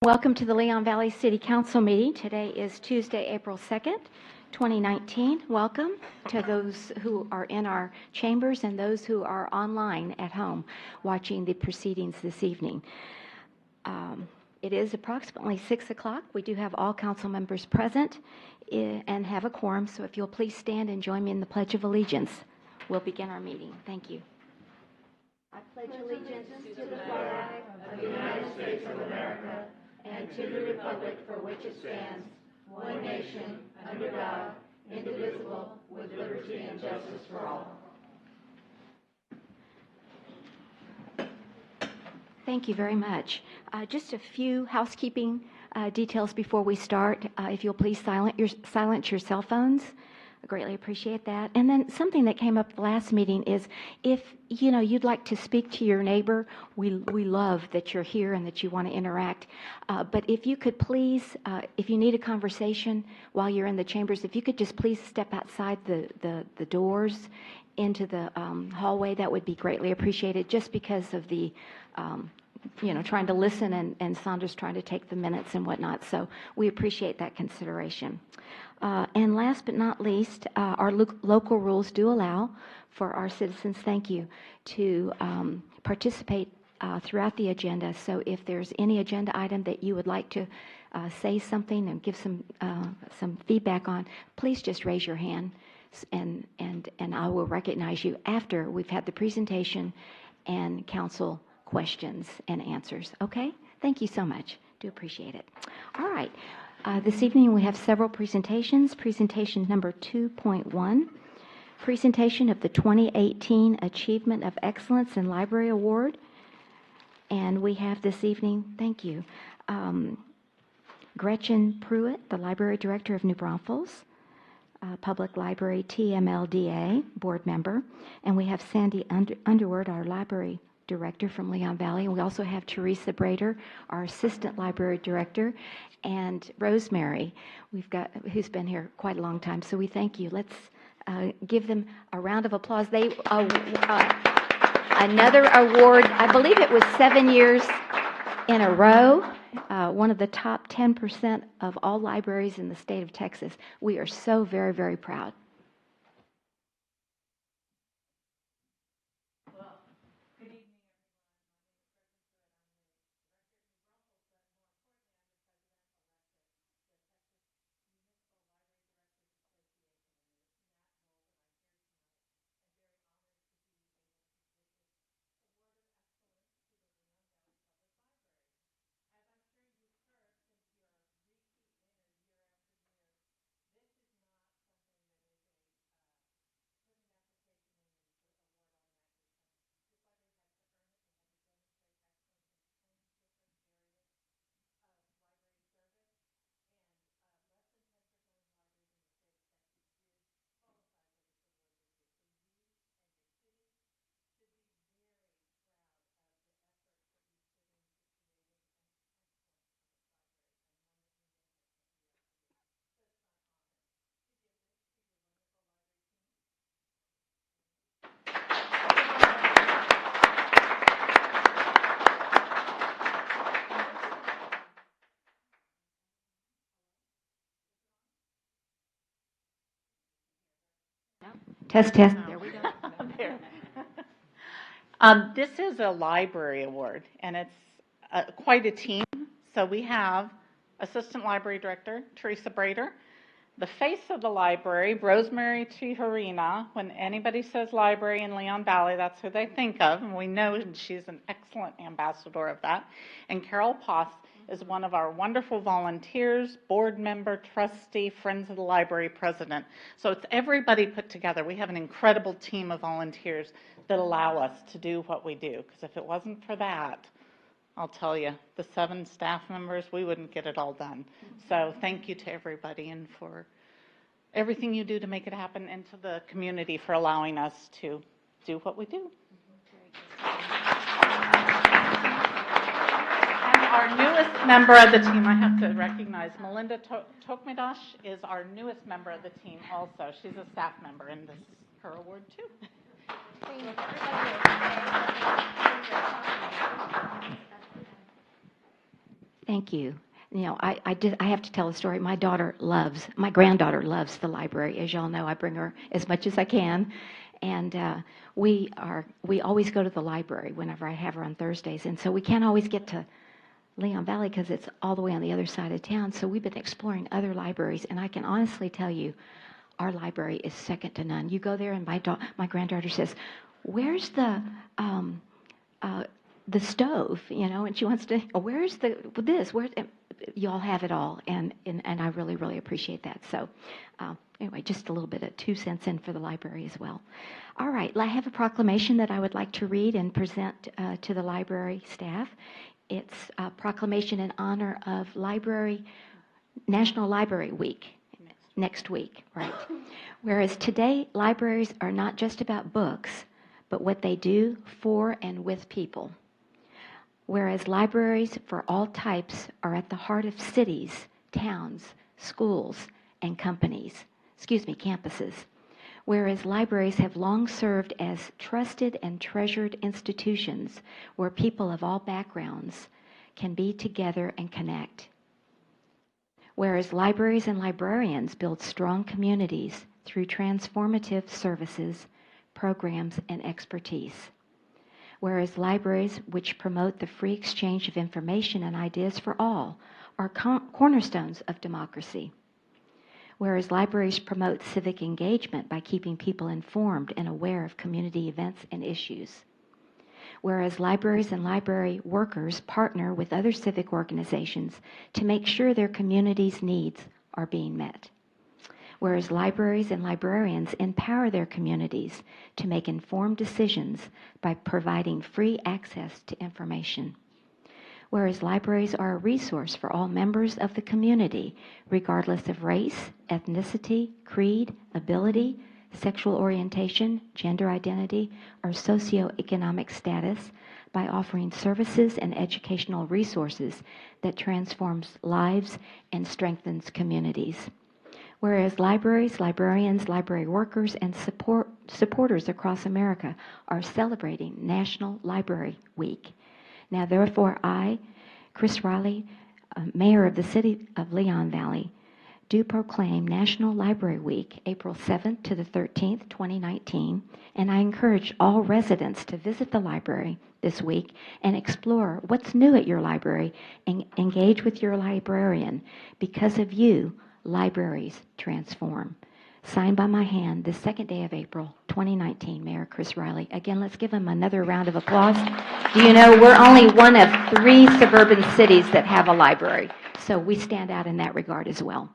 Welcome to the Leon Valley City Council meeting. Today is Tuesday, April 2nd, 2019. Welcome to those who are in our chambers and those who are online at home watching the proceedings this evening. It is approximately 6 o'clock. We do have all council members present and have a quorum, so if you'll please stand and join me in the Pledge of Allegiance. We'll begin our meeting. Thank you. I pledge allegiance to the flag of the United States of America and to the republic for which it stands, one nation, under God, indivisible, with liberty and justice for all. Thank you very much. Just a few housekeeping details before we start. If you'll please silence your cell phones. I greatly appreciate that. And then something that came up at the last meeting is if you'd like to speak to your neighbor, we love that you're here and that you want to interact. But if you could please, if you need a conversation while you're in the chambers, if you could just please step outside the doors into the hallway, that would be greatly appreciated, just because of the trying to listen and Sandra's trying to take the minutes and whatnot. So we appreciate that consideration. And last but not least, our local rules do allow for our citizens, thank you, to participate throughout the agenda. So if there's any agenda item that you would like to say something and give some feedback on, please just raise your hand and I will recognize you after we've had the presentation and council questions and answers. Okay? Thank you so much. Do appreciate it. All right. This evening we have several presentations. Presentation number 2.1, presentation of the 2018 Achievement of Excellence in Library Award. And we have this evening, thank you, Gretchen Pruitt, the Library Director of New Braunfels, Public Library TMLDA board member, and we have Sandy Underwood, our Library Director from Leon Valley, and we also have Teresa Brader, our Assistant Library Director, and Rosemary, who's been here quite a long time. So we thank you. Let's give them a round of applause. They another award. I believe it was 7 years in a row. One of the top 10% of all libraries in the state of Texas. We are so very, very proud. Test. There we go. There. This is a library award, and it's quite a team. So we have Assistant Library Director Teresa Brader, the face of the library, Rosemary Tijerina. When anybody says library in Leon Valley, that's who they think of, and we know she's an excellent ambassador of that. And Carol Poss is one of our wonderful volunteers, board member, trustee, Friends of the Library president. So it's everybody put together. We have an incredible team of volunteers that allow us to do what we do, because if it wasn't for that, I'll tell you, the 7 staff members, we wouldn't get it all done. So thank you to everybody and for everything you do to make it happen, and to the community for allowing us to do what we do. Our newest member of the team, I have to recognize, Melinda Tokmidosh is our newest member of the team also. She's a staff member, and this is her award too. Thank you. You know, I have to tell a story. My granddaughter loves the library. As y'all know, I bring her as much as I can. And we always go to the library whenever I have her on Thursdays. And so we can't always get to Leon Valley because it's all the way on the other side of town. So we've been exploring other libraries. And I can honestly tell you, our library is second to none. You go there and my granddaughter says, where's the stove, you know, and she wants to, oh, where's this? You all have it all, and I really, really appreciate that. So anyway, just a little bit of 2 cents in for the library as well. All right, I have a proclamation that I would like to read and present to the library staff. It's a proclamation in honor of National Library Week. Next week, right. Whereas today, libraries are not just about books, but what they do for and with people. Whereas libraries for all types are at the heart of cities, towns, schools, and campuses. Whereas libraries have long served as trusted and treasured institutions where people of all backgrounds can be together and connect. Whereas libraries and librarians build strong communities through transformative services, programs, and expertise. Whereas libraries, which promote the free exchange of information and ideas for all, are cornerstones of democracy. Whereas libraries promote civic engagement by keeping people informed and aware of community events and issues. Whereas libraries and library workers partner with other civic organizations to make sure their community's needs are being met. Whereas libraries and librarians empower their communities to make informed decisions by providing free access to information. Whereas libraries are a resource for all members of the community, regardless of race, ethnicity, creed, ability, sexual orientation, gender identity, or socioeconomic status, by offering services and educational resources that transforms lives and strengthens communities. Whereas libraries, librarians, library workers, and supporters across America are celebrating National Library Week. Now, therefore, I, Chris Riley, Mayor of the City of Leon Valley, do proclaim National Library Week, April 7th to the 13th, 2019, and I encourage all residents to visit the library this week and explore what's new at your library and engage with your librarian. Because of you, libraries transform. Signed by my hand, the second day of April, 2019, Mayor Chris Riley. Again, let's give him another round of applause. Do you know we're only one of 3 suburban cities that have a library, so we stand out in that regard as well.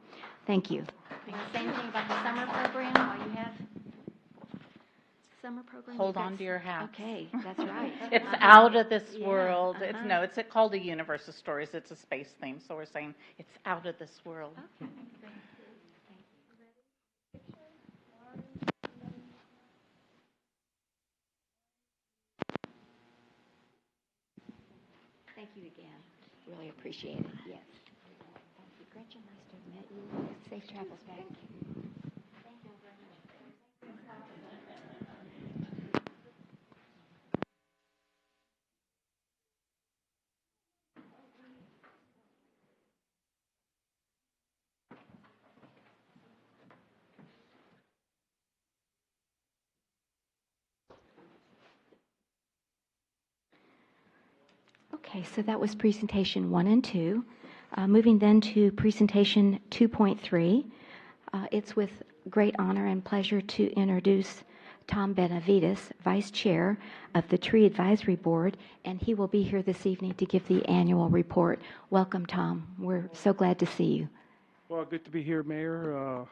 Thank you. You want to say anything about the summer program while you have summer program? Hold on to your hat. Okay, that's right. It's out of this Yeah, world. It's called a Universe of Stories. It's a space theme, so we're saying it's out of this world. Okay. Thank you again. Really appreciate it. Yes. Thank you. Gretchen, nice to have met you. Safe travels back. Thank you very much. Okay, so that was presentation 1 and 2. Moving then to presentation 2.3. It's with great honor and pleasure to introduce Tom Benavides, Vice Chair of the Tree Advisory Board, and he will be here this evening to give the annual report. Welcome, Tom. We're so glad to see you. Well, good to be here, Mayor,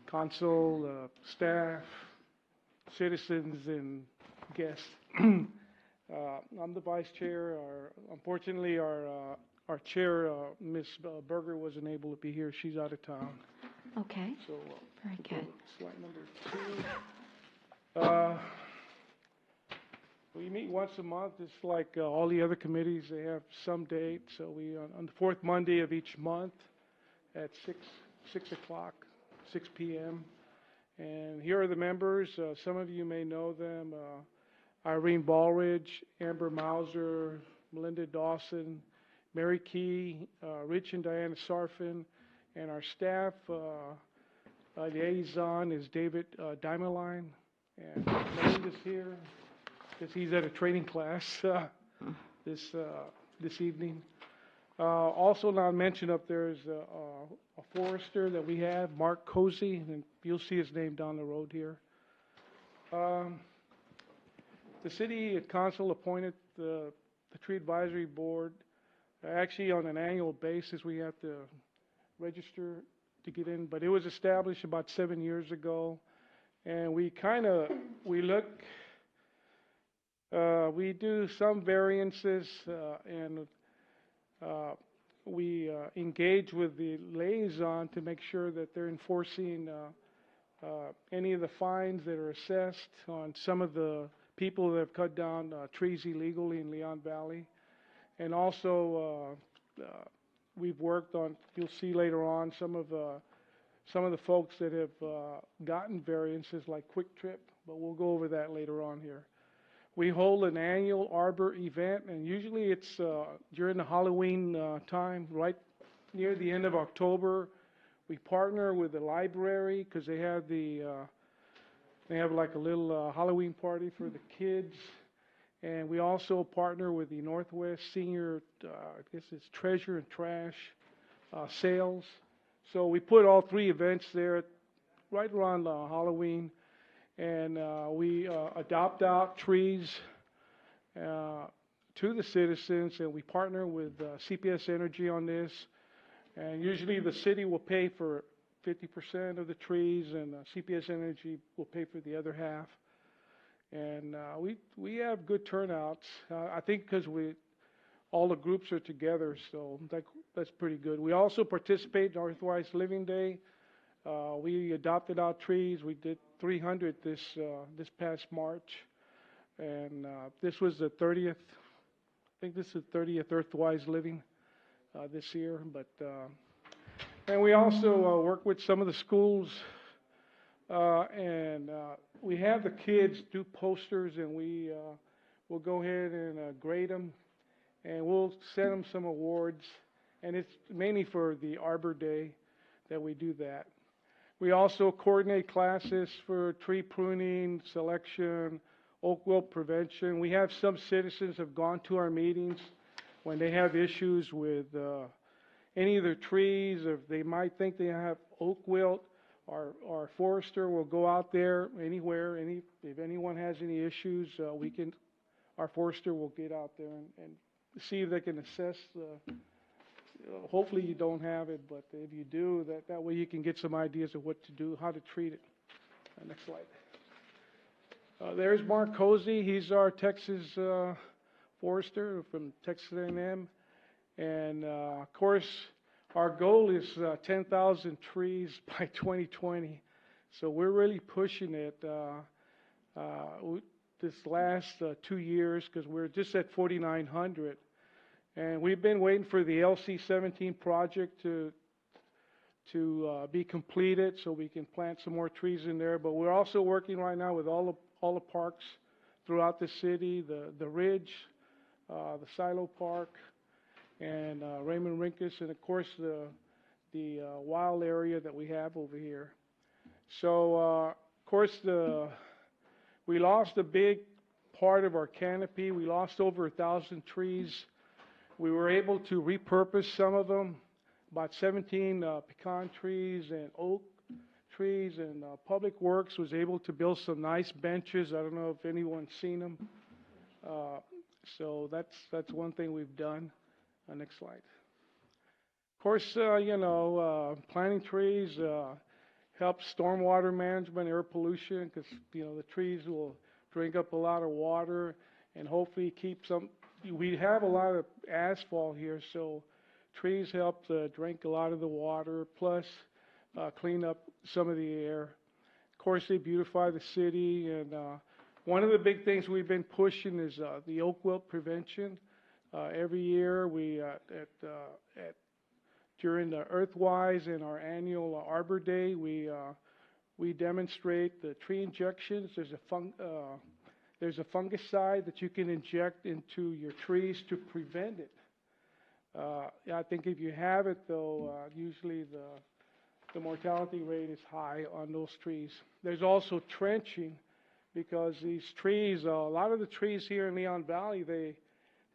Council, staff, citizens, and guests. I'm the vice chair. Unfortunately, our chair, Ms. Berger, wasn't able to be here. She's out of town. Okay. So, Very good. Slide number 2. We meet once a month. It's like all the other committees. They have some date. So we on the 4th Monday of each month at 6 o'clock, 6 p.m. And here are the members. Some of you may know them. Irene Ballridge, Amber Mauser, Melinda Dawson, Mary Key, Rich and Diana Sarfin, and our staff liaison is David Dimeline, and Melinda's here because he's at a training class this evening. Also not mentioned up there is a forester that we have, Mark Cozy, and you'll see his name down the road here. The city council appointed the tree advisory board. Actually, on an annual basis, we have to register to get in, but it was established about 7 years ago, and we do some variances, and we engage with the liaison to make sure that they're enforcing any of the fines that are assessed on some of the people that have cut down trees illegally in Leon Valley. And also, we've worked on, you'll see later on, some of the folks that have gotten variances like Quick Trip, but we'll go over that later on here. We hold an annual arbor event, and usually it's during the Halloween time, right near the end of October. We partner with the library because they have like a little Halloween party for the kids. And we also partner with the Northwest Senior, I guess it's Treasure and Trash sales. So we put all three events there right around Halloween. And we adopt out trees to the citizens, and we partner with CPS Energy on this. And usually the city will pay for 50% of the trees, and CPS Energy will pay for the other half. And we have good turnouts. I think because all the groups are together, so that's pretty good. We also participate in Earthwise Living Day. We adopted out trees. We did 300 this past March, and this was the 30th. I think this is the 30th Earthwise Living this year. But and we also work with some of the schools, and we have the kids do posters, and we'll go ahead and grade them, and we'll send them some awards. And it's mainly for the Arbor Day that we do that. We also coordinate classes for tree pruning, selection, oak wilt prevention. We have some citizens have gone to our meetings when they have issues with any of their trees, or if they might think they have oak wilt. Our forester will go out there anywhere. If anyone has any issues, our forester will get out there and see if they can assess hopefully you don't have it, but if you do, that way you can get some ideas of what to do, how to treat it. Next slide. There's Mark Cozy. He's our Texas forester from Texas A&M. And of course, our goal is 10,000 trees by 2020. So we're really pushing it this last 2 years, because we're just at 4,900. And we've been waiting for the LC-17 project to be completed so we can plant some more trees in there. But we're also working right now with all the parks throughout the city, the Ridge, the Silo Park, and Raymond Rinkus, and of course the wild area that we have over here. So of course we lost a big part of our canopy. We lost over 1,000 trees. We were able to repurpose some of them, about 17 pecan trees and oak trees, and Public Works was able to build some nice benches. I don't know if anyone's seen them. So that's one thing we've done. Next slide. Of course, planting trees helps stormwater management, air pollution, because the trees will drink up a lot of water and hopefully keep some. We have a lot of asphalt here, so trees help drink a lot of the water, plus clean up some of the air. Of course, they beautify the city, and one of the big things we've been pushing is the oak wilt prevention. Every year, we during the Earthwise and our annual Arbor Day, we demonstrate the tree injections. There's a fungicide that you can inject into your trees to prevent it. Yeah, I think if you have it though, usually the mortality rate is high on those trees. There's also trenching because these trees, a lot of the trees here in Leon Valley,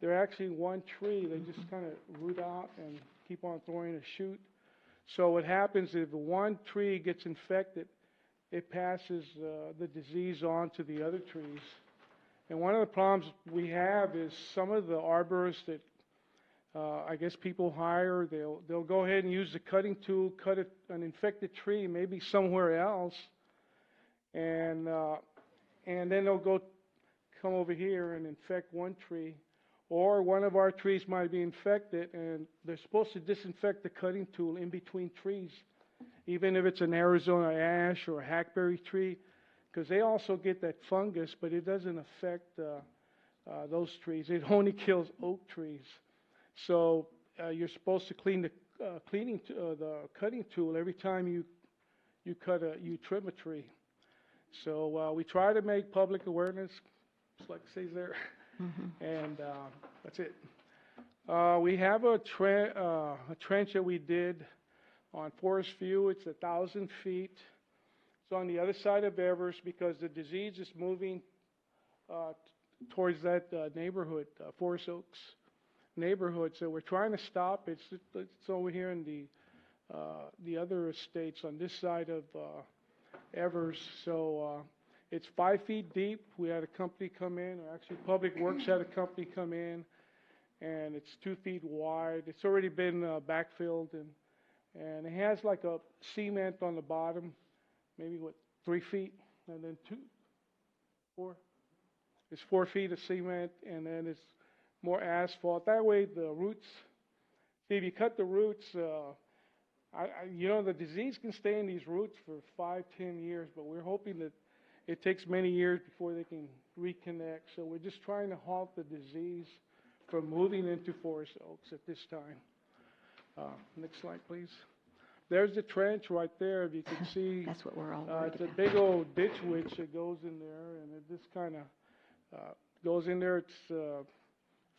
they're actually one tree. They just kind of root out and keep on throwing a shoot. So what happens if one tree gets infected, it passes the disease on to the other trees. And one of the problems we have is some of the arborists that I guess people hire, they'll go ahead and use the cutting tool, cut an infected tree, maybe somewhere else, and then they'll come over here and infect one tree, or one of our trees might be infected, and they're supposed to disinfect the cutting tool in between trees, even if it's an Arizona ash or a hackberry tree, because they also get that fungus, but it doesn't affect those trees. It only kills oak trees. So you're supposed to clean the cutting tool every time you trim a tree. So we try to make public awareness, just like it says there, and that's it. We have a trench that we did on Forest View. It's 1,000 feet. It's on the other side of Evers because the disease is moving towards that neighborhood, Forest Oaks neighborhood. So we're trying to stop it. It's over here in the other estates on this side of Evers. So it's 5 feet deep. We had a company come in, or actually Public Works had a company come in, and it's 2 feet wide. It's already been backfilled, and it has like a cement on the bottom, maybe 3 feet, and then 4. It's 4 feet of cement, and then it's more asphalt. That way the roots, see, if you cut the roots, the disease can stay in these roots for 5-10 years, but we're hoping that it takes many years before they can reconnect. So we're just trying to halt the disease from moving into Forest Oaks at this time. Next slide, please. There's the trench right there. If you can see, That's what we're all worried it's about. a big old ditch witch that goes in there, and it just kind of goes in there. It's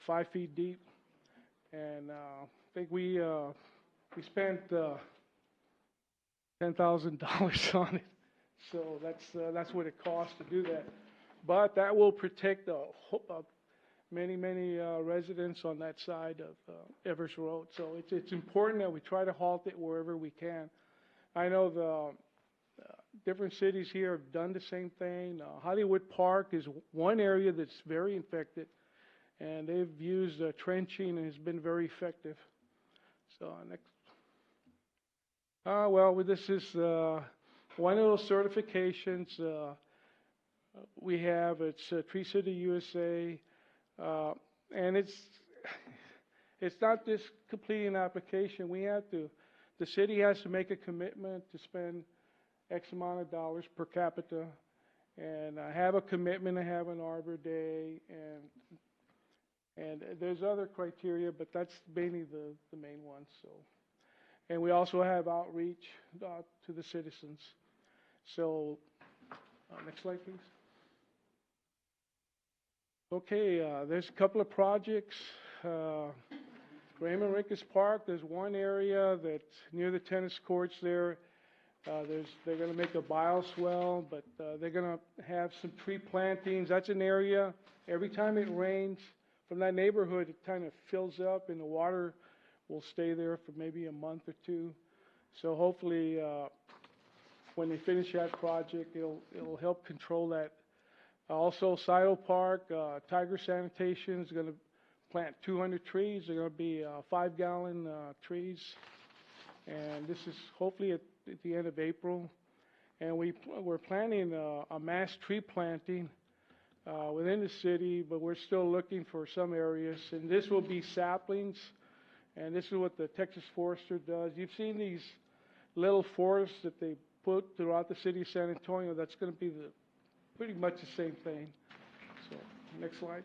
5 feet deep, and I think we spent $10,000 on it. So that's what it costs to do that. But that will protect many residents on that side of Evers Road. So it's important that we try to halt it wherever we can. I know the different cities here have done the same thing. Hollywood Park is one area that's very infected, and they've used trenching, and it's been very effective. So next. This is one of those certifications we have. It's Tree City USA, and it's not just completing an application. The city has to make a commitment to spend X amount of dollars per capita, and have a commitment to have an Arbor Day, and there's other criteria, but that's mainly the main ones. So, and we also have outreach to the citizens. So, next slide, please. Okay, there's a couple of projects. Raymond Ricketts Park, there's one area that's near the tennis courts there. They're going to make a bioswale, but they're going to have some tree plantings. That's an area, every time it rains from that neighborhood, it kind of fills up, and the water will stay there for maybe a month or two. So hopefully, when they finish that project, it'll help control that. Also, Sidle Park, Tiger Sanitation is going to plant 200 trees. They're going to be 5-gallon trees, and this is hopefully at the end of April. And we're planning a mass tree planting within the city, but we're still looking for some areas. And this will be saplings, and this is what the Texas Forester does. You've seen these little forests that they put throughout the city of San Antonio. That's going to be pretty much the same thing. So, next slide.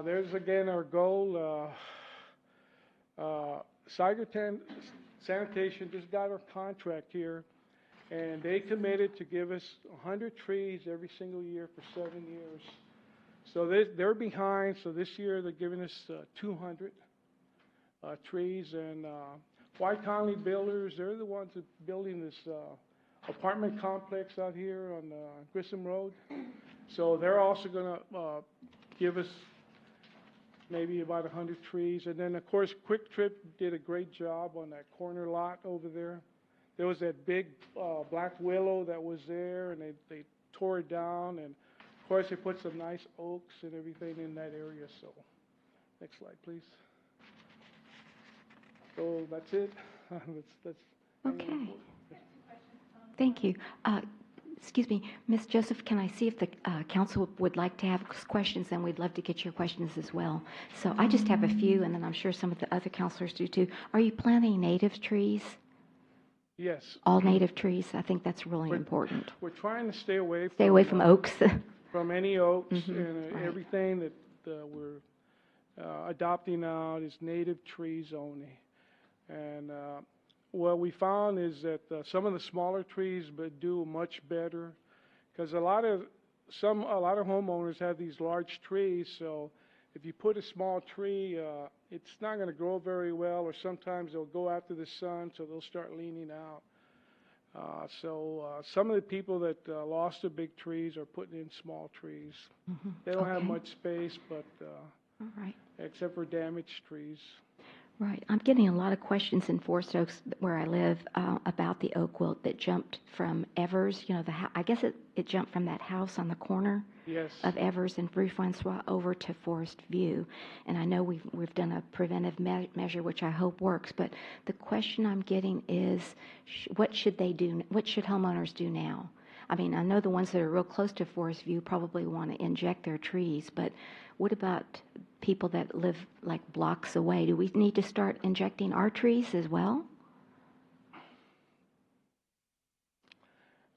There's again our goal. Sanitation just got our contract here, and they committed to give us 100 trees every single year for 7 years. So they're behind, so this year they're giving us 200 trees, and White Conley Builders, they're the ones that building this apartment complex out here on Grissom Road. So they're also gonna give us maybe about 100 trees. And then, of course, Quick Trip did a great job on that corner lot over there. There was that big black willow that was there, and they tore it down. And, of course, they put some nice oaks and everything in that area. So, next slide, please. So that's it. that's Okay. Thank you. Excuse me, Ms. Joseph, can I see if the council would like to have questions? And we'd love to get your questions as well. So I just have a few, and then I'm sure some of the other counselors do too. Are you planting native trees? Yes. All native trees? I think that's really important. We're trying to stay away from oaks. From any oaks, Mhm, and right. everything that we're adopting out is native trees only. And what we found is that some of the smaller trees do much better, because a lot of homeowners have these large trees. So if you put a small tree, it's not going to grow very well, or sometimes they'll go after the sun, so they'll start leaning out. Some of the people that lost their big trees are putting in small trees. Mhm, They don't have okay. much space, but All right. except for damaged trees. Right. I'm getting a lot of questions in Forest Oaks, where I live, about the oak wilt that jumped from Evers. You know, I guess it jumped from that house on the corner Yes. of Evers and Rue Francois over to Forest View. And I know we've done a preventive measure, which I hope works. But the question I'm getting is, what should they do? What should homeowners do now? I mean, I know the ones that are real close to Forest View probably want to inject their trees, but what about people that live like blocks away? Do we need to start injecting our trees as well?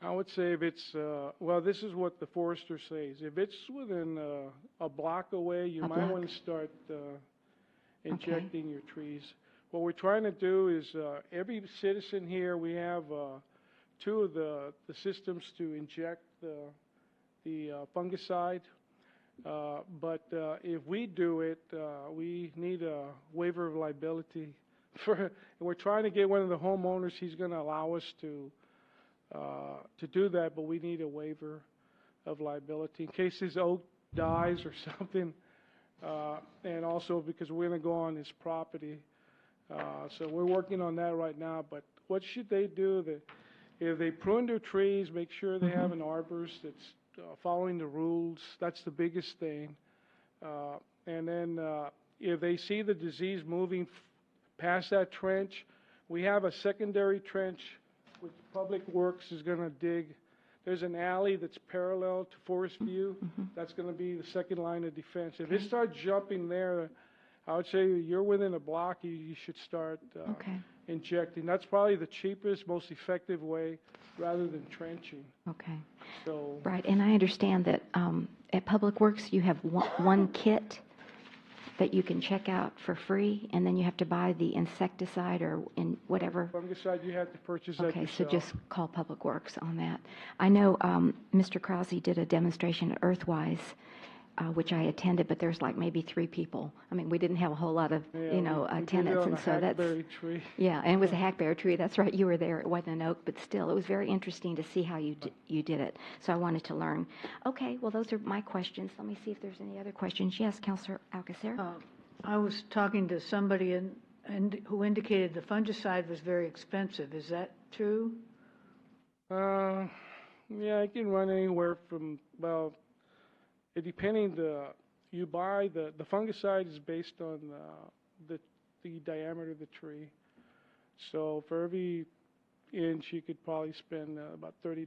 I would say if it's, well, this is what the forester says. If it's within a block away, you A might block. want to start injecting your trees. What we're trying to do is every citizen here, we have two of the systems to inject the fungicide. But if we do it, we need a waiver of liability. And we're trying to get one of the homeowners. He's going to allow us to do that, but we need a waiver of liability in case his oak dies or something, and also because we're going to go on his property. So we're working on that right now. But what should they do? If they prune their trees, make sure they have an arborist that's following the rules. That's the biggest thing. And then if they see the disease moving past that trench, we have a secondary trench which Public Works is going to dig. There's an alley that's parallel to Forest View. That's going to be the second line of defense. If it starts jumping there, I would say you're within a block, you should start injecting. That's probably the cheapest, most effective way rather than trenching. Okay. So, Right, and I understand that at Public Works you have one kit that you can check out for free, and then you have to buy the insecticide or in whatever. fungicide, you have to purchase that Okay, so yourself. just call Public Works on that. I know Mr. Krause did a demonstration at Earthwise, which I attended, but there's like maybe 3 people. I mean, we didn't have a whole lot of, Yeah, we did attendance, it on and a so that's, hackberry tree. yeah, and it was a hackberry tree. That's right, you were there. It wasn't an oak, but still, it was very interesting to see how you did it. So I wanted to learn. Okay, well, those are my questions. Let me see if there's any other questions. Yes, Councilor Alcacer? I was talking to somebody and who indicated the fungicide was very expensive. Is that true? Yeah, it can run anywhere from, well, depending you buy the fungicide is based on the diameter of the tree. So for every inch, you could probably spend about $30.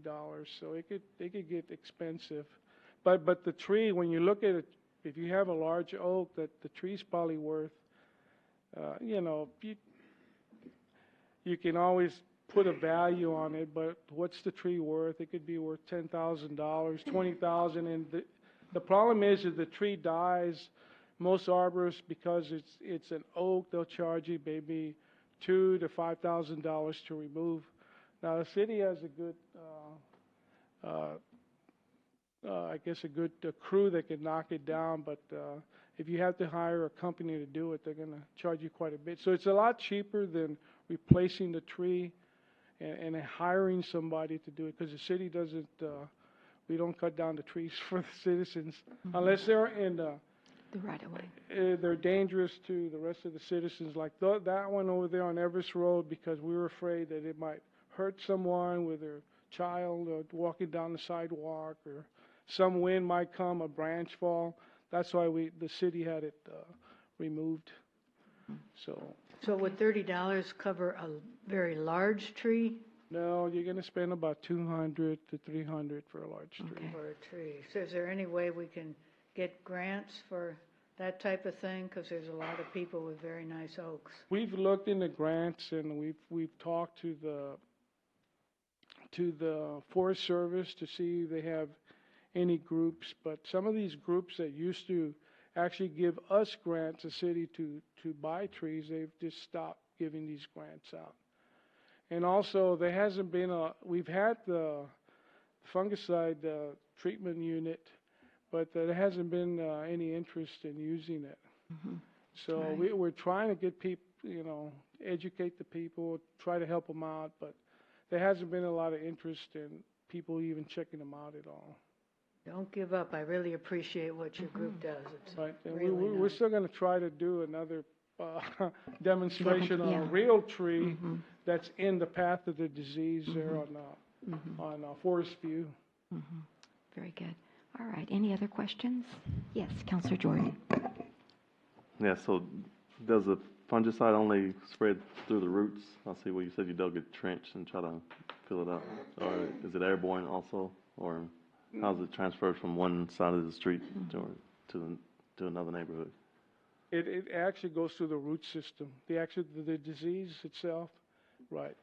So it could get expensive. But the tree, when you look at it, if you have a large oak, that the tree's probably worth, you can always put a value on it. But what's the tree worth? It could be worth $10,000, $20,000, and the problem is if the tree dies, most arborists, because it's an oak, they'll charge you maybe $2,000 to $5,000 to remove. Now the city has a good I guess, a good crew that can knock it down, but if you have to hire a company to do it, they're going to charge you quite a bit. So it's a lot cheaper than replacing the tree and hiring somebody to do it, because the city doesn't, we don't cut down the trees for the citizens unless they're in, The right of way. they're dangerous to the rest of the citizens, like that one over there on Everest Road, because we were afraid that it might hurt someone with their child or walking down the sidewalk, or some wind might come, a branch fall. That's why the city had it removed. So would $30 cover a very large tree No, you're gonna spend about 200 to 300 for a large tree. Okay. or a tree? So is there any way we can get grants for that type of thing? Because there's a lot of people with very nice oaks. We've looked into grants, and we've talked to the Forest Service to see if they have any groups, but some of these groups that used to actually give us grants, the city, to buy trees, they've just stopped giving these grants out. And also, there hasn't been we've had the fungicide treatment unit, but there hasn't been any interest in using it. So Right. we're trying to get people, educate the people, try to help them out, but there hasn't been a lot of interest in people even checking them out at all. Don't give up. I really appreciate what your group does. It's Right, and really we're nice. still gonna try to do another demonstration on Yeah. a real tree that's in the path of the disease there on Forest View. Very good. All right. Any other questions? Yes, Counselor Jordan. Yeah, so does the fungicide only spread through the roots? I see where you said you dug a trench and try to fill it up. Or is it airborne also? Or how's it transferred from one side of the street to another neighborhood? It actually goes through the root system. The disease itself, right?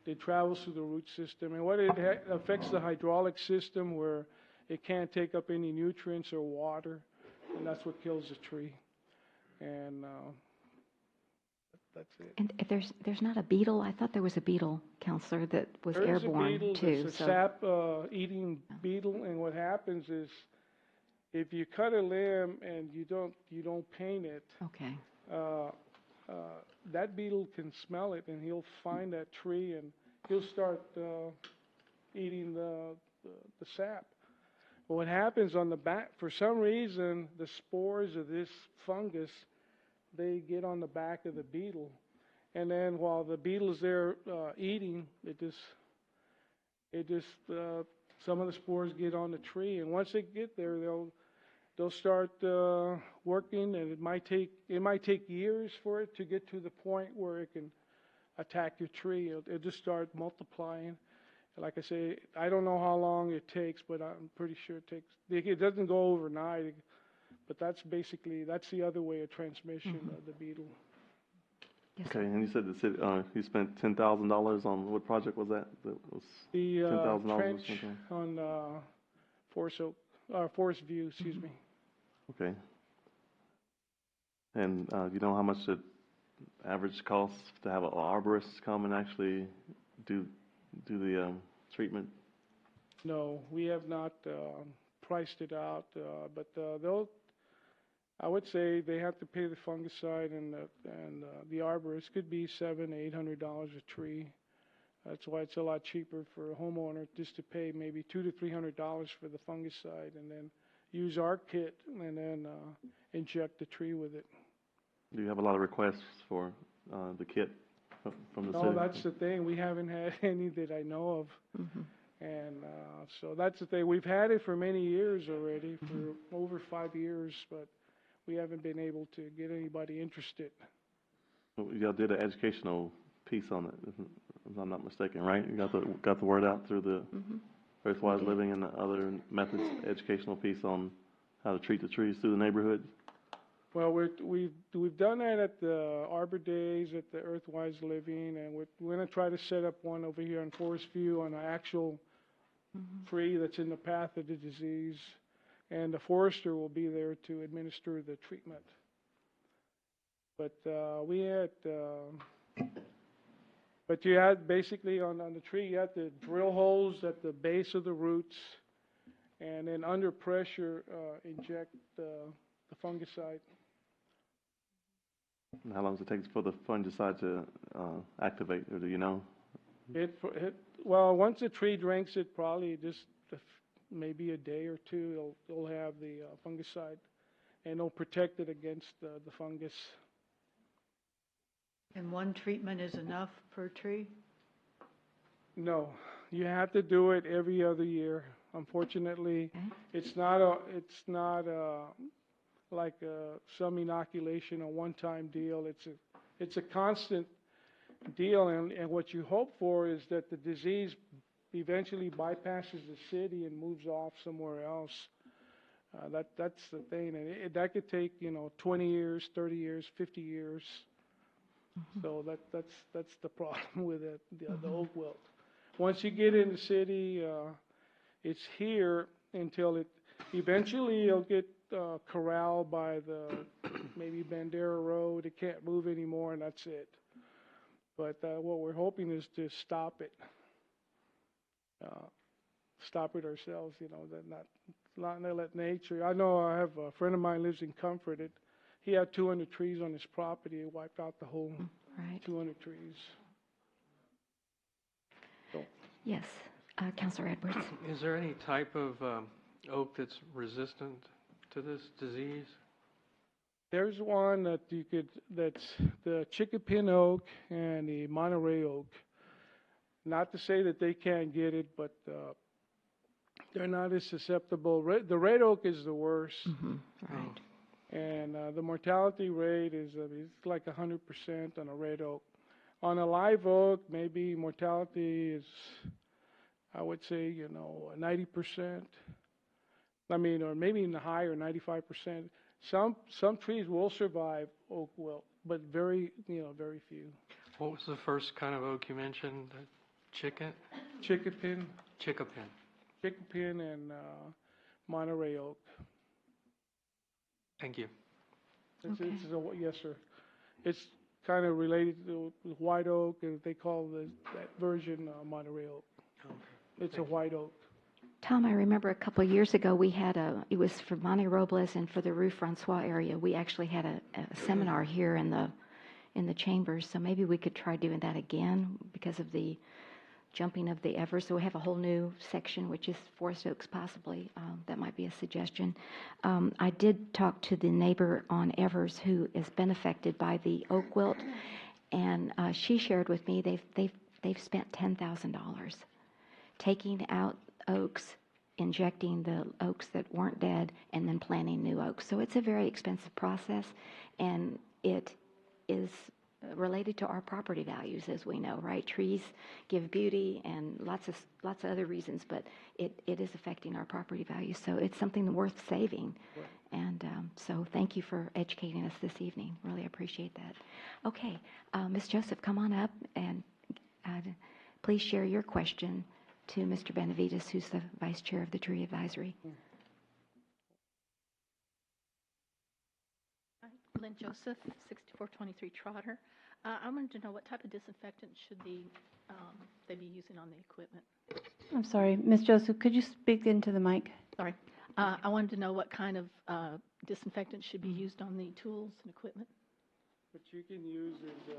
It travels through the root system, and what it affects the hydraulic system, where it can't take up any nutrients or water, and that's what kills the tree. And that's it. And if there's not a beetle. I thought there was a beetle, Counselor, that was There is a airborne beetle, too. there's a sap eating beetle, and what happens is, if you cut a limb and you don't paint it, Okay. that beetle can smell it, and he'll find that tree, and he'll start eating the sap. But what happens on the back, for some reason, the spores of this fungus, they get on the back of the beetle, and then while the beetle's there eating, it just some of the spores get on the tree, and once they get there, they'll start working, and it might take years for it to get to the point where it can attack your tree. It'll just start multiplying. Like I say, I don't know how long it takes, but I'm pretty sure it doesn't go overnight. But that's the other way of transmission of the beetle. Yes. Okay, and you said the city, you spent $10,000 on, what project was that? That was The $10,000 or trench something? on Forest View, excuse me. Okay. And you know how much the average costs to have an arborist come and actually do the treatment? No, we have not priced it out, but I would say they have to pay the fungicide and the arborist. Could be $700-800 a tree. That's why it's a lot cheaper for a homeowner just to pay maybe $200 to $300 for the fungicide, and then use our kit and then inject the tree with it. Do you have a lot of requests for the kit from the city? No, that's the thing. We haven't had any that I know of. And so that's the thing. We've had it for many years already, for over 5 years, but we haven't been able to get anybody interested. Y'all did an educational piece on it, if I'm not mistaken, right? You got the word out through the Earthwise Living and the other methods educational piece on how to treat the trees through the neighborhood. Well, we've done that at the Arbor Days, at the Earthwise Living, and we're going to try to set up one over here on Forest View on an actual tree that's in the path of the disease, and the forester will be there to administer the treatment. But but you had basically on the tree, you had to drill holes at the base of the roots, and then under pressure, inject the fungicide. And how long does it take for the fungicide to activate, or do you know? Well, once the tree drinks it, probably just maybe a day or two, it'll have the fungicide, and it'll protect it against the fungus. And one treatment is enough per tree? No, you have to do it every other year. Unfortunately, Okay. it's not like some inoculation, a one-time deal. It's a constant deal, and what you hope for is that the disease eventually bypasses the city and moves off somewhere else. That's the thing, and that could take 20 years, 30 years, 50 years. So that's the problem with it, the oak wilt. Once you get in the city, it's here until it eventually it'll get corralled by the maybe Bandera Road. It can't move anymore, and that's it. But what we're hoping is to stop it ourselves. Not let nature. I know I have a friend of mine lives in Comfort. He had 200 trees on his property. It wiped out the whole 200 trees. So. Yes, Councilor Edwards. Is there any type of oak that's resistant to this disease? There's one that's the chickapin oak and the Monterey oak. Not to say that they can't get it, but they're not as susceptible. The red oak is the worst. Right. And the mortality rate is it's like 100% on a red oak. On a live oak, maybe mortality is, I would say, 90%. I mean, or maybe even higher, 95%. Some trees will survive oak wilt, but very few. What was the first kind of oak you mentioned? Chickapin? Chickapin and Monterey oak. Thank you. Yes, sir. It's kind of related to white oak, and they call that version Monterey oak. Okay. It's a white oak. Tom, I remember a couple of years ago we had it was for Monte Robles and for the Rue Francois area. We actually had a seminar here in the chambers, so maybe we could try doing that again because of the jumping of the Evers. So we have a whole new section, which is forest oaks possibly. That might be a suggestion. I did talk to the neighbor on Evers who has been affected by the oak wilt, and she shared with me they've spent $10,000 taking out oaks, injecting the oaks that weren't dead, and then planting new oaks. So it's a very expensive process, and it is related to our property values, as we know, right? Trees give beauty and lots of other reasons, but it is affecting our property values. So it's something worth saving. Right. And so thank you for educating us this evening. Really appreciate that. Okay, Ms. Joseph, come on up and please share your question to Mr. Benavides, who's the Vice Chair of the Tree Advisory. Lynn Joseph, 6423 Trotter. I wanted to know what type of disinfectant should they be using on the equipment? I'm sorry, Ms. Joseph, could you speak into the mic? Sorry. I wanted to know what kind of disinfectant should be used on the tools and equipment. What you can use is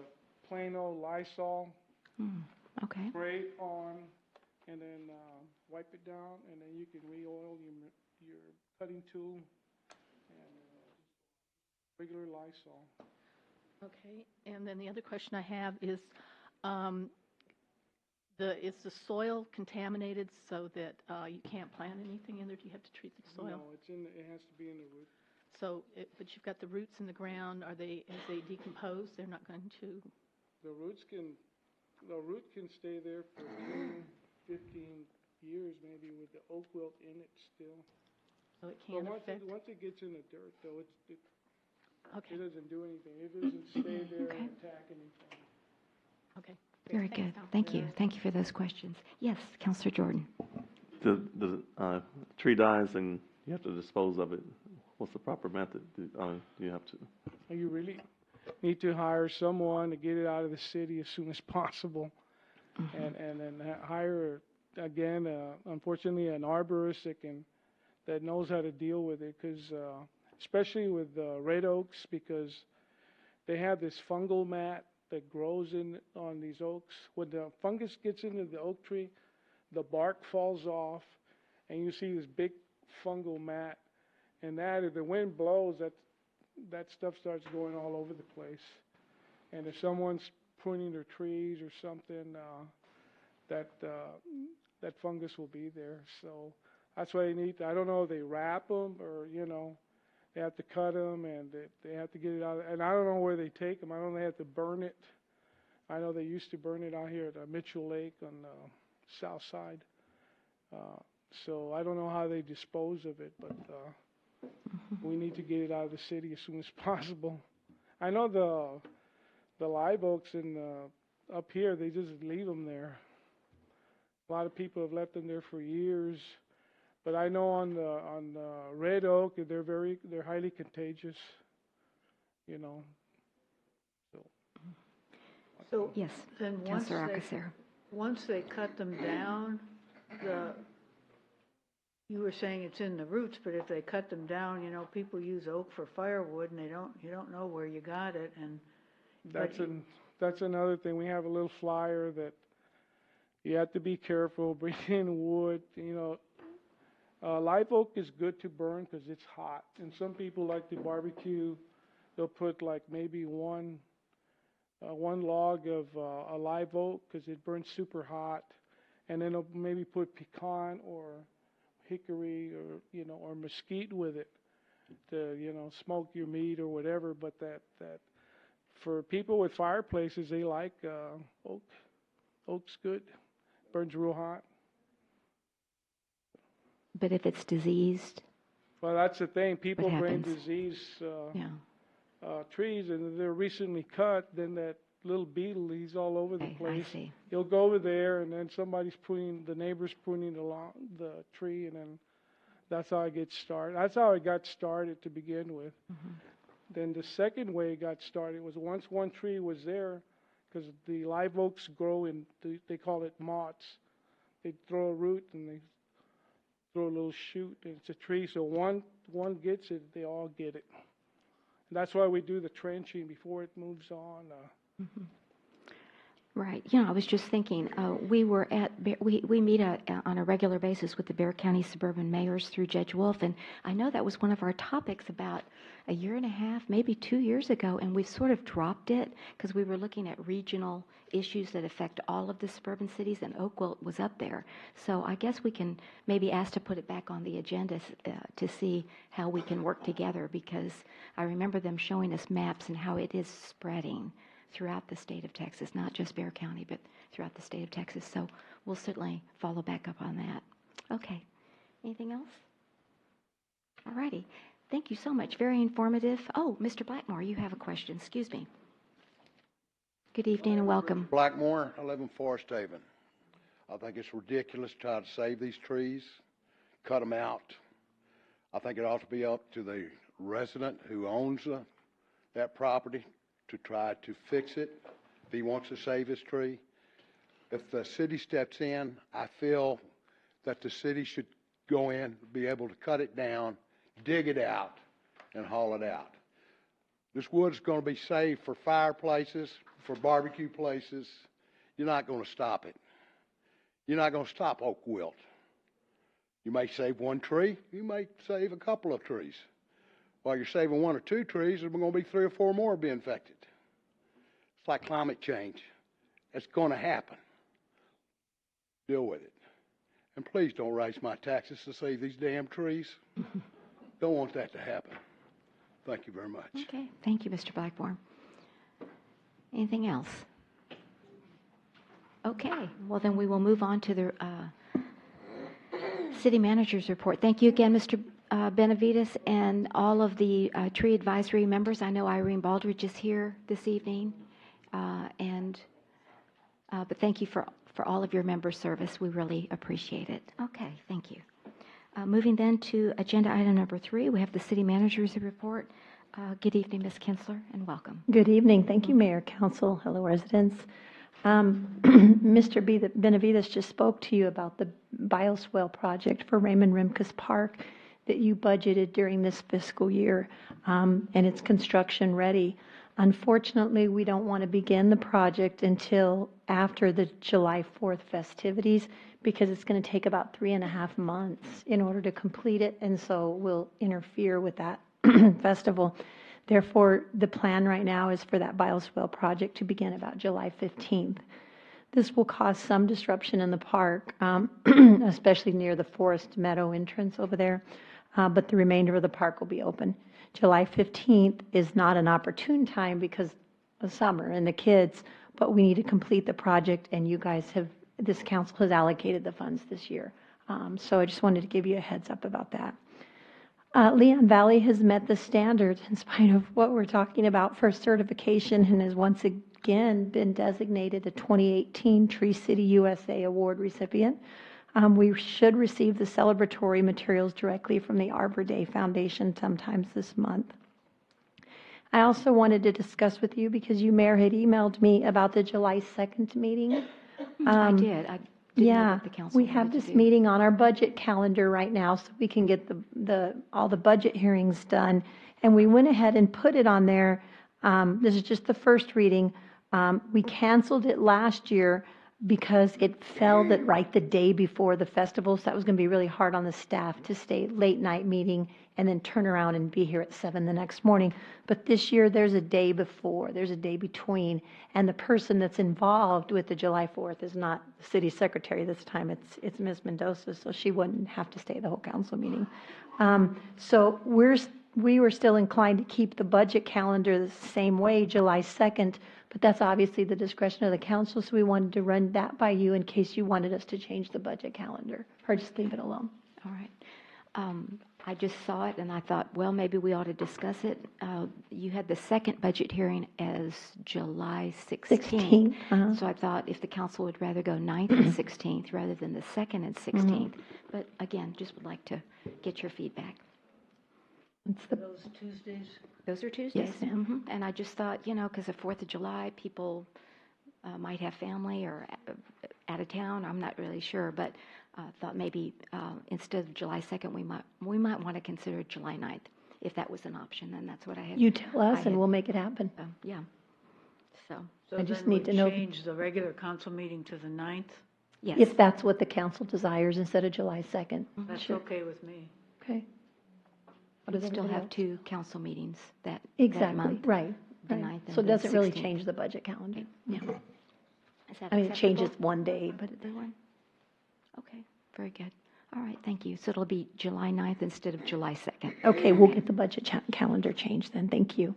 plain old Lysol. Okay. Spray it on, and then wipe it down, and then you can re-oil your cutting tool and regular Lysol. Okay. And then the other question I have is, is the soil contaminated so that you can't plant anything in there? Do you have to treat the soil? No, it has to be in the root. So, but you've got the roots in the ground. As they decompose, they're not going to? The root can stay there for 10, 15 years maybe with the oak wilt in it still. So it can But affect? once it gets in the dirt, though, Okay. it doesn't do anything. It doesn't stay there and attack anything. Okay. Very Thanks, good. Tom. Thank you. Thank you for those questions. Yes, Councilor Jordan. The tree dies and you have to dispose of it. What's the proper method? Do you have to? You really need to hire someone to get it out of the city as soon as possible, and then hire again, unfortunately, an arborist that can that knows how to deal with it, because especially with red oaks, because they have this fungal mat that grows in on these oaks. When the fungus gets into the oak tree, the bark falls off, and you see this big fungal mat. And that, if the wind blows, that stuff starts going all over the place. And if someone's pruning their trees or something, that fungus will be there. So that's why they need. I don't know if they wrap them or they have to cut them and they have to get it out. And I don't know where they take them. I don't know, they have to burn it. I know they used to burn it out here at Mitchell Lake on the south side. So I don't know how they dispose of it, but we need to get it out of the city as soon as possible. I know the live oaks up here, they just leave them there. A lot of people have left them there for years. But I know on the red oak, they're highly contagious, So Yes, then Councilor Alcacer. once they cut them down, you were saying it's in the roots, but if they cut them down, people use oak for firewood and you don't know where you got it, and That's another thing. We have a little flyer that you have to be careful bringing wood. Live oak is good to burn because it's hot, and some people like to barbecue. They'll put like maybe one log of a live oak because it burns super hot, and then they'll maybe put pecan or hickory or mesquite with it to smoke your meat or whatever. But that for people with fireplaces, they like oak. Oak's good. Burns real hot. But if it's diseased, Well, that's the thing. People bring happens? disease yeah. trees, and they're recently cut. Then that little beetle, he's all over the Okay, I place. see. He'll go over there, and then the neighbor's pruning along the tree, and then that's how it gets started. That's how it got started to begin with. Mm-hmm. Then the second way it got started was once one tree was there, because the live oaks grow in, they call it mott's. They throw a root and they throw a little shoot, and it's a tree. So one gets it, they all get it. And that's why we do the trenching before it moves on. Mm-hmm. Right. I was just thinking, we meet on a regular basis with the Bexar County Suburban Mayors through Judge Wolf, and I know that was one of our topics about a year and a half, maybe 2 years ago, and we've sort of dropped it because we were looking at regional issues that affect all of the suburban cities, and Oakville was up there. So I guess we can maybe ask to put it back on the agenda to see how we can work together, because I remember them showing us maps and how it is spreading throughout the state of Texas, not just Bexar County, but throughout the state of Texas. So we'll certainly follow back up on that. Okay. Anything else? All righty. Thank you so much. Very informative. Oh, Mr. Blackmore, you have a question. Excuse me. Good evening and welcome. Blackmore, I live in Forest Haven. I think it's ridiculous to try to save these trees, cut them out. I think it ought to be up to the resident who owns that property to try to fix it if he wants to save his tree. If the city steps in, I feel that the city should go in, be able to cut it down, dig it out, and haul it out. This wood's going to be saved for fireplaces, for barbecue places. You're not going to stop it. You're not going to stop oak wilt. You may save one tree. You may save a couple of trees. While you're saving one or two trees, there's going to be 3 or 4 more be infected. It's like climate change. It's going to happen. Deal with it. And please don't raise my taxes to save these damn trees. Don't want that to happen. Thank you very much. Okay. Thank you, Mr. Blackmore. Anything else? Okay. Well, then we will move on to the city manager's report. Thank you again, Mr. Benavides, and all of the tree advisory members. I know Irene Baldridge is here this evening, but thank you for all of your member service. We really appreciate it. Okay, thank you. Moving then to agenda item number 3, we have the city manager's report. Good evening, Ms. Kinsler, and welcome. Good evening. Thank you, Mayor, Council, hello, residents. Mr. Benavides just spoke to you about the bioswale project for Raymond Rimkus Park. that you budgeted during this fiscal year, and it's construction ready. Unfortunately, we don't want to begin the project until after the July 4th festivities because it's going to take about 3.5 months in order to complete it, and so we'll interfere with that festival. Therefore, the plan right now is for that bioswale project to begin about July 15th. This will cause some disruption in the park, especially near the Forest Meadow entrance over there, but the remainder of the park will be open. July 15th is not an opportune time because of summer and the kids, but we need to complete the project, and you guys have, this council has allocated the funds this year. So I just wanted to give you a heads up about that. Leon Valley has met the standard in spite of what we're talking about for certification and has once again been designated a 2018 Tree City USA Award recipient. We should receive the celebratory materials directly from the Arbor Day Foundation sometimes this month. I also wanted to discuss with you, because you, Mayor, had emailed me about the July 2nd meeting. I did. I didn't know Yeah, what the council we have wanted to this do. meeting on our budget calendar right now, so we can get all the budget hearings done. And we went ahead and put it on there. This is just the first reading. We canceled it last year because it fell right the day before the festival, so that was going to be really hard on the staff to stay late night meeting and then turn around and be here at 7 the next morning. But this year, there's a day before, there's a day between, and the person that's involved with the July 4th is not the city secretary this time, it's Ms. Mendoza, so she wouldn't have to stay the whole council meeting. So we were still inclined to keep the budget calendar the same way, July 2nd, but that's obviously the discretion of the council, so we wanted to run that by you in case you wanted us to change the budget calendar, or just leave it alone. All right. I just saw it and I thought, well, maybe we ought to discuss it. You had the second budget hearing as July 16th. 16th, So I thought if the council would rather go 9th and 16th rather than the 2nd and 16th. But again, just would like to get your feedback. It's the, Those Tuesdays? Those are Tuesdays. Yes, ma'am. And I just thought, because of 4th of July, people might have family or out of town. I'm not really sure, but thought maybe instead of July 2nd, we might want to consider July 9th, if that was an option. And that's what I had. you tell us I and had- we'll make it happen. Yeah. So, So I just then need we to know- change the regular council meeting to the 9th? yes. If that's what the council desires instead of July 2nd. That's Sure. okay with me. Okay. What We does still everybody have else? 2 council meetings that Exactly, month. right. the right. 9th and So it the doesn't really 16th. change the budget calendar. Yeah. Is that I mean, it changes acceptable? one day, but it- Everyone? Okay, very good. All right, thank you. So it'll be July 9th instead of July 2nd. okay, we'll get the budget calendar changed then. Thank you.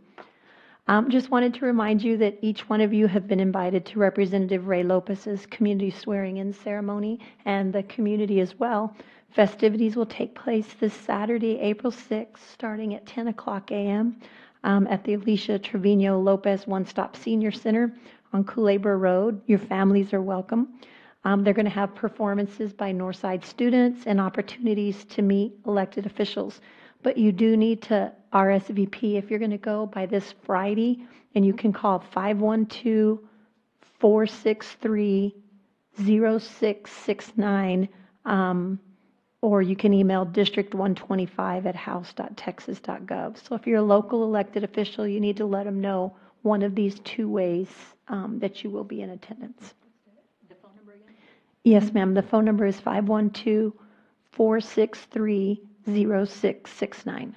Just wanted to remind you that each one of you have been invited to Representative Ray Lopez's community swearing-in ceremony, and the community as well. Festivities will take place this Saturday, April 6th, starting at 10 o'clock a.m. At the Alicia Trevino Lopez One-Stop Senior Center on Culebra Road. Your families are welcome. They're going to have performances by Northside students and opportunities to meet elected officials. But you do need to RSVP if you're going to go by this Friday, and you can call 512-463-0669, or you can email district125@house.texas.gov. So if you're a local elected official, you need to let them know one of these 2 ways that you will be in attendance. The phone number again? Yes, ma'am. The phone number is 512-463-0669.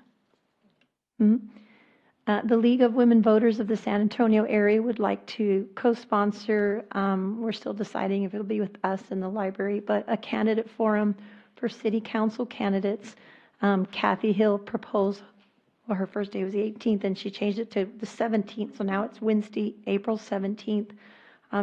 The League of Women Voters of the San Antonio area would like to co-sponsor, we're still deciding if it'll be with us in the library, but a candidate forum for city council candidates. Kathy Hill proposed, well, her first day was the 18th, and she changed it to the 17th, so now it's Wednesday, April 17th.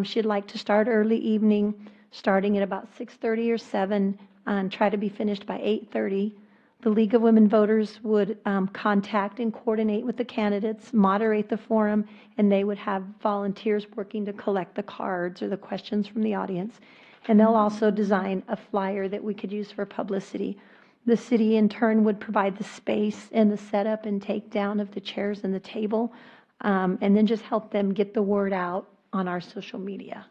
She'd like to start early evening, starting at about 6:30 or 7, and try to be finished by 8:30. The League of Women Voters would contact and coordinate with the candidates, moderate the forum, and they would have volunteers working to collect the cards or the questions from the audience. And they'll also design a flyer that we could use for publicity. The city, in turn, would provide the space and the setup and takedown of the chairs and the table, and then just help them get the word out on our social media.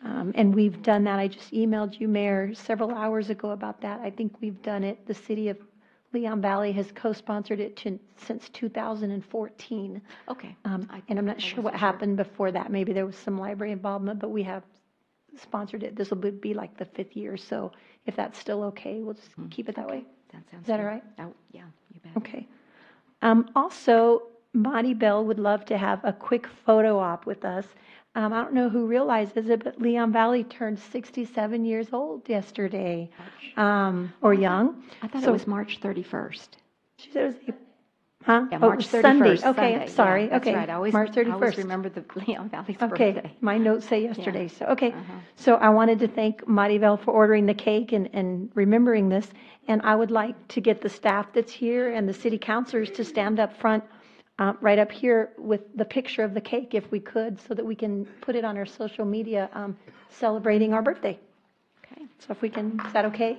And we've done that. I just emailed you, Mayor, several hours ago about that. I think we've done it. The city of Leon Valley has co-sponsored it since 2014. Okay. And I'm not sure what happened before that. Maybe there was some library involvement, but we have sponsored it. This will be like the 5th year. So if that's still okay, we'll just keep it that way. That sounds Is that good. all right? Oh, yeah, you bet. Okay. Also, Monty Bell would love to have a quick photo op with us. I don't know who realizes it, but Leon Valley turned 67 years old yesterday, or young. I thought So- it was March 31st. She said it was, huh? Yeah, Oh, it March was 31st. Sunday. Okay, Sunday. I'm sorry. Yeah, that's Okay, right. I always, March 31st. I always remember the Leon Valley's Okay, birthday. my notes say yesterday, so, okay. Uh-huh. So I wanted to thank Maribel for ordering the cake and remembering this. And I would like to get the staff that's here and the city councilors to stand up front, right up here with the picture of the cake, if we could, so that we can put it on our social media, celebrating our birthday. Okay. So if we can, is that okay?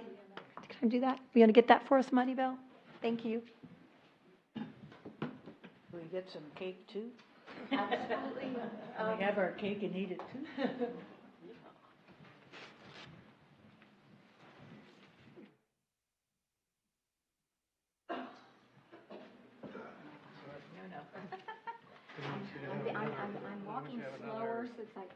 Can I do that? You want to get that for us, Maribel? Thank you. We get some cake too? Absolutely. Can we have our cake and eat it too? I'm walking slower, so it's like.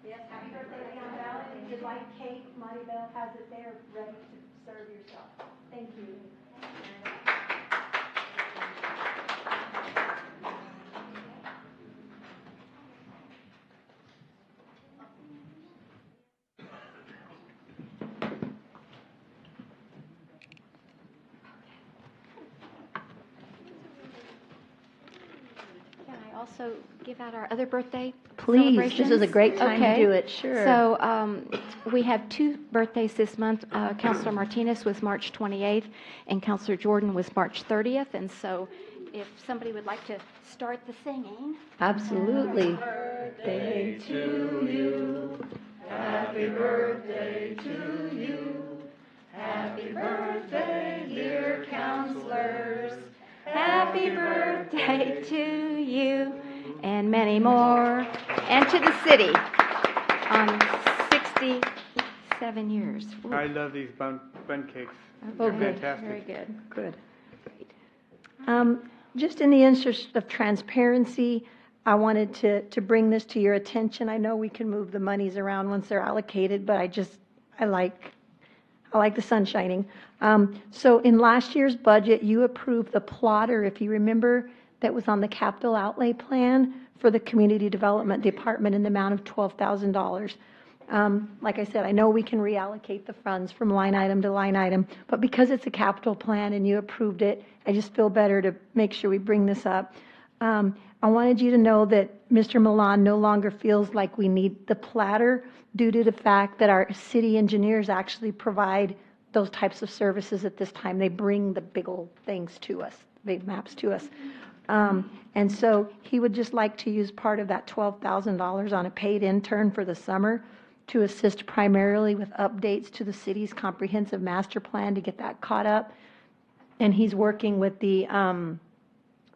Yes, happy birthday, Leon Valley. If you'd like cake, Maribel has it there, ready to serve yourself. Thank you. Can I also give out our other birthday Please, this is a celebrations? great time to Okay. do it, sure. So we have 2 birthdays this month. Councilor Martinez was March 28th, and Councilor Jordan was March 30th. And so if somebody would like to start the singing. Absolutely. Birthday to you. Happy birthday to you. Happy birthday, dear councilors. Happy birthday to you, and many more, and to the city on 67 years. Ooh. I love these bun cakes. Okay, They're fantastic. Very good. Good. Just in the interest of transparency, I wanted to bring this to your attention. I know we can move the monies around once they're allocated, but I like the sun shining. So in last year's budget, you approved the plotter, if you remember, that was on the capital outlay plan for the Community Development Department in the amount of $12,000. Like I said, I know we can reallocate the funds from line item to line item, but because it's a capital plan and you approved it, I just feel better to make sure we bring this up. I wanted you to know that Mr. Milan no longer feels like we need the platter due to the fact that our city engineers actually provide those types of services at this time. They bring the big old things to us, big maps to us. And so he would just like to use part of that $12,000 on a paid intern for the summer to assist primarily with updates to the city's comprehensive master plan to get that caught up. And he's working with the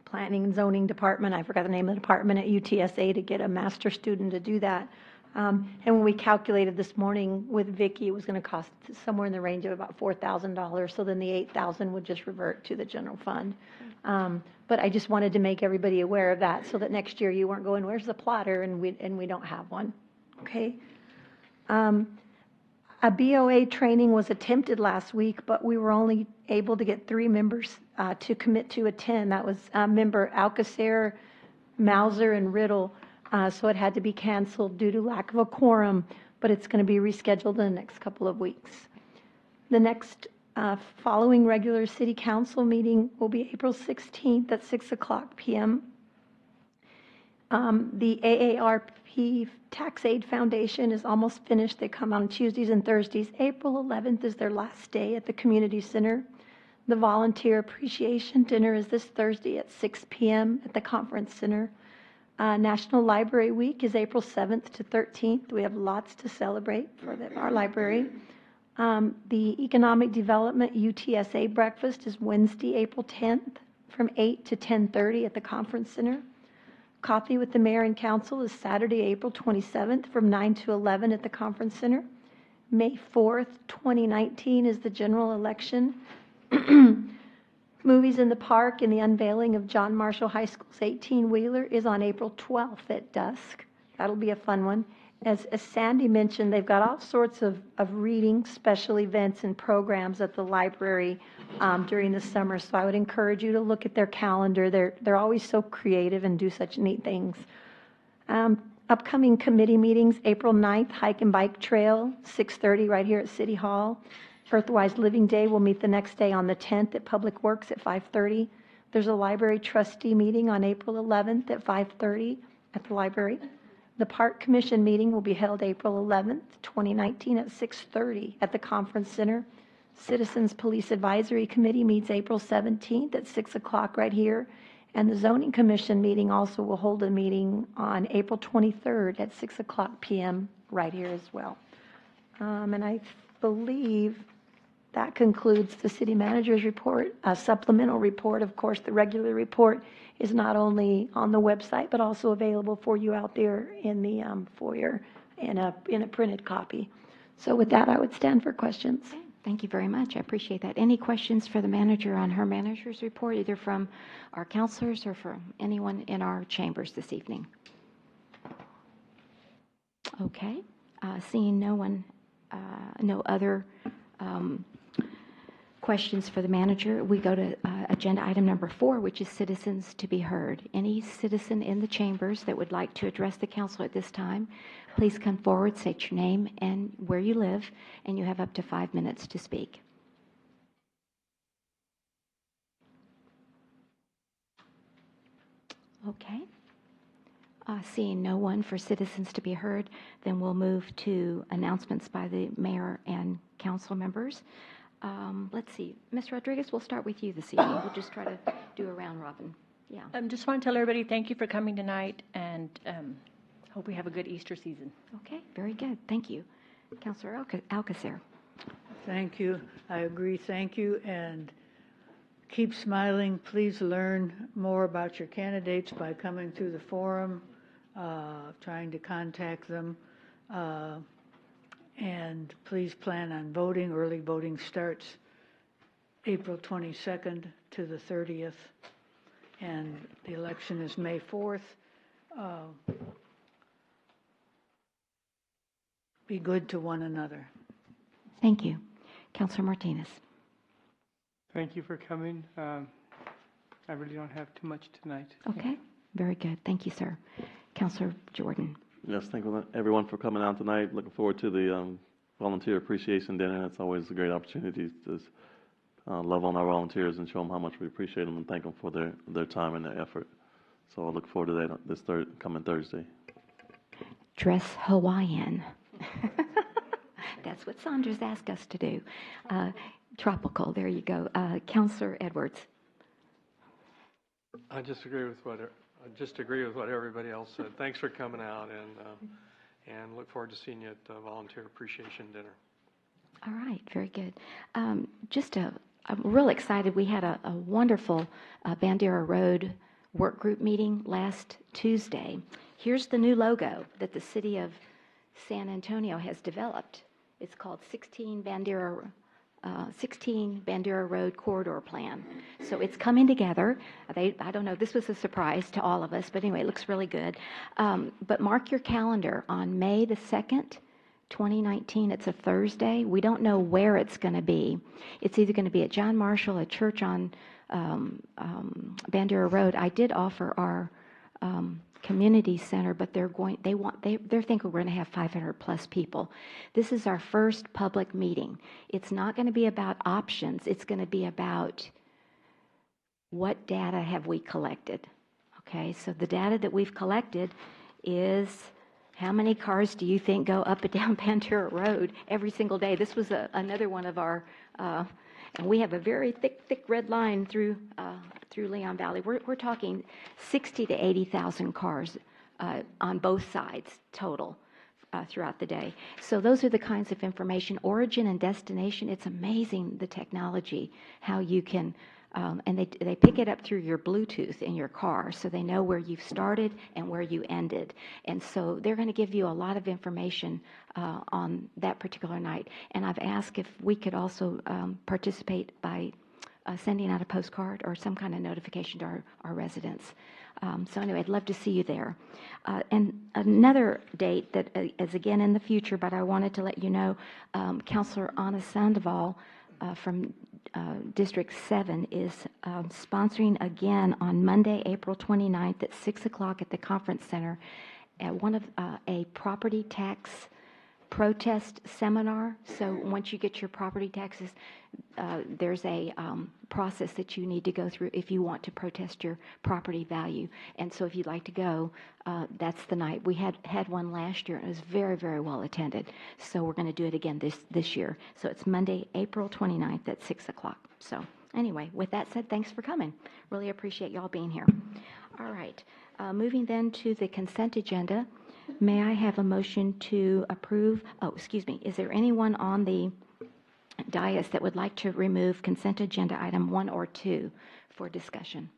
Planning and Zoning Department, I forgot the name of the department at UTSA, to get a master student to do that. And when we calculated this morning with Vicki, it was going to cost somewhere in the range of about $4,000. So then the $8,000 would just revert to the general fund. But I just wanted to make everybody aware of that so that next year you weren't going, where's the plotter? And we don't have one. Okay. A BOA training was attempted last week, but we were only able to get 3 members to commit to attend. That was member Alcacer, Mauser, and Riddle. So it had to be canceled due to lack of a quorum, but it's going to be rescheduled in the next couple of weeks. The next Following regular city council meeting will be April 16th at 6:00 p.m. The AARP Tax Aid Foundation is almost finished. They come on Tuesdays and Thursdays. April 11th is their last day at the community center. The volunteer appreciation dinner is this Thursday at 6 p.m. at the conference center. National Library Week is April 7th to 13th. We have lots to celebrate for our library. The Economic Development UTSA breakfast is Wednesday, April 10th from 8 to 10:30 at the conference center. Coffee with the mayor and council is Saturday, April 27th from 9 to 11 at the conference center. May 4th, 2019 is the general election. Movies in the Park and the unveiling of John Marshall High School's 18-wheeler is on April 12th at dusk. That'll be a fun one. As Sandy mentioned, they've got all sorts of reading, special events, and programs at the library during the summer. So I would encourage you to look at their calendar. They're always so creative and do such neat things. Upcoming committee meetings, April 9th, Hike and Bike Trail, 6:30 right here at City Hall. Earthwise Living Day will meet the next day on the 10th at Public Works at 5:30. There's a library trustee meeting on April 11th at 5:30 at the library. The Park Commission meeting will be held April 11th, 2019 at 6:30 at the Conference Center. Citizens Police Advisory Committee meets April 17th at 6 o'clock right here. And the Zoning Commission meeting also will hold a meeting on April 23rd at 6 o'clock p.m. right here as well. And I believe that concludes the city manager's report. A supplemental report, of course, the regular report is not only on the website, but also available for you out there in the foyer in a printed copy. So with that, I would stand for questions. Okay, thank you very much. I appreciate that. Any questions for the manager on her manager's report, either from our counselors or from anyone in our chambers this evening? Okay, seeing no one, no other questions for the manager, we go to agenda item number 4, which is citizens to be heard. Any citizen in the chambers that would like to address the council at this time, please come forward, state your name and where you live, and you have up to 5 minutes to speak. Okay. Seeing no one for citizens to be heard, then we'll move to announcements by the mayor and council members. Let's see, Ms. Rodriguez, we'll start with you this evening. We'll just try to do a round robin. Yeah. Just want to tell everybody thank you for coming tonight, and hope we have a good Easter season. Okay, very good. Thank you. Councilor Alcacer. Thank you. I agree. Thank you. And keep smiling. Please learn more about your candidates by coming through the forum, trying to contact them. And please plan on voting. Early voting starts April 22nd to the 30th. And the election is May 4th. Be good to one another. Thank you. Councilor Martinez. Thank you for coming. I really don't have too much tonight. Okay, very good. Thank you, sir. Councilor Jordan. Yes, thank you everyone for coming out tonight. Looking forward to the volunteer appreciation dinner. It's always a great opportunity to love on our volunteers and show them how much we appreciate them and thank them for their time and their effort. So I look forward to that this coming Thursday. Dress Hawaiian. That's what Sandra's asked us to do. Tropical, there you go. Councilor Edwards. I just agree with what everybody else said. Thanks for coming out, and look forward to seeing you at the volunteer appreciation dinner. All right, very good. I'm real excited. We had a wonderful Bandera Road work group meeting last Tuesday. Here's the new logo that the city of San Antonio has developed. It's called 16 Bandera Road Corridor Plan. So it's coming together. I don't know, this was a surprise to all of us, but anyway, it looks really good. But mark your calendar on May the 2nd, 2019. It's a Thursday. We don't know where it's going to be. It's either going to be at John Marshall, a church on Bandera Road. I did offer our community center, but they're thinking we're going to have 500 plus people. This is our first public meeting. It's not going to be about options. It's going to be about what data have we collected. Okay, so the data that we've collected is how many cars do you think go up and down Pantera Road every single day? This was another one of our, and we have a very thick red line through Leon Valley. We're talking 60 to 80,000 cars on both sides total throughout the day. So those are the kinds of information, origin and destination. It's amazing the technology, how you can. And they pick it up through your Bluetooth in your car, so they know where you've started and where you ended. And so they're going to give you a lot of information on that particular night. And I've asked if we could also participate by sending out a postcard or some kind of notification to our residents. So anyway, I'd love to see you there. And another date that is again in the future, but I wanted to let you know, Councilor Anna Sandoval from District 7 is sponsoring again on Monday, April 29th at 6 o'clock at the Conference Center at one of a property tax protest seminar. So once you get your property taxes, there's a process that you need to go through if you want to protest your property value. And so if you'd like to go, that's the night. We had one last year, and it was very, very well attended. So we're going to do it again this year. So it's Monday, April 29th at 6 o'clock. So anyway, with that said, thanks for coming. Really appreciate y'all being here. All right. Moving then to the consent agenda. May I have a motion to approve? Oh, excuse me. Is there anyone on the dais that would like to remove consent agenda item 1 or 2 for discussion?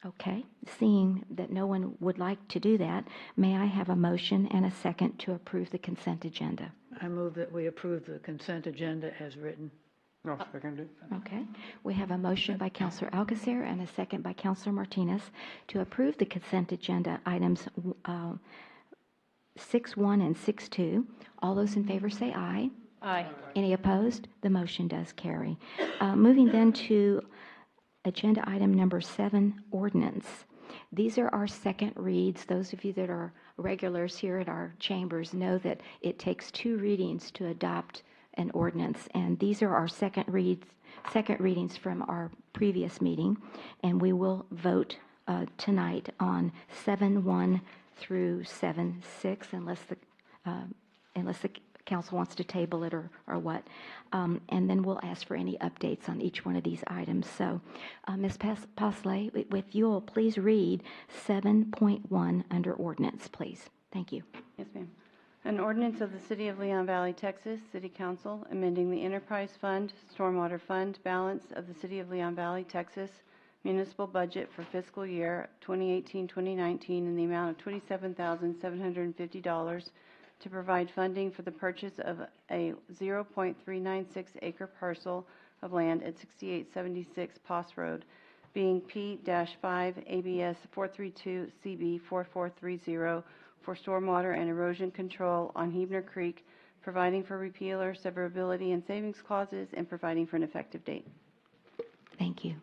Okay. Seeing that no one would like to do that, may I have a motion and a second to approve the consent agenda? I move that we approve the consent agenda as written. No, second it. Okay. We have a motion by Councilor Alcacer and a second by Councilor Martinez to approve the consent agenda items 6.1 and 6.2. All those in favor say aye. Aye. Any opposed? The motion does carry. Moving then to agenda item number 7, ordinance. These are our second reads. Those of you that are regulars here at our chambers know that it takes 2 readings to adopt an ordinance, and these are our second readings from our previous meeting, and we will vote tonight on 7.1 through 7.6 unless the council wants to table it or what, and then we'll ask for any updates on each one of these items. So Ms. Pasley, if you'll please read 7.1 under ordinance, please. Thank you. Yes, ma'am. An ordinance of the City of Leon Valley, Texas, City Council, amending the Enterprise Fund, Stormwater Fund balance of the City of Leon Valley, Texas municipal budget for fiscal year 2018-2019 in the amount of $27,750 to provide funding for the purchase of a 0.396 acre parcel of land at 6876 Poss Road, being P-5 ABS 432 CB 4430 for stormwater and erosion control on Heebner Creek, providing for repeal or severability and savings clauses, and providing for an effective date. Thank you.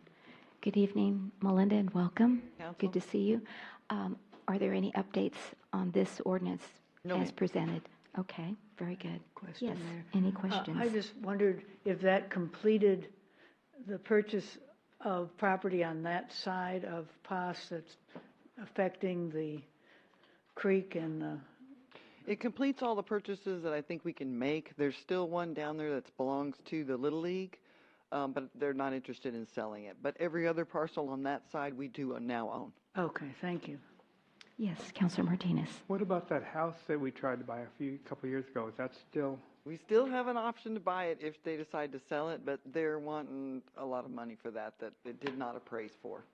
Good evening, Melinda, and welcome. Council. Good to see you. Are there any updates on this ordinance as presented? Okay, very good. Question Yes, there. any questions? I just wondered if that completed the purchase of property on that side of Poss that's affecting the creek and the... It completes all the purchases that I think we can make. There's still one down there that belongs to the Little League, but they're not interested in selling it. But every other parcel on that side we do now own. Okay, thank you. Yes, Councilor Martinez. What about that house that we tried to buy a couple of years ago? Is that still? We still have an option to buy it if they decide to sell it, but they're wanting a lot of money for that it did not appraise for.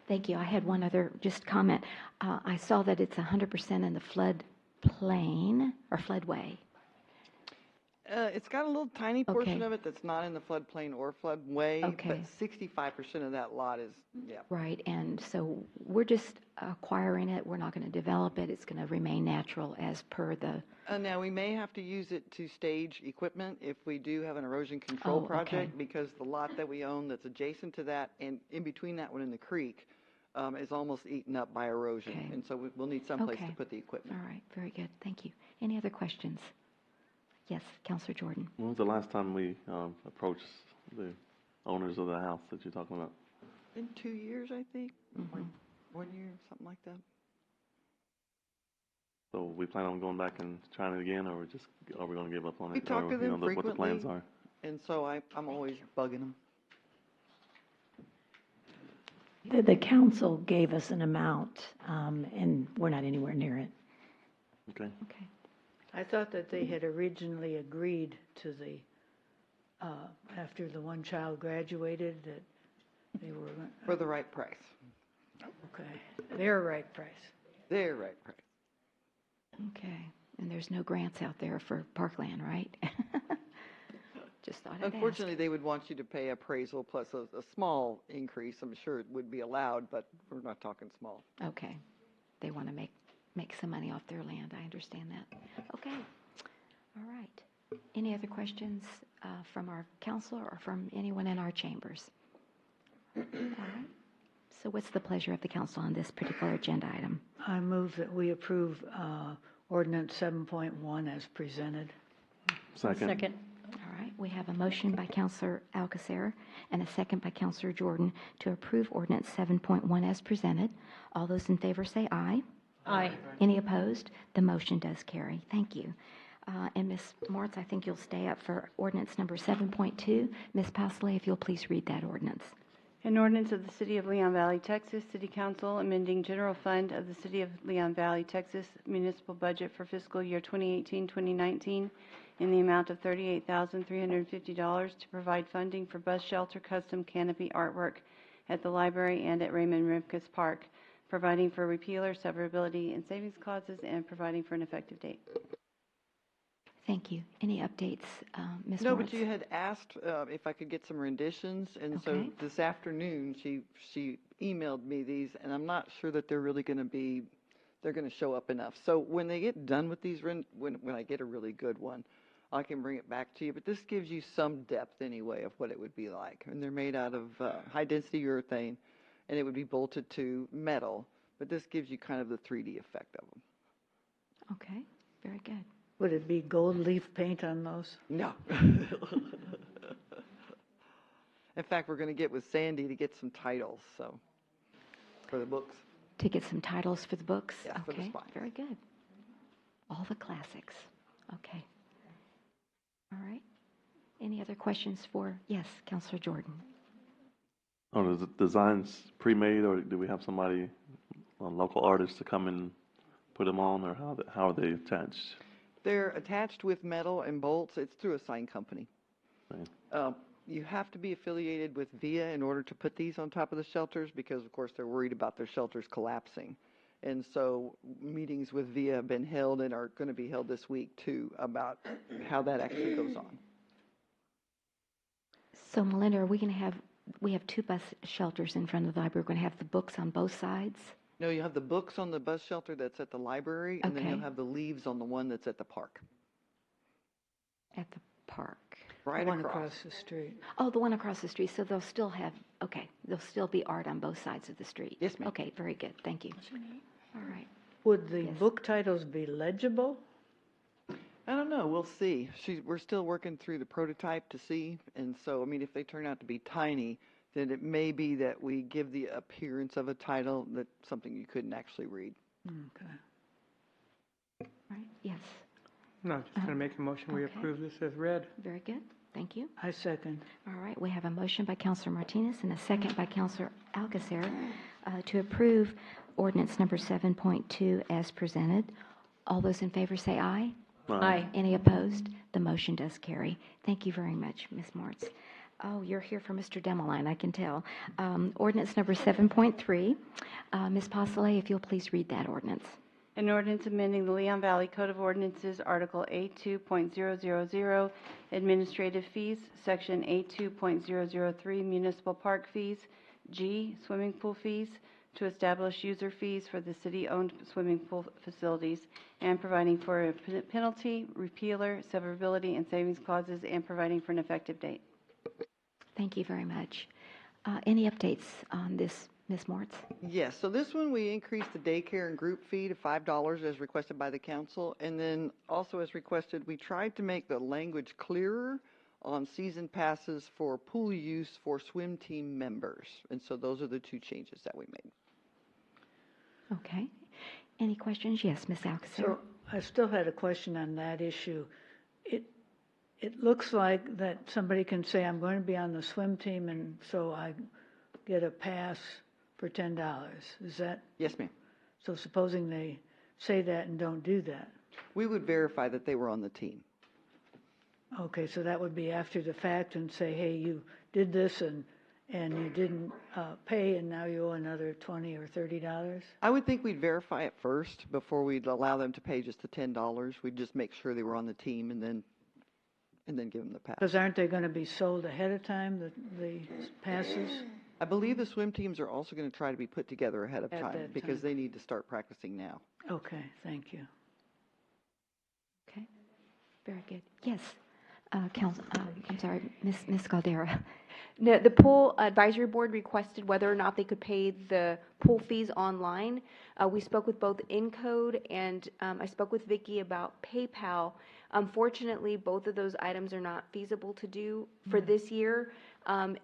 Thank you. I had one other just comment. I saw that it's 100% in the flood plain or floodway. It's got a little tiny portion Okay. of it that's not in the floodplain or floodway, but Okay. 65% of that lot is, yeah. Right, and so we're just acquiring it, we're not going to develop it, it's going to remain natural as per the, Now, we may have to use it to stage equipment if we do have an erosion control Oh, okay. project, because the lot that we own that's adjacent to that and in between that one and the creek is almost eaten up by erosion. Okay. And so we'll need someplace Okay. to put the equipment. all right, very good, thank you. Any other questions? Yes, Counselor Jordan. When was the last time we approached the owners of the house that you're talking about? In 2 years, I think, Mhm. 1 year, something like that. So we plan on going back and trying it again, or are we going to give up on it? We talk or, to them what the plans frequently. are? And so I'm always bugging them. The council gave us an amount, and we're not anywhere near it. Okay. Okay, I thought that they had originally agreed to the, after the one child graduated, that they were, For the right price. okay, their right price. Their right price. okay, and there's no grants out there for parkland, right? Just thought I'd ask. Unfortunately, they would want you to pay appraisal plus a small increase. I'm sure it would be allowed, but we're not talking small. Okay, they want to make some money off their land, I understand that. Okay, all right. Any other questions from our council or from anyone in our chambers? All right, so what's the pleasure of the council on this particular agenda item? I move that we approve ordinance 7.1 as presented. Second. All right, we have a motion by Counselor Alcacer and a second by Counselor Jordan to approve ordinance 7.1 as presented. All those in favor say aye. Aye. Any opposed? The motion does carry. Thank you. And Ms. Moritz, I think you'll stay up for ordinance number 7.2. Ms. Pasley, if you'll please read that ordinance. An ordinance of the City of Leon Valley, Texas, City Council amending general fund of the City of Leon Valley, Texas municipal budget for fiscal year 2018-2019 in the amount of $38,350 to provide funding for bus shelter custom canopy artwork at the library and at Raymond Rimkus Park, providing for repealer, severability, and savings clauses, and providing for an effective date. Thank you. Any updates, Ms. No, Moritz? but you had asked if I could get some renditions, and so Okay. this afternoon she emailed me these, and I'm not sure that they're really going to show up enough. So when they get done with these, when I get a really good one, I can bring it back to you. But this gives you some depth anyway of what it would be like. And they're made out of high density urethane, and it would be bolted to metal. But this gives you kind of the 3D effect of them. Okay, very good. Would it be gold leaf paint on those? No. In fact, we're going to get with Sandy to get some titles, so, for the books. To get some titles for the books? Yeah, for the Okay, spines. very good. All the classics. Okay. All right. Any other questions for, yes, Counselor Jordan? Oh, is the designs pre-made, or do we have somebody, a local artist, to come and put them on, or how are they attached? They're attached with metal and bolts. It's through a sign company. Okay. You have to be affiliated with VIA in order to put these on top of the shelters because, of course, they're worried about their shelters collapsing. And so meetings with VIA have been held and are going to be held this week, too, about how that actually goes on. So Melinda, are we have two bus shelters in front of the library. We're going to have the books on both sides? No, you have the books on the bus shelter that's at the library, and then Okay. you'll have the leaves on the one that's at the park. At the park. Right One across. across the street. Oh, the one across the street, so they'll still have, okay, there'll still be art on both sides of the street? Yes, ma'am. Okay, very good, thank you. All right. Would the Yes. book titles be legible? I don't know. We'll see. We're still working through the prototype to see. And so, I mean, if they turn out to be tiny, then it may be that we give the appearance of a title that's something you couldn't actually read. Okay. All right, yes, No, just going to make a motion, we Okay. approve this as read. very good, thank you. I second. All right, we have a motion by Counselor Martinez and a second by Counselor Alcacer to approve ordinance number 7.2 as presented. All those in favor say aye. Aye. Any opposed? The motion does carry. Thank you very much, Ms. Moritz. Oh, you're here for Mr. Demeline, I can tell. Ordinance number 7.3. Ms. Pasolé, if you'll please read that ordinance. An ordinance amending the Leon Valley Code of Ordinances, Article A2.000, Administrative Fees, Section A2.003, Municipal Park Fees, G, Swimming Pool Fees, to establish user fees for the city-owned swimming pool facilities, and providing for a penalty, repealer, severability, and savings clauses, and providing for an effective date. Thank you very much. Any updates on this, Ms. Moritz? Yes, so this one, we increased the daycare and group fee to $5 as requested by the council. And then also as requested, we tried to make the language clearer on season passes for pool use for swim team members. And so those are the two changes that we made. Okay. Any questions? Yes, Ms. Alcacer. So I still had a question on that issue. It looks like that somebody can say, I'm going to be on the swim team, and so I get a pass for $10. Is that? Yes, ma'am. So supposing they say that and don't do that? We would verify that they were on the team. Okay, so that would be after the fact and say, hey, you did this and you didn't pay, and now you owe another $20 or $30? I would think we'd verify it first before we'd allow them to pay just the $10. We'd just make sure they were on the team and then give them the pass. Because aren't they going to be sold ahead of time, the passes? I believe the swim teams are also going to try to be put together ahead of At time that because time. they need to start practicing now. Okay, thank you. Okay. Very good. Yes. Council, I'm sorry, Ms. Caldera. No, the pool advisory board requested whether or not they could pay the pool fees online. We spoke with both Encode and I spoke with Vicki about PayPal. Unfortunately, both of those items are not feasible to do for this year.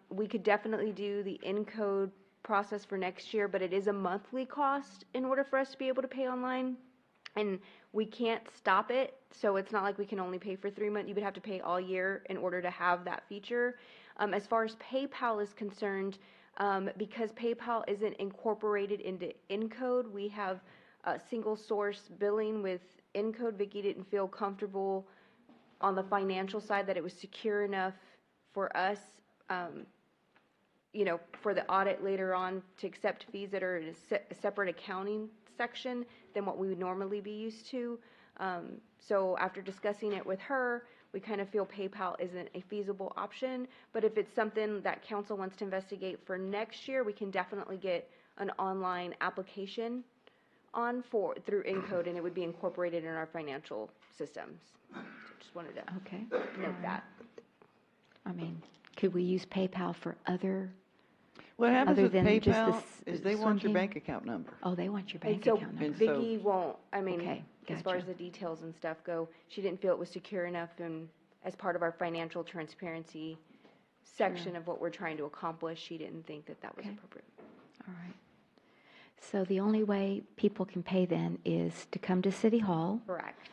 We could definitely do the Encode process for next year, but it is a monthly cost in order for us to be able to pay online. And we can't stop it, so it's not like we can only pay for 3 months. You would have to pay all year in order to have that feature. As far as PayPal is concerned, because PayPal isn't incorporated into Encode, we have single source billing with Encode. Vicki didn't feel comfortable on the financial side that it was secure enough for us, for the audit later on to accept fees that are in a separate accounting section than what we would normally be used to. So after discussing it with her, we kind of feel PayPal isn't a feasible option, but if it's something that council wants to investigate for next year, we can definitely get an online application through Encode, and it would be incorporated in our financial systems. So just wanted to note that. I mean, could we use PayPal for other? What happens Other with than just PayPal the is they want your swim team? bank account number. Oh, they want your bank And so account number. Vicki won't, Okay, as far as gotcha. the details and stuff go, she didn't feel it was secure enough, and as part of our financial transparency section of what we're trying to accomplish, she didn't think that that was Okay. appropriate. All right. So the only way people can pay then is to come to City Hall, Correct.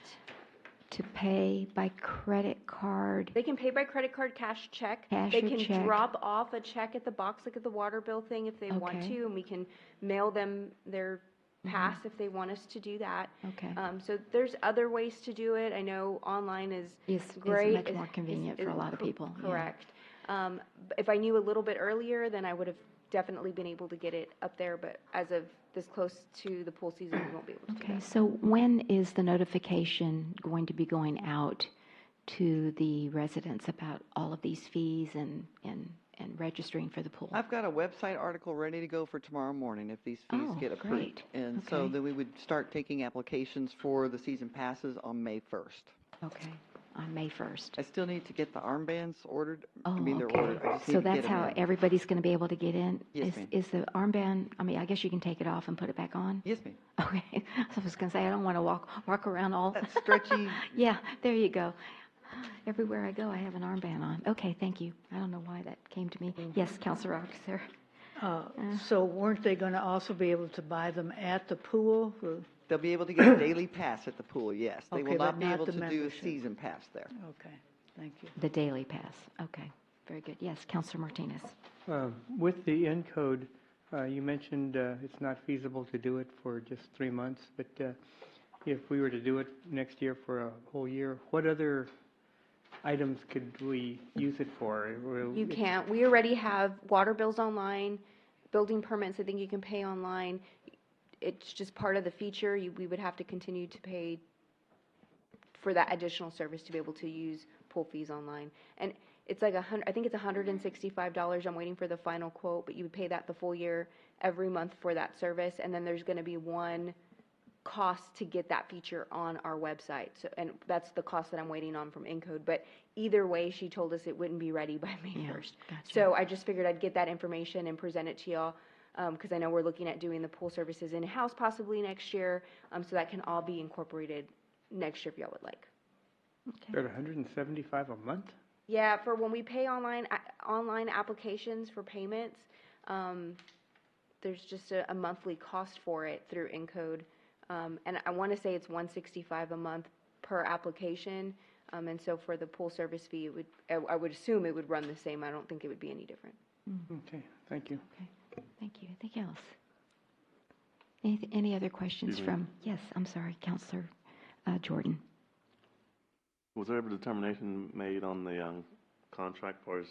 to pay by credit card. They can pay by credit card, cash, check. Cash They or can check. drop off a check at the box, like at the water bill thing, if they want Okay. to, and we can mail them their pass if they want us to do that. Okay. So there's other ways to do it. I know online is Is great. much more convenient for a lot of people. yeah. Correct. If I knew a little bit earlier, then I would have definitely been able to get it up there, but as of this close to the pool season, we won't be able to do Okay, that. so when is the notification going to be going out to the residents about all of these fees and registering for the pool? I've got a website article ready to go for tomorrow morning if these fees Oh, get approved. great. And so Okay. then we would start taking applications for the season passes on May 1st. Okay, on May 1st. I still need to get the armbands ordered. Oh, I mean, they're okay. ordered. I just need So to get that's them how in. everybody's going to be able to get in? Yes, ma'am. Is the armband, I mean, I guess you can take it off and put it back on? Yes, ma'am. Okay, I was going to say, I don't want to walk around all. That stretchy. Yeah, there you go. Everywhere I go, I have an armband on. Okay, thank you. I don't know why that came to me. Yes, Counselor Officer. So weren't they going to also be able to buy them at the pool? They'll be able to get a daily pass at the pool, yes. They Okay, will but not be not able the to do a membership. season pass there. Okay, thank you. The daily pass. Okay, very good. Yes, Counselor Martinez. With the Encode, you mentioned it's not feasible to do it for just 3 months, but if we were to do it next year for a whole year, what other items could we use it for? You can't. We already have water bills online, building permits, I think you can pay online. it's just part of the feature. We would have to continue to pay for that additional service to be able to use pool fees online. And it's like I think it's $165. I'm waiting for the final quote, but you would pay that the full year every month for that service. And then there's going to be one cost to get that feature on our website. So, and that's the cost that I'm waiting on from Encode. But either way, she told us it wouldn't be ready by May 1st. Gotcha. So I just figured I'd get that information and present it to y'all, because I know we're looking at doing the pool services in-house possibly next year, so that can all be incorporated next year if y'all would like. They're at $175 a month? Yeah, for when we pay online applications for payments, there's just a monthly cost for it through Encode. And I want to say it's $165 a month per application. And so for the pool service fee, I would assume it would run the same. I don't think it would be any different. Okay, thank you. Okay, thank you. Anything else? Any other questions Excuse me. from, yes, I'm sorry, Counselor Jordan. Was there ever determination made on the contract for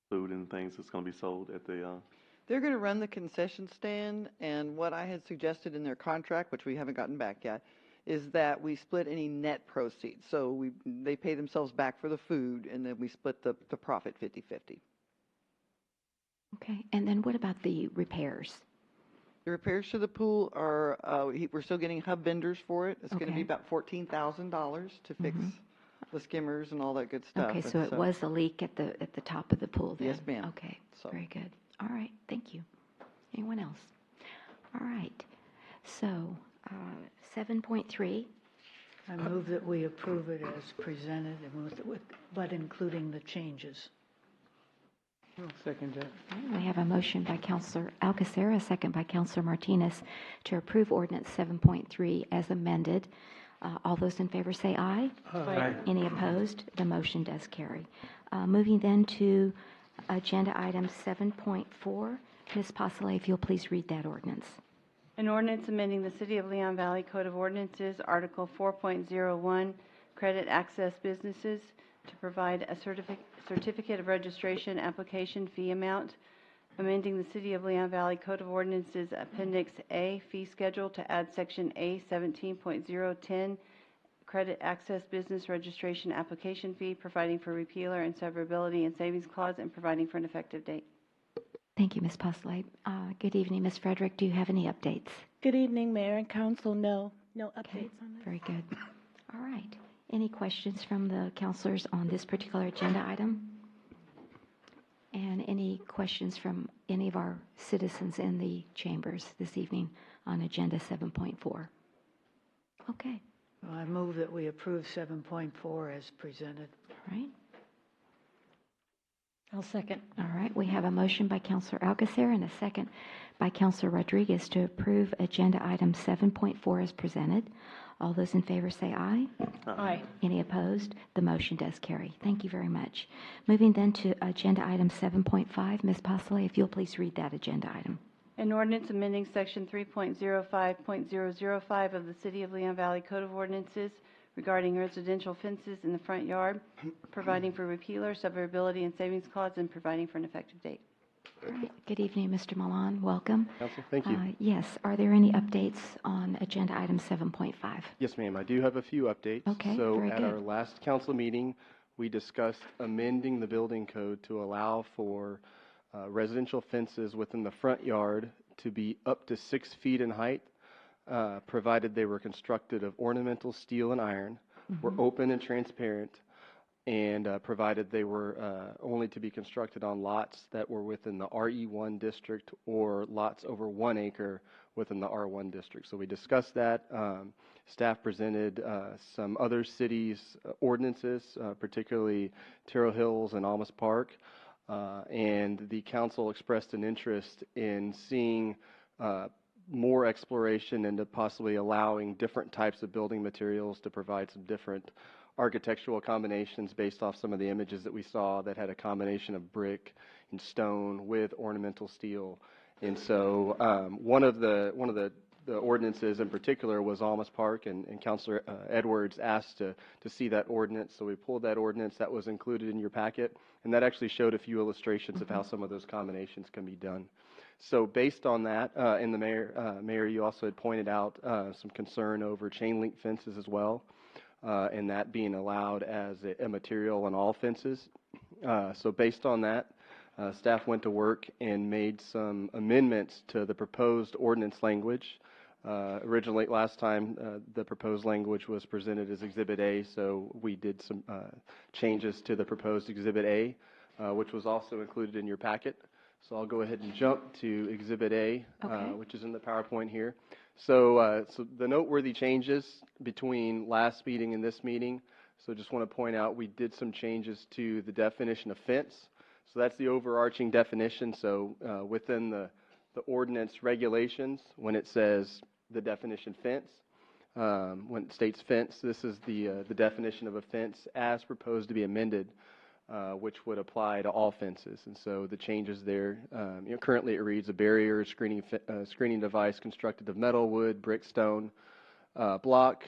food and things that's going to be sold at the? They're going to run the concession stand, and what I had suggested in their contract, which we haven't gotten back yet, is that we split any net proceeds. So they pay themselves back for the food, and then we split the profit 50-50. Okay, and then what about the repairs? The repairs to the pool are, we're still getting hub vendors for it. It's going to Okay. be about $14,000 to fix the skimmers and all that good stuff. Okay, so And it was a leak at the top of the pool then? Yes, ma'am. Okay, So- very good. All right, thank you. Anyone else? All right, so 7.3, I move that we approve it as presented, and but including the changes. I'll second that. we have a motion by Counselor Alcacer, a second by Counselor Martinez to approve ordinance 7.3 as amended. All those in favor say aye. Aye. Any opposed? The motion does carry. Moving then to agenda item 7.4. Ms. Postle, if you'll please read that ordinance. An ordinance amending the City of Leon Valley Code of Ordinances, Article 4.01, Credit Access Businesses, to provide a certificate of registration application fee amount, amending the City of Leon Valley Code of Ordinances Appendix A fee schedule to add Section A 17.010, Credit Access Business Registration Application Fee, providing for repealer and severability and savings clause, and providing for an effective date. Thank you, Ms. Postle. Good evening, Ms. Frederick. Do you have any updates? Good evening, Mayor and Council. No updates on this. Very good. All right. Any questions from the counselors on this particular agenda item? And any questions from any of our citizens in the chambers this evening on agenda 7.4? Okay. Well, I move that we approve 7.4 as presented. All right. I'll second. All right. We have a motion by Counselor Alcacer and a second by Counselor Rodriguez to approve agenda item 7.4 as presented. All those in favor say aye. Aye. Any opposed? The motion does carry. Thank you very much. Moving then to agenda item 7.5. Ms. Postle, if you'll please read that agenda item. An ordinance amending Section 3.05.005 of the City of Leon Valley Code of Ordinances regarding residential fences in the front yard, providing for repealer, severability, and savings clause, and providing for an effective date. All right. Good evening, Mr. Milan. Welcome. Council, thank you. Yes. Are there any updates on agenda item 7.5? Yes, ma'am. I do have a few updates. Okay, So very at good. our last council meeting, we discussed amending the building code to allow for residential fences within the front yard to be up to 6 feet in height, provided they were constructed of ornamental steel and iron, were open and transparent, and provided they were only to be constructed on lots that were within the RE1 district or lots over 1 acre within the R1 district. So we discussed that. Staff presented some other cities' ordinances, particularly Terrell Hills and Almas Park, and the council expressed an interest in seeing more exploration into possibly allowing different types of building materials to provide some different architectural combinations based off some of the images that we saw that had a combination of brick and stone with ornamental steel. And so one of the the ordinances in particular was Almas Park, and Councilor Edwards asked to see that ordinance, so we pulled that ordinance. That was included in your packet, and that actually showed a few illustrations of how some of those combinations can be done. So based on that, and the Mayor, you also had pointed out some concern over chain link fences as well, and that being allowed as a material on all fences. So based on that, staff went to work and made some amendments to the proposed ordinance language. Originally, last time, the proposed language was presented as Exhibit A, so we did some changes to the proposed Exhibit A, which was also included in your packet. So I'll go ahead and jump to Exhibit A, which is in the PowerPoint here. So, so the noteworthy changes between last meeting and this meeting. So just want to point out we did some changes to the definition of fence. So that's the overarching definition. So within the ordinance regulations, when it says the definition fence, when it states fence, this is the definition of a fence as proposed to be amended, which would apply to all fences. And so the changes there, currently it reads a barrier screening device constructed of metal, wood, brick, stone, block,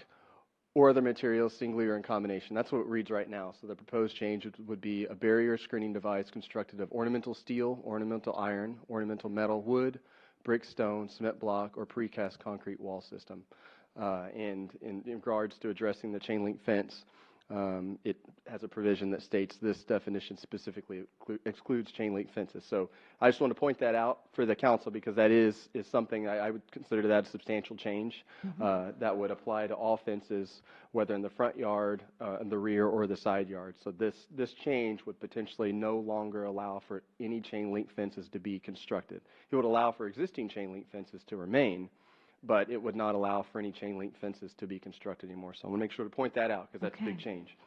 or other materials, singly or in combination. That's what it reads right now. So the proposed change would be a barrier screening device constructed of ornamental steel, ornamental iron, ornamental metal, wood, brick, stone, cement block, or precast concrete wall system. And in regards to addressing the chain link fence, it has a provision that states this definition specifically excludes chain link fences. So I just want to point that out for the council because that is something I would consider that a substantial change that would apply to all fences, whether in the front yard, in the rear, or the side yard. So this change would potentially no longer allow for any chain link fences to be constructed. It would allow for existing chain link fences to remain, but it would not allow for any chain link fences to be constructed anymore. So I'm going to make sure to point that out because that's a big change.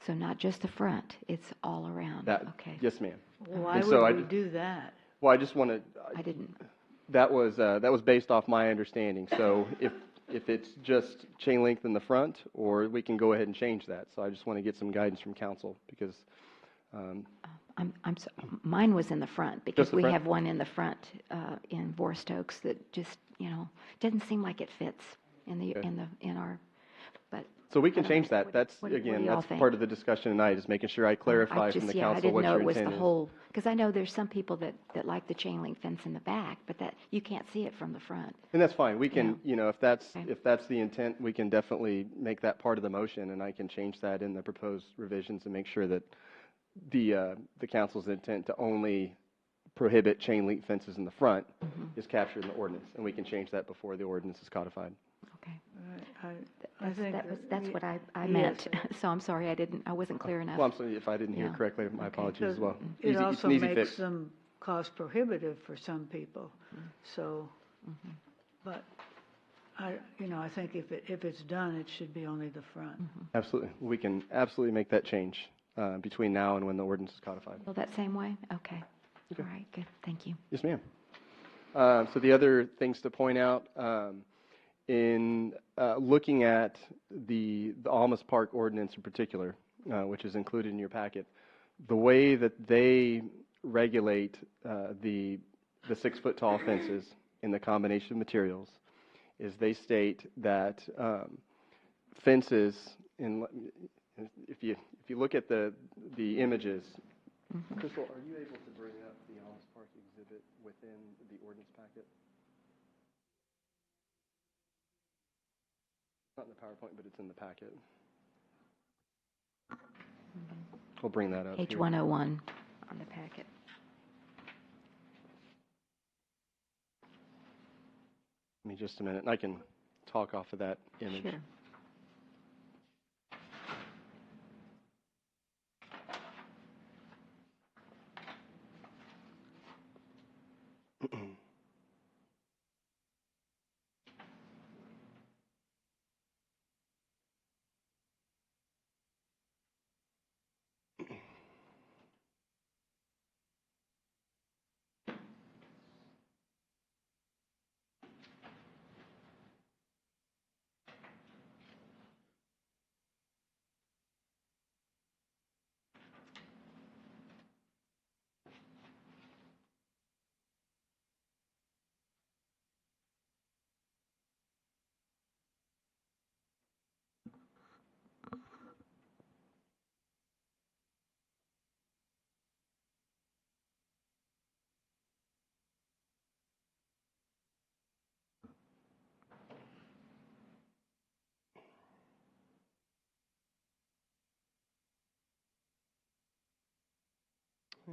So not just the front, it's all around. Okay. Yes, ma'am. Why would we do that? Well, I just want to. I didn't. That was based off my understanding. So if it's just chain link in the front, or we can go ahead and change that. So I just want to get some guidance from council because. Mine was in the front because we front? have one in the front in Vorstokes that just doesn't seem like it fits in our. But so we can change that. That's what do again, y'all that's think? part of the discussion tonight is making sure I clarify from the council what your intent is. I didn't know it was the whole because I know there's some people that like the chain link fence in the back, but that you can't see it from the front. And that's fine. We can, if that's the intent, we can definitely make that part of the motion, and I can change that in the proposed revisions and make sure that the council's intent to only prohibit chain link fences in the front is captured in the ordinance, and we can change that before the ordinance is codified. Okay. I think that's what I meant. So I'm sorry I wasn't clear enough. Well, I'm sorry if I didn't hear correctly. My apologies as well. It also makes fix. them cost prohibitive for some people. So, but I think if it's done, it should be only the front. Absolutely, we can absolutely make that change between now and when the ordinance is codified. Feel that same way? Okay. All right. Good. Thank you. Yes, ma'am. So the other things to point out in looking at the Almas Park ordinance in particular, which is included in your packet, the way that they regulate the 6-foot tall fences in the combination of materials is they state that fences in if you look at the images, Crystal, are you able to bring up the Almas Park exhibit within the ordinance packet? Not in the PowerPoint, but it's in the packet. We'll bring that up. Page 101 on the packet. Give me just a minute, and I can talk off of that image. Sure.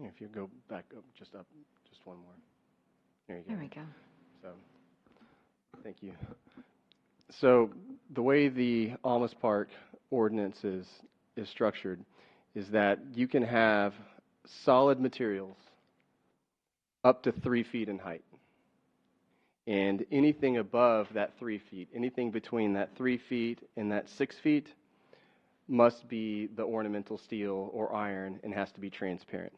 If you go back up, just one more. There you go. There we go. So, thank you. So the way the Almas Park ordinance is structured is that you can have solid materials up to 3 feet in height. And anything above that 3 feet, anything between that 3 feet and that 6 feet must be the ornamental steel or iron and has to be transparent.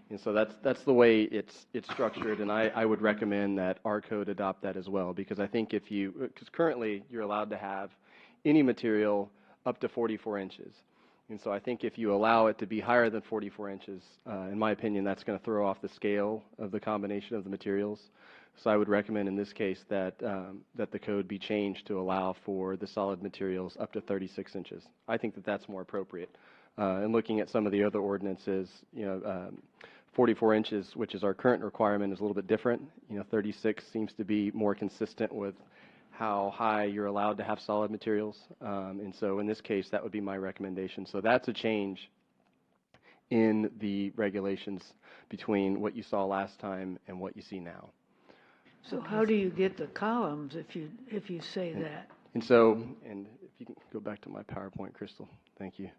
And so that's the way it's structured, and I would recommend that our code adopt that as well, because I think because currently you're allowed to have any material up to 44 inches. And so I think if you allow it to be higher than 44 inches, in my opinion, that's going to throw off the scale of the combination of the materials. So I would recommend in this case that that the code be changed to allow for the solid materials up to 36 inches. I think that that's more appropriate. And looking at some of the other ordinances, 44 inches, which is our current requirement, is a little bit different. 36 seems to be more consistent with how high you're allowed to have solid materials. And so in this case, that would be my recommendation. So that's a change in the regulations between what you saw last time and what you see now. So how do you get the columns if you say that? And so, and if you can go back to my PowerPoint, Crystal, thank you.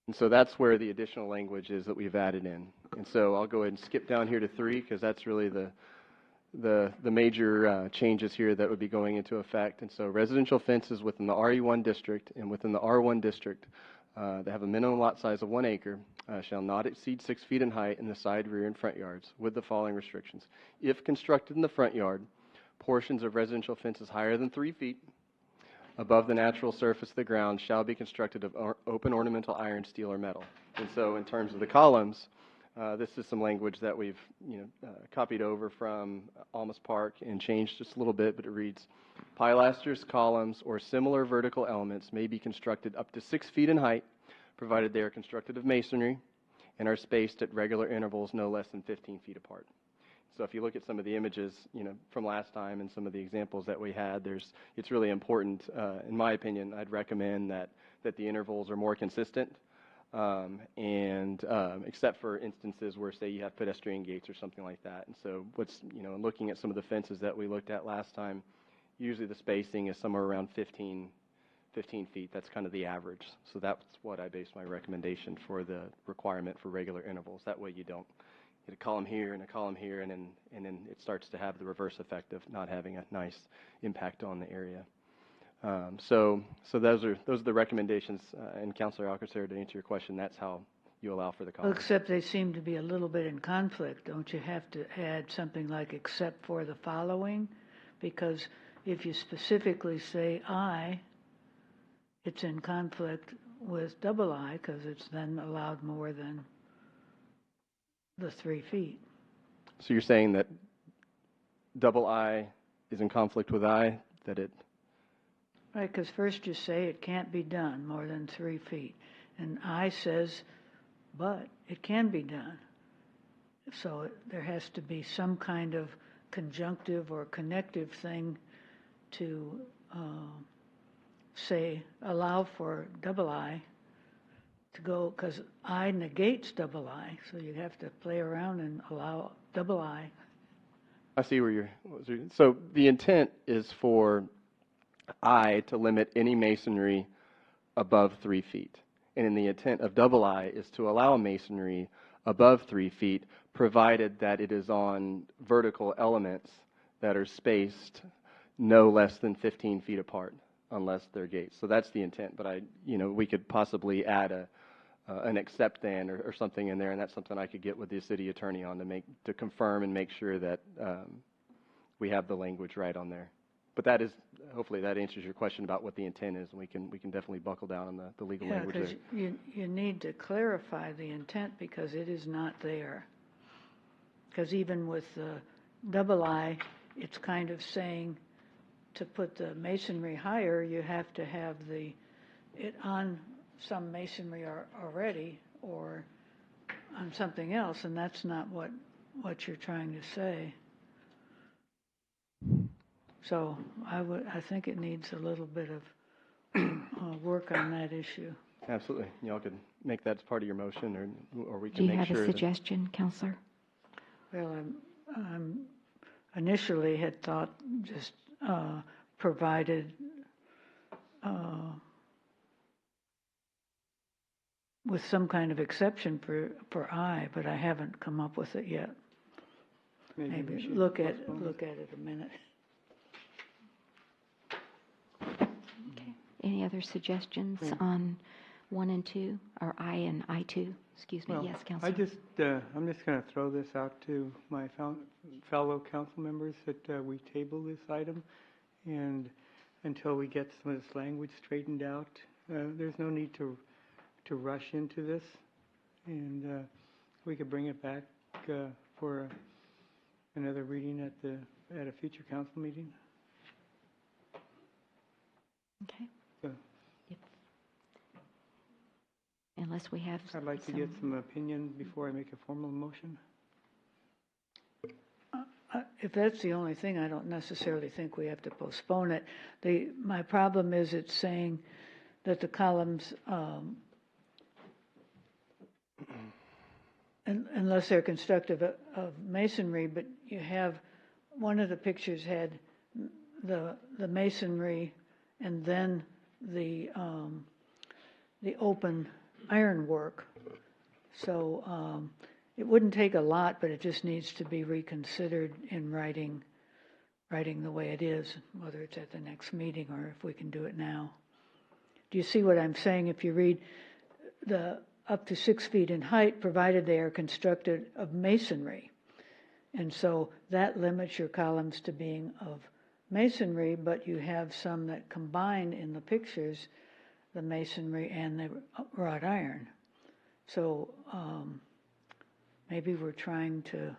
And so that's where the additional language is that we've added in. And so I'll go ahead and skip down here to 3, because that's really the major changes here that would be going into effect. And so residential fences within the RE1 district and within the R1 district that have a minimum lot size of 1 acre shall not exceed 6 feet in height in the side, rear, and front yards with the following restrictions. If constructed in the front yard, portions of residential fences higher than 3 feet above the natural surface of the ground shall be constructed of open ornamental iron, steel, or metal. And so in terms of the columns, this is some language that we've copied over from Almas Park and changed just a little bit, but it reads, pilasters, columns, or similar vertical elements may be constructed up to 6 feet in height, provided they are constructed of masonry and are spaced at regular intervals no less than 15 feet apart. So if you look at some of the images, from last time and some of the examples that we had, it's really important, in my opinion, I'd recommend that the intervals are more consistent, except for instances where, say, you have pedestrian gates or something like that. And so looking at some of the fences that we looked at last time, usually the spacing is somewhere around 15 feet. That's kind of the average. So that's what I base my recommendation for the requirement for regular intervals. That way you don't get a column here and a column here, and then it starts to have the reverse effect of not having a nice impact on the area. So those are the recommendations. And Councilor Alcacer, to answer your question, that's how you allow for the Well, columns. except they seem to be a little bit in conflict. Don't you have to add something like except for the following? Because if you specifically say I, it's in conflict with double I, because it's then allowed more than the 3 feet. So you're saying that double I is in conflict with I, that it... Right, because first you say it can't be done more than 3 feet. And I says, but it can be done. So there has to be some kind of conjunctive or connective thing to say, allow for double I to go, because I negates double I, so you have to play around and allow double I. I see where you're... So the intent is for I to limit any masonry above 3 feet. And in the intent of double I is to allow masonry above 3 feet, provided that it is on vertical elements that are spaced no less than 15 feet apart, unless they're gates. So that's the intent. But we could possibly add an except then or something in there, and that's something I could get with the city attorney on to confirm and make sure that we have the language right on there. But that is, hopefully that answers your question about what the intent is, and we can definitely buckle down on the legal language there. Yeah, because you need to clarify the intent because it is not there. Because even with the double I, it's kind of saying to put the masonry higher, you have to have it on some masonry already or on something else, and that's not what you're trying to say. So I think it needs a little bit of work on that issue. Absolutely. Y'all could make that as part of your motion, or we Do can you make have sure a that. suggestion, Counselor? Well, I'm initially had thought just provided with some kind of exception for I, but I haven't come up with it yet. Maybe we Maybe should look at postpone it a minute. Okay. Any other suggestions on 1 and 2, or I and I2? Excuse me. Well, Yes, Counselor. I'm just going to throw this out to my fellow council members that we table this item, and until we get some of this language straightened out, there's no need to rush into this, and we could bring it back for another reading at a future council meeting. Okay. So Unless we have I'd like to get some opinion before I make a formal motion. If that's the only thing, I don't necessarily think we have to postpone it. My problem is it's saying that the columns, unless they're constructive of masonry, but you have, one of the pictures had the masonry and then the open ironwork. So it wouldn't take a lot, but it just needs to be reconsidered in writing the way it is, whether it's at the next meeting or if we can do it now. Do you see what I'm saying? If you read the up to 6 feet in height, provided they are constructed of masonry. And so that limits your columns to being of masonry, but you have some that combine in the pictures the masonry and the wrought iron. So maybe we're trying to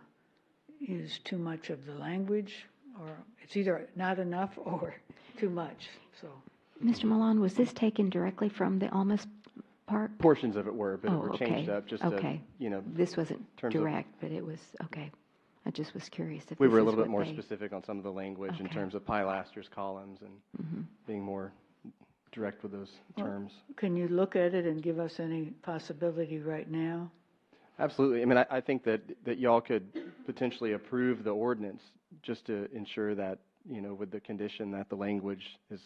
use too much of the language, or it's either not enough or too much. So, Mr. Milan, was this taken directly from the Almas Park? Portions of it were, but it Oh, were okay. changed up just to, This wasn't terms of- direct, but it was, okay. I just was curious if We this were a is little bit what more they- specific on some of the language in Okay. terms of pilasters, columns, and being more direct with those terms. can you look at it and give us any possibility right now? Absolutely. I mean, I think that y'all could potentially approve the ordinance just to ensure that, with the condition that the language is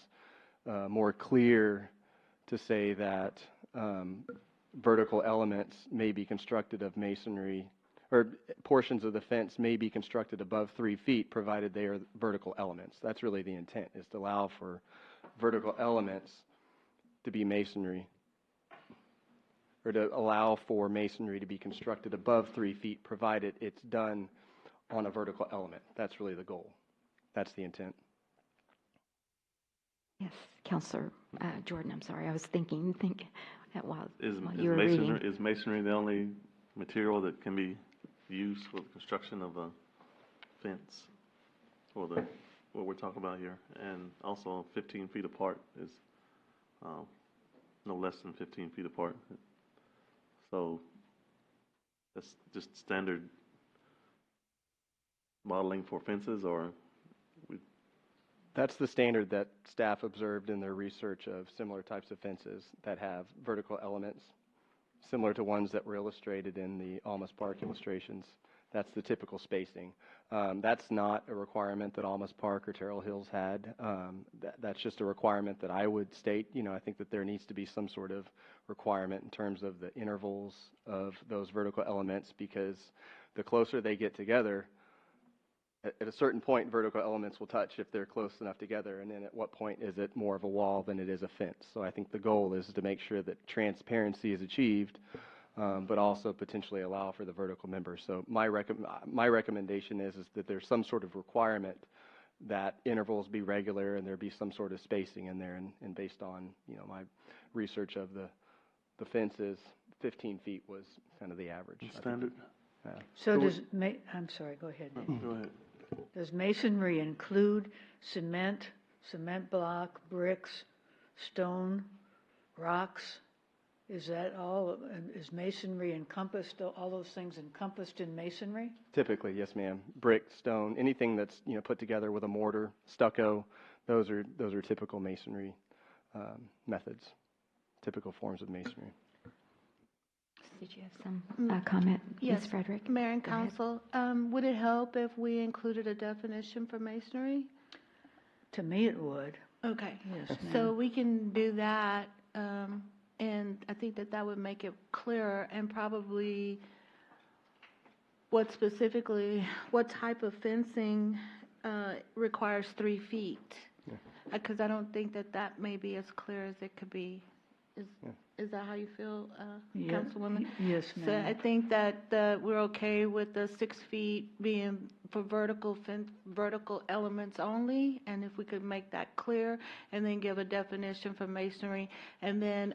more clear to say that vertical elements may be constructed of masonry, or portions of the fence may be constructed above 3 feet, provided they are vertical elements. That's really the intent, is to allow for vertical elements to be masonry, or to allow for masonry to be constructed above 3 feet, provided it's done on a vertical element. That's really the goal. That's the intent. Yes, Counselor Jordan, I'm sorry. I was thinking that while Is you were reading. masonry the only material that can be used for the construction of a fence, or what we're talking about here? And also 15 feet apart is no less than 15 feet apart. So that's just standard modeling for fences, or That's the standard that staff observed in their research of similar types of fences that have vertical elements, similar to ones that were illustrated in the Almas Park illustrations. That's the typical spacing. That's not a requirement that Almas Park or Terrell Hills had. That's just a requirement that I would state. I think that there needs to be some sort of requirement in terms of the intervals of those vertical elements, because the closer they get together, at a certain point, vertical elements will touch if they're close enough together, and then at what point is it more of a wall than it is a fence? So I think the goal is to make sure that transparency is achieved, but also potentially allow for the vertical members. So my recommendation is that there's some sort of requirement that intervals be regular and there be some sort of spacing in there, and based on my research of the fences, 15 feet was kind of the average. standard. So I'm sorry, go ahead. Go ahead. Does masonry include cement block, bricks, stone, rocks? Is that all, is masonry encompassed, all those things encompassed in masonry? Typically, yes, ma'am. Brick, stone, anything that's put together with a mortar, stucco, those are typical masonry methods, typical forms of masonry. did you have some comment? Yes, Ms. Frederick? Mayor and Go ahead. Council, would it help if we included a definition for masonry? To me, it would. Okay. Yes, So ma'am. we can do that, and I think that that would make it clearer and probably what type of fencing requires 3 feet. Because I don't think that that may be as clear as it could be. Is that how you feel, Yeah. Councilwoman? Yes, So I ma'am. think that we're okay with the 6 feet being for vertical elements only, and if we could make that clear, and then give a definition for masonry, and then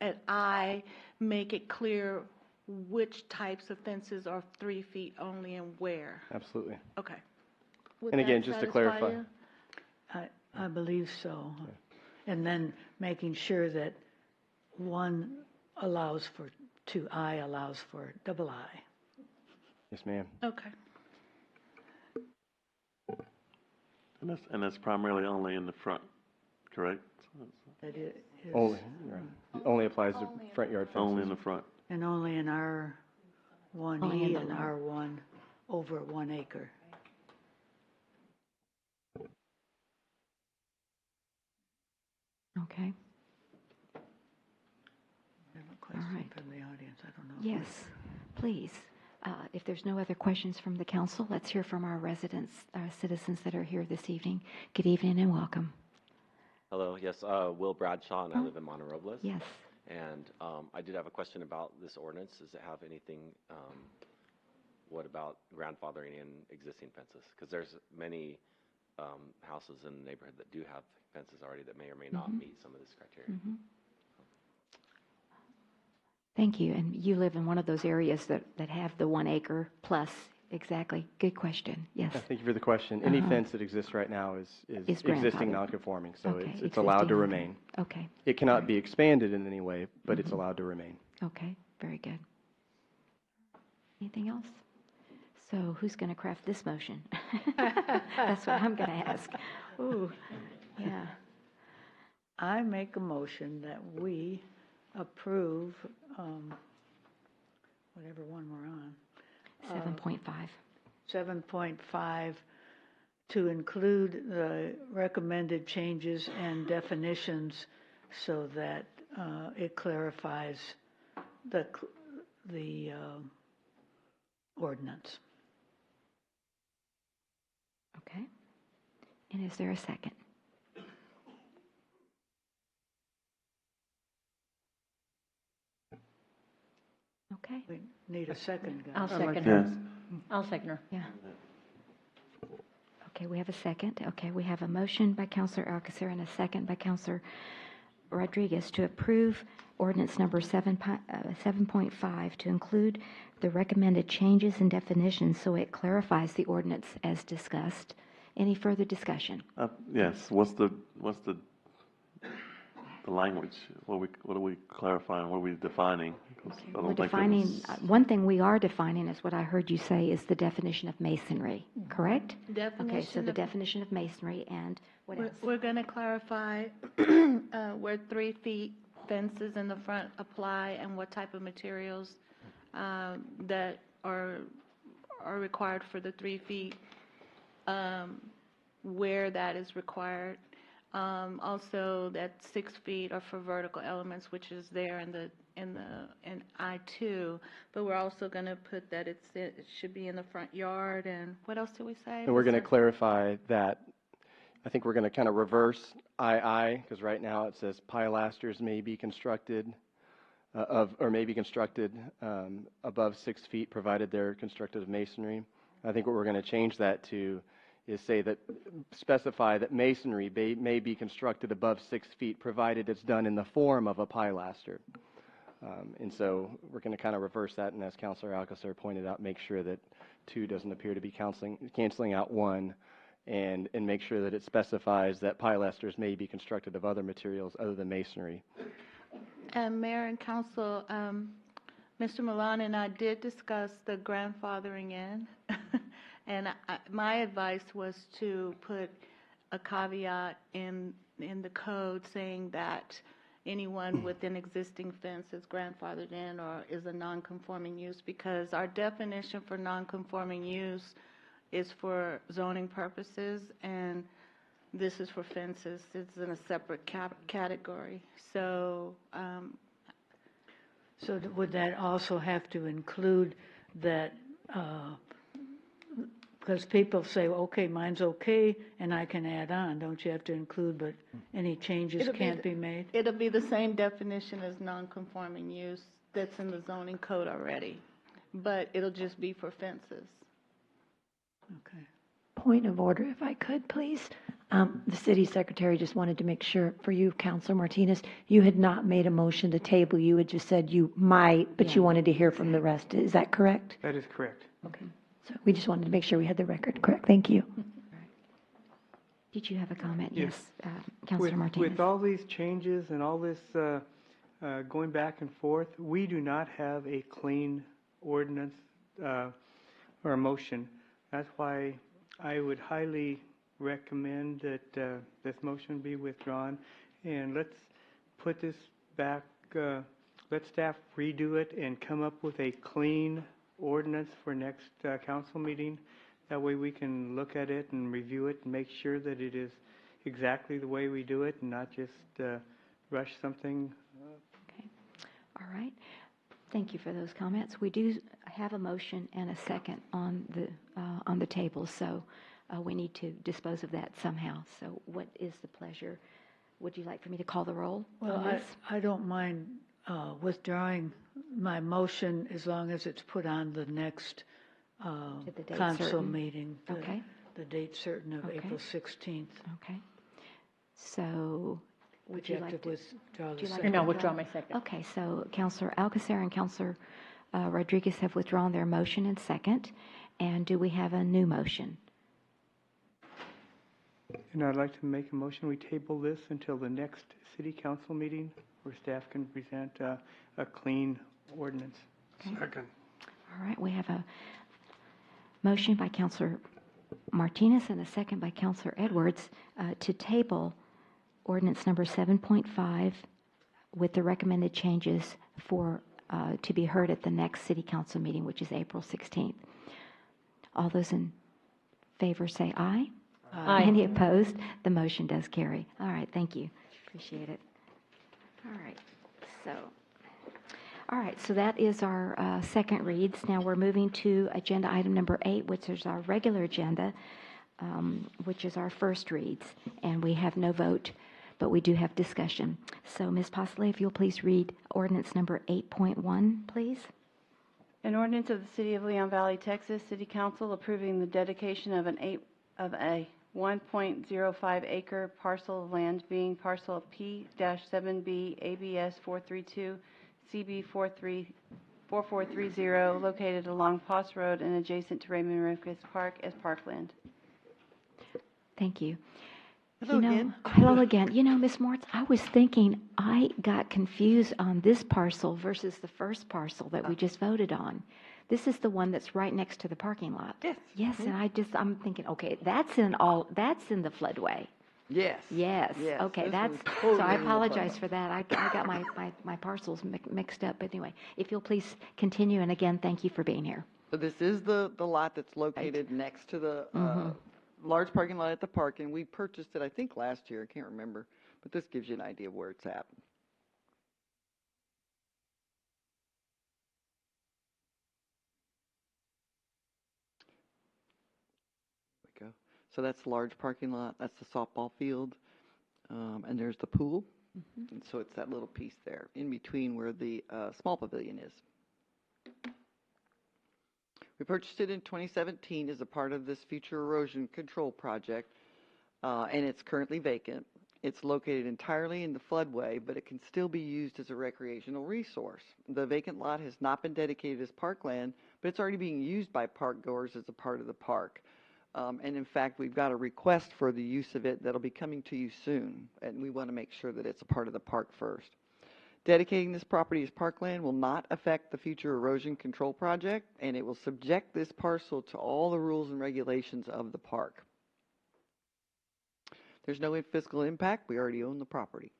at I, make it clear which types of fences are 3 feet only and where. Absolutely. Okay. Would And again, that just to satisfy clarify. you? I believe so. And then making sure that one allows for, 2I allows for double I. Yes, ma'am. Okay. And that's primarily only in the front, correct? That is. Only applies to front yard fences. Only in the front. And only in Only R1E in the and R1 over 1 acre. Okay. I have a question right. from the audience, I don't know. Yes, please. If there's no other questions from the council, let's hear from our residents, citizens that are here this evening. Good evening and welcome. Hello, yes, Will Bradshaw, and I live in Monte Robles. Yes. And I did have a question about this ordinance. Does it have anything, what about grandfathering in existing fences? Because there's many houses in the neighborhood that do have fences already that may or may not meet some of this criteria. Thank you. And you live in one of those areas that have the 1 acre plus. Exactly. Good question. Yes. Thank you for the question. Any fence that exists right now is existing grandfathered. non-conforming, so Okay, it's allowed to existing remain. Okay. It cannot be expanded in any way, but it's allowed to remain. Okay. Very good. Anything else? So who's going to craft this motion? That's what I'm going to ask. Ooh. Yeah. I make a motion that we approve, whatever one we're on. 7.5. 7.5, to include the recommended changes and definitions so that it clarifies the ordinance. Okay. And is there a second? Okay. We need a second, guys. I'll second Yes. her. I'll second her. Yeah. Okay, we have a second. Okay, we have a motion by Councilor Alcacer and a second by Councilor Rodriguez to approve ordinance number 7.5 to include the recommended changes and definitions so it clarifies the ordinance as discussed. Any further discussion? Yes, what's the language? What are we clarifying? What are we defining? 'Cause I don't We're think there defining, was- one thing we are defining is what I heard you say is the definition of masonry, correct? Okay, so Definition the of- definition of masonry and what else? We're going to clarify where 3 feet fences in the front apply and what type of materials that are required for the 3 feet, where that is required. Also, that 6 feet are for vertical elements, which is there in I-2, but we're also going to put that it should be in the front yard, and what else did we say? And we're going to clarify that, I think we're going to kind of reverse II, because right now it says pilasters may be constructed above 6 feet, provided they're constructed of masonry. I think what we're going to change that to is specify that masonry may be constructed above 6 feet, provided it's done in the form of a pilaster. And so we're going to kind of reverse that, and as Councilor Alcacer pointed out, make sure that 2 doesn't appear to be canceling out 1, and make sure that it specifies that pilasters may be constructed of other materials other than masonry. Mayor and Council, Mr. Milan and I did discuss the grandfathering in, and my advice was to put a caveat in the code saying that anyone with an existing fence is grandfathered in or is a non-conforming use, because our definition for non-conforming use is for zoning purposes, and this is for fences. It's in a separate category. So, So would that also have to include that, because people say, okay, mine's okay, and I can add on, don't you have to include, but any changes can't be made? it'll be the same definition as non-conforming use that's in the zoning code already, but it'll just be for fences. Okay. Point of order, if I could, please. The city secretary just wanted to make sure for you, Councilor Martinez, you had not made a motion to table. You had just said you might, but you wanted to hear from the rest. Is that correct? That is correct. Okay. So we just wanted to make sure we had the record correct. Thank you. Did you have a comment? Yes. Councilor Martinez. With all these changes and all this going back and forth, we do not have a clean ordinance or a motion. That's why I would highly recommend that this motion be withdrawn, and let's put this back, let staff redo it and come up with a clean ordinance for next council meeting. That way we can look at it and review it and make sure that it is exactly the way we do it and not just rush something. Okay. All right. Thank you for those comments. We do have a motion and a second on the table, so we need to dispose of that somehow. So what is the pleasure? Would you like for me to call the roll Well, on this? I don't mind withdrawing my motion as long as it's put on the next To the date council certain. meeting. Okay. The date certain of Okay. April 16th. Okay. So would But you you have like to to withdraw would the you like second. to No, withdraw my second. Okay, so Councilor Alcacer and Councilor Rodriguez have withdrawn their motion and second. And do we have a new motion? And I'd like to make a motion, we table this until the next city council meeting where staff can present a clean ordinance. Second. All right, we have a motion by Councilor Martinez and a second by Councilor Edwards to table ordinance number 7.5 with the recommended changes for to be heard at the next city council meeting, which is April 16th. All those in favor say aye. Aye. Any opposed? The motion does carry. All right, thank you. Appreciate it. All right, so that is our second reads. Now we're moving to agenda item number 8, which is our regular agenda, which is our first reads. And we have no vote, but we do have discussion. So Ms. Posley, if you'll please read ordinance number 8.1, please. An ordinance of the City of Leon Valley, Texas, City Council approving the dedication of a 1.05 acre parcel of land being parcel P-7B ABS 432 CB 4430 located along Poss Road and adjacent to Raymond Rickus Park as parkland. Thank you. Hello again. Hello again. You know, Ms. Moritz, I was thinking I got confused on this parcel versus the first parcel that we just voted on. This is the one that's right next to the parking lot. Yes. Yes, and I'm thinking, okay, that's in the floodway. Yes. Yes. Yes, Okay, this that's, was so totally I in the apologize floodway. for that. I got my parcels mixed up. But anyway, if you'll please continue, and again, thank you for being here. So this is the lot that's located next to the large parking lot at the park, and we purchased it, I think, last year. I can't remember, but this gives you an idea of where it's at. There we go. So that's the large parking lot. That's the softball field, and there's the pool. And so it's that little piece there in between where the small pavilion is. We purchased it in 2017 as a part of this future erosion control project, and it's currently vacant. It's located entirely in the floodway, but it can still be used as a recreational resource. The vacant lot has not been dedicated as parkland, but it's already being used by park goers as a part of the park. And in fact, we've got a request for the use of it that'll be coming to you soon, and we want to make sure that it's a part of the park first. Dedicating this property as parkland will not affect the future erosion control project, and it will subject this parcel to all the rules and regulations of the park. There's no fiscal impact. We already own the property.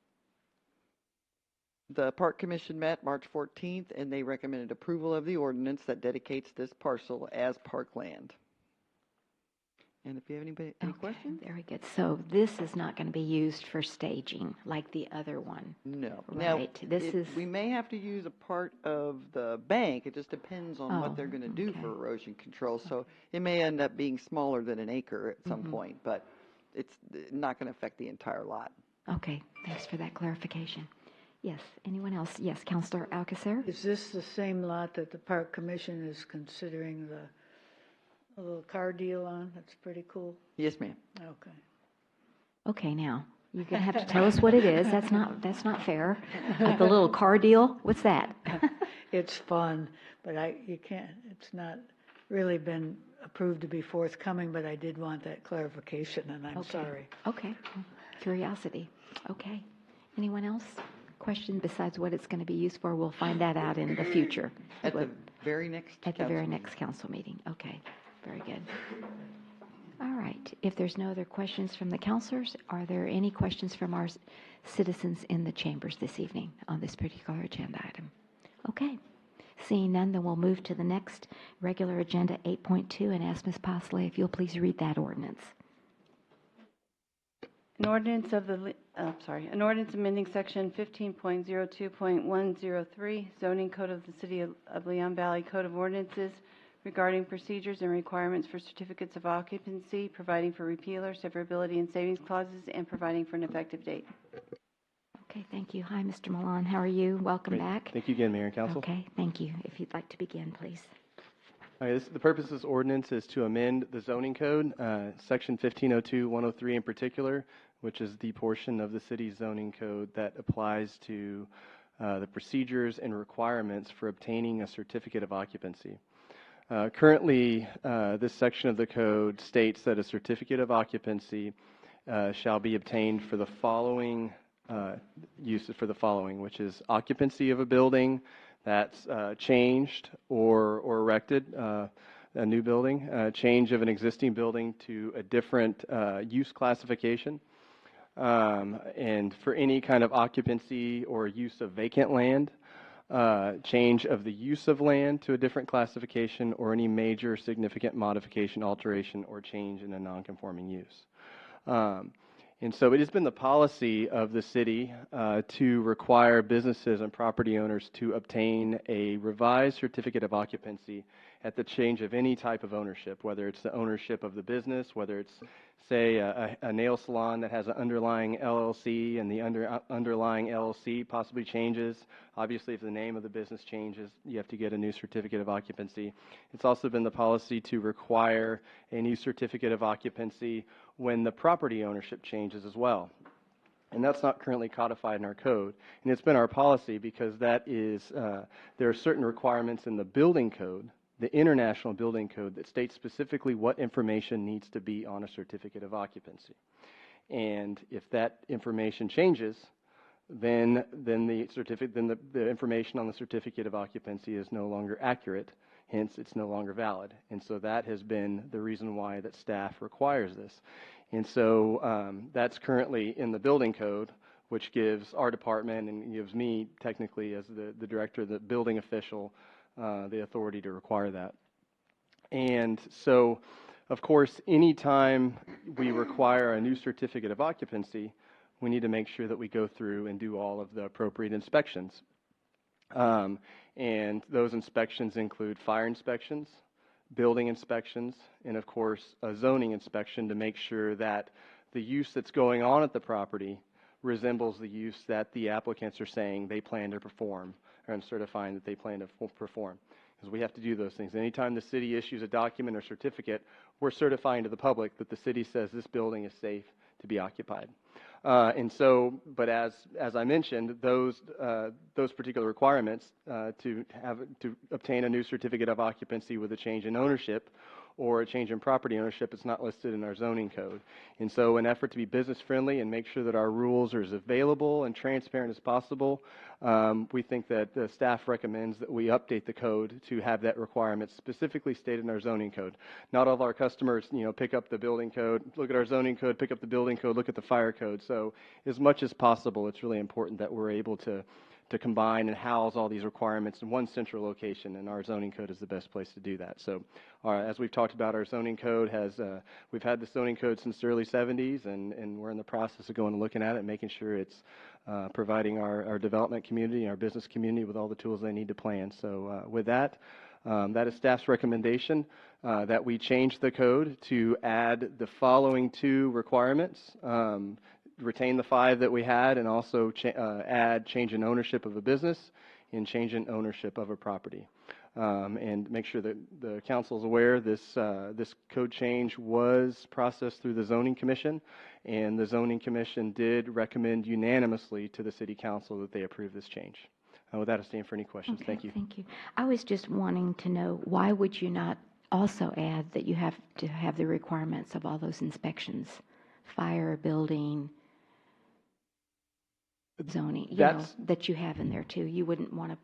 The Park Commission met March 14th, and they recommended approval of the ordinance that dedicates this parcel as parkland. And if you have any questions? Very good. So this is not going to be used for staging like the other one? No. Right. Now, we may have to use a part of the bank. It just depends on what they're going to do for erosion control. So it may end up being smaller than an acre at some point, but it's not going to affect the entire lot. Okay. Thanks for that clarification. Yes. Anyone else? Yes, Councilor Alcacer? Is this the same lot that the Park Commission is considering the little car deal on? That's pretty cool. Yes, ma'am. Okay. Okay, now, you're going to have to tell us what it is. That's not fair. The little car deal, what's that? It's fun, but you can't, it's not really been approved to be forthcoming, but I did want that clarification, and I'm sorry. Okay. Curiosity. Okay. Anyone else? Question besides what it's going to be used for? We'll find that out in the future. At the very next council meeting. Okay. Very good. All right. If there's no other questions from the councilors, are there any questions from our citizens in the chambers this evening on this particular agenda item? Okay. Seeing none, then we'll move to the next regular agenda, 8.2, and ask Ms. Posley if you'll please read that ordinance. An ordinance amending section 15.02.103, zoning code of the City of Leon Valley Code of Ordinances regarding procedures and requirements for certificates of occupancy, providing for repeal or severability and savings clauses, and providing for an effective date. Okay, thank you. Hi, Mr. Milan. How are you? Welcome back. Thank you again, Mayor and Council. Okay, thank you. If you'd like to begin, please. All right, the purpose of this ordinance is to amend the zoning code, section 1502.103 in particular, which is the portion of the city's zoning code that applies to the procedures and requirements for obtaining a certificate of occupancy. Currently, this section of the code states that a certificate of occupancy shall be obtained for the following uses which is occupancy of a building that's changed or erected, a new building, change of an existing building to a different use classification, and for any kind of occupancy or use of vacant land, change of the use of land to a different classification, or any major significant modification, alteration, or change in a nonconforming use. And so it has been the policy of the city to require businesses and property owners to obtain a revised certificate of occupancy at the change of any type of ownership, whether it's the ownership of the business, whether it's, say, a nail salon that has an underlying LLC and the underlying LLC possibly changes. Obviously, if the name of the business changes, you have to get a new certificate of occupancy. It's also been the policy to require a new certificate of occupancy when the property ownership changes as well. And that's not currently codified in our code. And it's been our policy because that is, there are certain requirements in the building code, the International Building Code, that states specifically what information needs to be on a certificate of occupancy. And if that information changes, then the information on the certificate of occupancy is no longer accurate. Hence, it's no longer valid. And so that has been the reason why that staff requires this. And so that's currently in the building code, which gives our department and gives me technically as the director, the building official, the authority to require that. And so, of course, anytime we require a new certificate of occupancy, we need to make sure that we go through and do all of the appropriate inspections. And those inspections include fire inspections, building inspections, and of course a zoning inspection to make sure that the use that's going on at the property resembles the use that the applicants are saying they plan to perform, and certifying that they plan to perform. Because we have to do those things. Anytime the city issues a document or certificate, we're certifying to the public that the city says this building is safe to be occupied. And so, but as I mentioned, those particular requirements to obtain a new certificate of occupancy with a change in ownership or a change in property ownership, it's not listed in our zoning code. And so, in an effort to be business friendly and make sure that our rules are as available and transparent as possible, we think that the staff recommends that we update the code to have that requirement specifically stated in our zoning code. Not all of our customers, pick up the building code, look at our zoning code, pick up the building code, look at the fire code. So, as much as possible, it's really important that we're able to to combine and house all these requirements in one central location, and our zoning code is the best place to do that. So, as we've talked about, our zoning code has, we've had the zoning code since the early 70s, and we're in the process of going and looking at it, making sure it's providing our development community, our business community with all the tools they need to plan. So with that, that is staff's recommendation, that we change the code to add the following 2 requirements. Retain the 5 that we had, and also add change in ownership of a business and change in ownership of a property. And make sure that the council is aware this code change was processed through the zoning commission, and the zoning commission did recommend unanimously to the city council that they approve this change. With that, I stand for any questions. Okay, Thank you. Thank you. I was just wanting to know, why would you not also add that you have to have the requirements of all those inspections, fire, building, zoning, that you have in there too? You wouldn't want to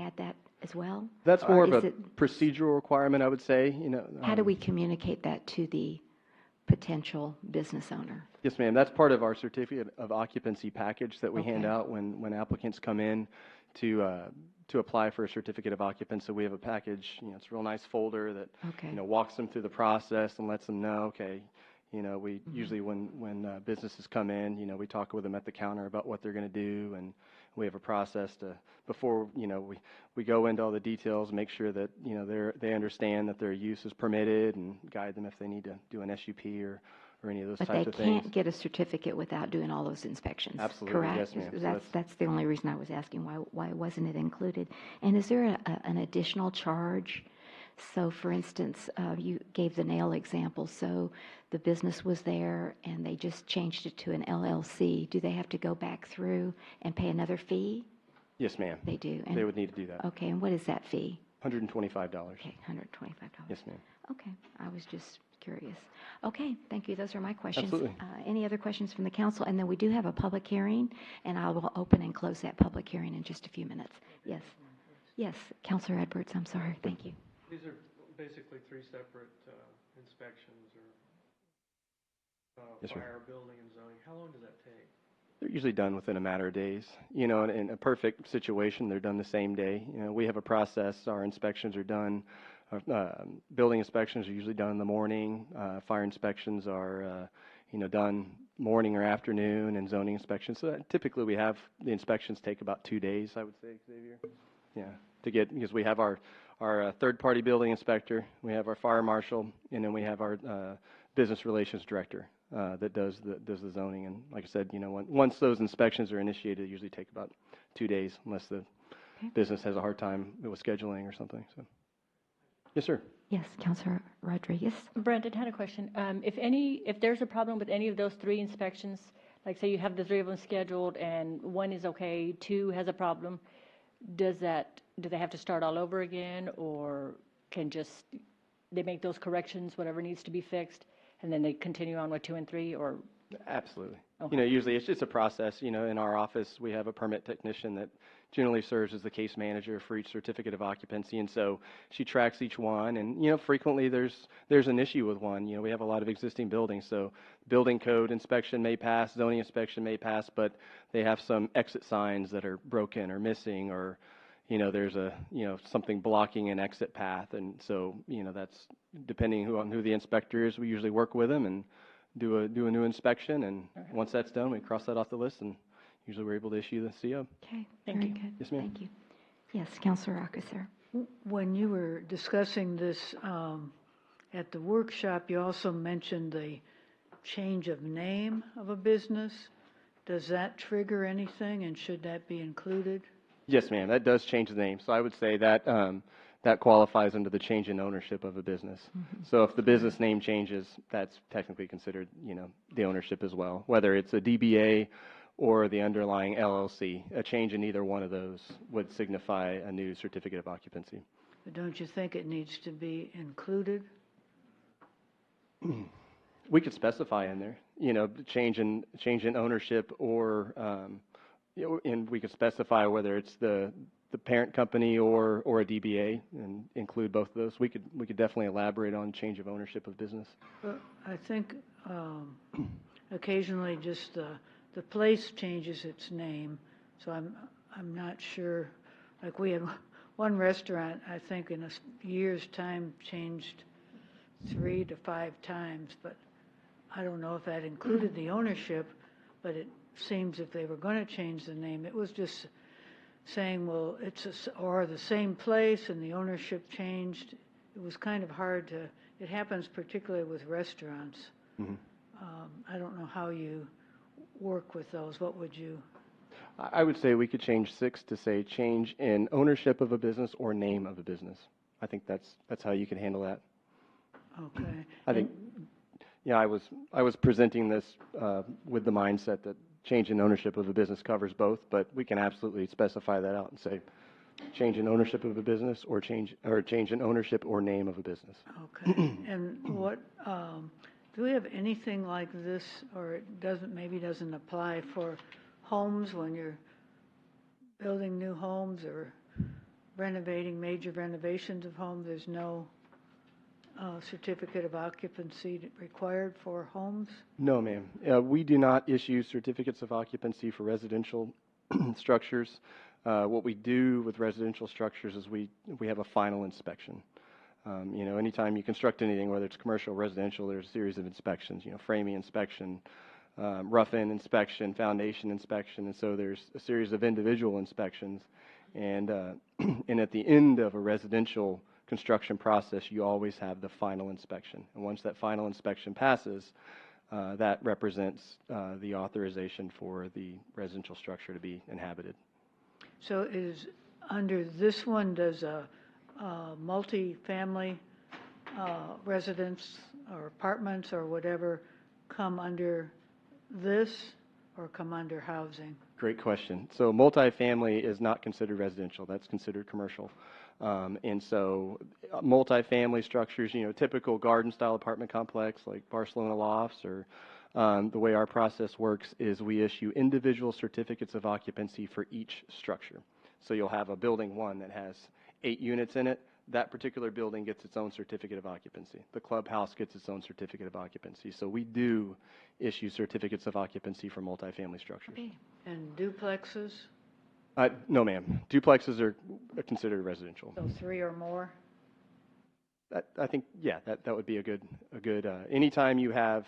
add that as well? That's Or more of is a procedural requirement, I would say. How do we communicate that to the potential business owner? Yes, ma'am. That's part of our certificate of occupancy package that we hand Okay. out when applicants come in to apply for a certificate of occupancy. We have a package, it's a real nice folder that, Okay. walks them through the process and lets them know, okay, we usually when businesses come in, we talk with them at the counter about what they're going to do, and we have a process to, before, we go into all the details, make sure that, they understand that their use is permitted, and guide them if they need to do an SUP or any of those But types they of things. can't get a certificate without doing all those inspections. Absolutely, Correct? yes, ma'am. So That's the only reason I was asking why wasn't it included. And is there an additional charge? So, for instance, you gave the nail example. So the business was there and they just changed it to an LLC. Do they have to go back through and pay another fee? Yes, ma'am. They do. They would need to do that. Okay, and what is that fee? $125. Okay, $125. Yes, ma'am. Okay, I was just curious. Okay, thank you. Those are my questions. Absolutely. Any other questions from the council? And then we do have a public hearing, and I will open and close that public hearing in just a few minutes. Yes. Yes, Councilor Edwards, I'm sorry. Thank you. These are basically 3 separate inspections or Yes, sir. fire, building, and zoning. How long does that take? They're usually done within a matter of days. In a perfect situation, they're done the same day. We have a process. Our inspections are done. Building inspections are usually done in the morning. Fire inspections are, done morning or afternoon, and zoning inspections. So typically, we have the inspections take about 2 days, I would say, Xavier. Yeah, because we have our third-party building inspector, we have our fire marshal, and then we have our business relations director that does the zoning. And like I said, once those inspections are initiated, they usually take about 2 days, unless the business has a hard time with scheduling or something. So, yes, sir. Yes, Councilor Rodriguez. Brendan had a question. If there's a problem with any of those 3 inspections, like say you have the 3 of them scheduled and 1 is okay, 2 has a problem, do they have to start all over again, or can they make those corrections, whatever needs to be fixed, and then they continue on with 2 and 3, or? Absolutely. Okay. Usually it's just a process. In our office, we have a permit technician that generally serves as the case manager for each certificate of occupancy, and so she tracks each one. And frequently there's an issue with one. We have a lot of existing buildings, so building code inspection may pass, zoning inspection may pass, but they have some exit signs that are broken or missing, or there's something blocking an exit path. And so that's depending on who the inspector is. We usually work with them and do a new inspection, and once that's done, we cross that off the list, and usually we're able to issue the CO. Okay, Thank very you. good. Yes, ma'am. Thank you. Yes, Councilor Alcacer. When you were discussing this at the workshop, you also mentioned the change of name of a business. Does that trigger anything, and should that be included? Yes, ma'am. That does change the name. So I would say that that qualifies under the change in ownership of a business. So if the business name changes, that's technically considered, the ownership as well, whether it's a DBA or the underlying LLC. A change in either one of those would signify a new certificate of occupancy. But don't you think it needs to be included? We could specify in there, change in ownership, or and we could specify whether it's the parent company or a DBA, and include both of those. We could definitely elaborate on change of ownership of business. Well, I think occasionally just the place changes its name, so I'm not sure, like we had one restaurant, I think in a year's time changed 3 to 5 times, but I don't know if that included the ownership, but it seems if they were going to change the name, it was just saying, well, or the same place and the ownership changed. It was kind of hard to, it happens particularly with restaurants. Mm-hmm. I don't know how you work with those. What would you? I would say we could change 6 to say change in ownership of a business or name of a business. I think that's how you can handle that. Okay. I think, yeah, I was presenting this with the mindset that change in ownership of a business covers both, but we can absolutely specify that out and say change in ownership of a business or change in ownership or name of a business. Okay. And what do we have anything like this, or it doesn't apply for homes when you're building new homes or renovating major renovations of homes? There's no certificate of occupancy required for homes? No, ma'am. We do not issue certificates of occupancy for residential structures. What we do with residential structures is we have a final inspection. Anytime you construct anything, whether it's commercial or residential, there's a series of inspections, framing inspection, rough-in inspection, foundation inspection, and so there's a series of individual inspections. And at the end of a residential construction process, you always have the final inspection. And once that final inspection passes, that represents the authorization for the residential structure to be inhabited. So is under this one, does a multi-family residence or apartments or whatever come under this or come under housing? Great question. So multifamily is not considered residential. That's considered commercial. And so multifamily structures, typical garden-style apartment complex like Barcelona Lofts, or the way our process works is we issue individual certificates of occupancy for each structure. So you'll have a building 1 that has 8 units in it. That particular building gets its own certificate of occupancy. The clubhouse gets its own certificate of occupancy. So we do issue certificates of occupancy for multifamily structures. Okay. And duplexes? No, ma'am. Duplexes are considered residential. So 3 or more? I think, yeah, that would be a good. Anytime you have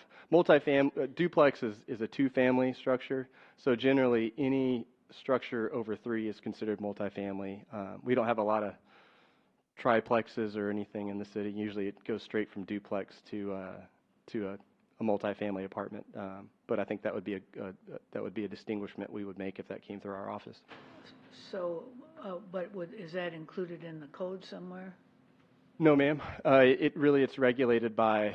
duplex is a 2-family structure. So generally, any structure over 3 is considered multifamily. We don't have a lot of triplexes or anything in the city. Usually, it goes straight from duplex to a multifamily apartment. But I think that would be a distinguishment we would make if that came through our office. So, but is that included in the code somewhere? No, ma'am. It's regulated by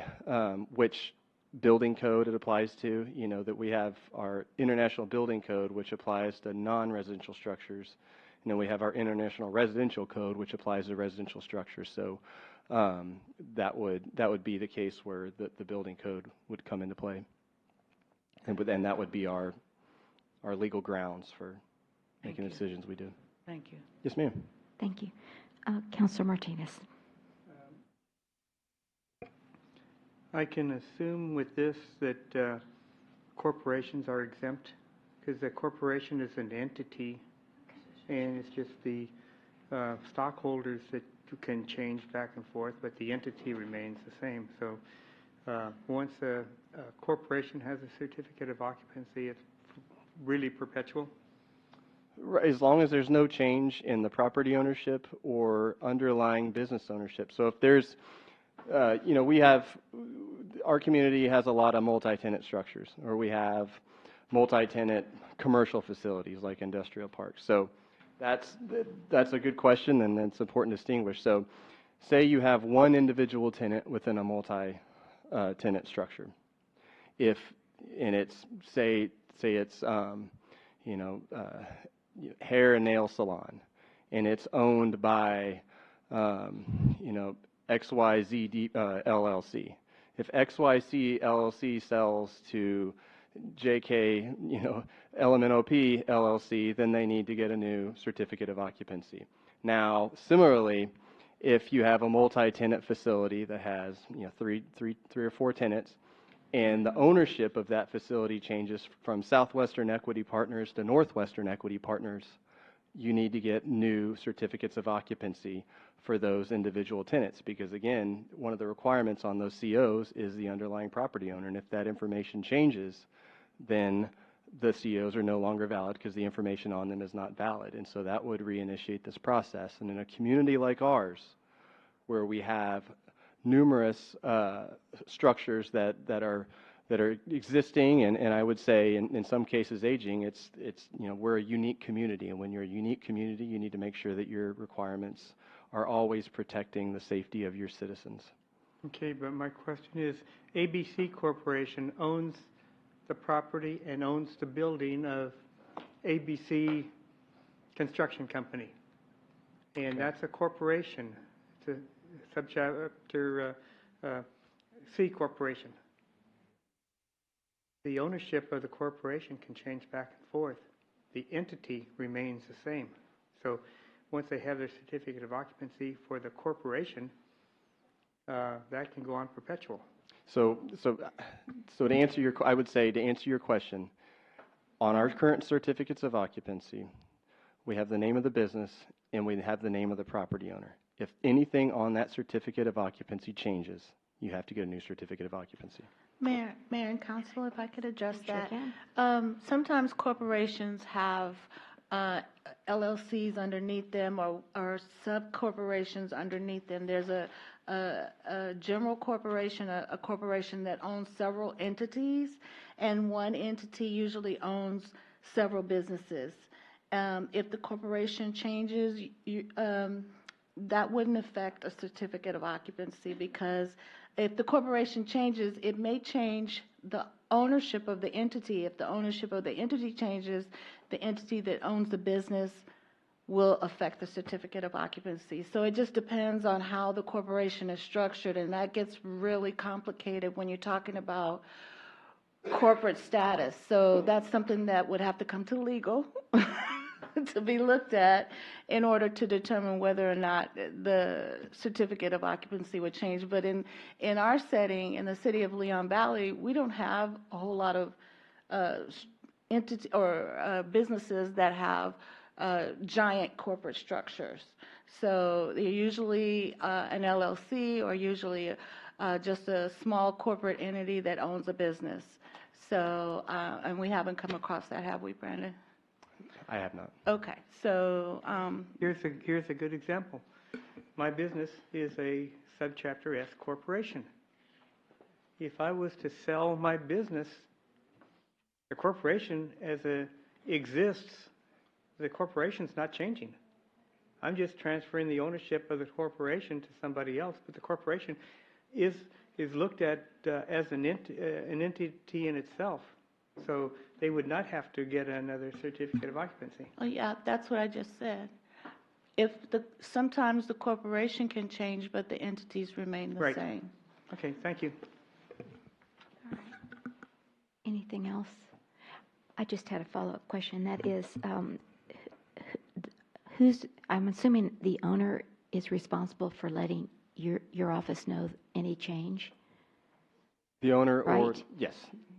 which building code it applies to. That we have our International Building Code, which applies to non-residential structures. And then we have our International Residential Code, which applies to residential structures. So that would be the case where the building code would come into play. And that would be our legal grounds for making the decisions we do. Thank you. Yes, ma'am. Thank you. Councilor Martinez. I can assume with this that corporations are exempt, because a corporation is an entity, and it's just the stockholders that can change back and forth, but the entity remains the same. So once a corporation has a certificate of occupancy, it's really perpetual. Right, as long as there's no change in the property ownership or underlying business ownership. So if there's, our community has a lot of multi-tenant structures, or we have multi-tenant commercial facilities like industrial parks. So that's a good question, and it's important to distinguish. So say you have one individual tenant within a multi-tenant structure. And it's, say it's, hair and nail salon, and it's owned by, XYZ LLC. If XYZ LLC sells to JK, LMNOP LLC, then they need to get a new certificate of occupancy. Now, similarly, if you have a multi-tenant facility that has, three or four tenants, and the ownership of that facility changes from Southwestern Equity Partners to Northwestern Equity Partners, you need to get new certificates of occupancy for those individual tenants, because again, one of the requirements on those COs is the underlying property owner, and if that information changes, then the COs are no longer valid because the information on them is not valid, and so that would reinitiate this process. And in a community like ours, where we have numerous structures that are existing, and I would say in some cases aging, it's we're a unique community, and when you're a unique community, you need to make sure that your requirements are always protecting the safety of your citizens. Okay, but my question is, ABC Corporation owns the property and owns the building of ABC Construction Company, and that's a corporation. It's a subchapter C corporation. The ownership of the corporation can change back and forth. The entity remains the same. So once they have their certificate of occupancy for the corporation, that can go on perpetual. So to answer your, I would say to answer your question, on our current certificates of occupancy, we have the name of the business and we have the name of the property owner. If anything on that certificate of occupancy changes, you have to get a new certificate of occupancy. Mayor and Council, if I could address Sure that. can. Sometimes corporations have LLCs underneath them or sub-corporations underneath them. There's a general corporation, a corporation that owns several entities, and one entity usually owns several businesses. If the corporation changes, that wouldn't affect a certificate of occupancy, because if the corporation changes, it may change the ownership of the entity. If the ownership of the entity changes, the entity that owns the business will affect the certificate of occupancy. So it just depends on how the corporation is structured, and that gets really complicated when you're talking about corporate status. So that's something that would have to come to legal to be looked at in order to determine whether or not the certificate of occupancy would change. But in our setting, in the city of Leon Valley, we don't have a whole lot of entity or businesses that have giant corporate structures. So they're usually an LLC or usually just a small corporate entity that owns a business. So, and we haven't come across that, have we, Brandon? I have not. Okay, so Here's a good example. My business is a subchapter S corporation. If I was to sell my business, the corporation exists, the corporation's not changing. I'm just transferring the ownership of the corporation to somebody else, but the corporation is looked at as an entity in itself. So they would not have to get another certificate of occupancy. Oh, yeah, that's what I just said. Sometimes the corporation can change, but the entities remain the same. Okay, thank you. All right. Anything else? I just had a follow-up question. That is, I'm assuming the owner is responsible for letting your office know any change? The owner, or Right. yes.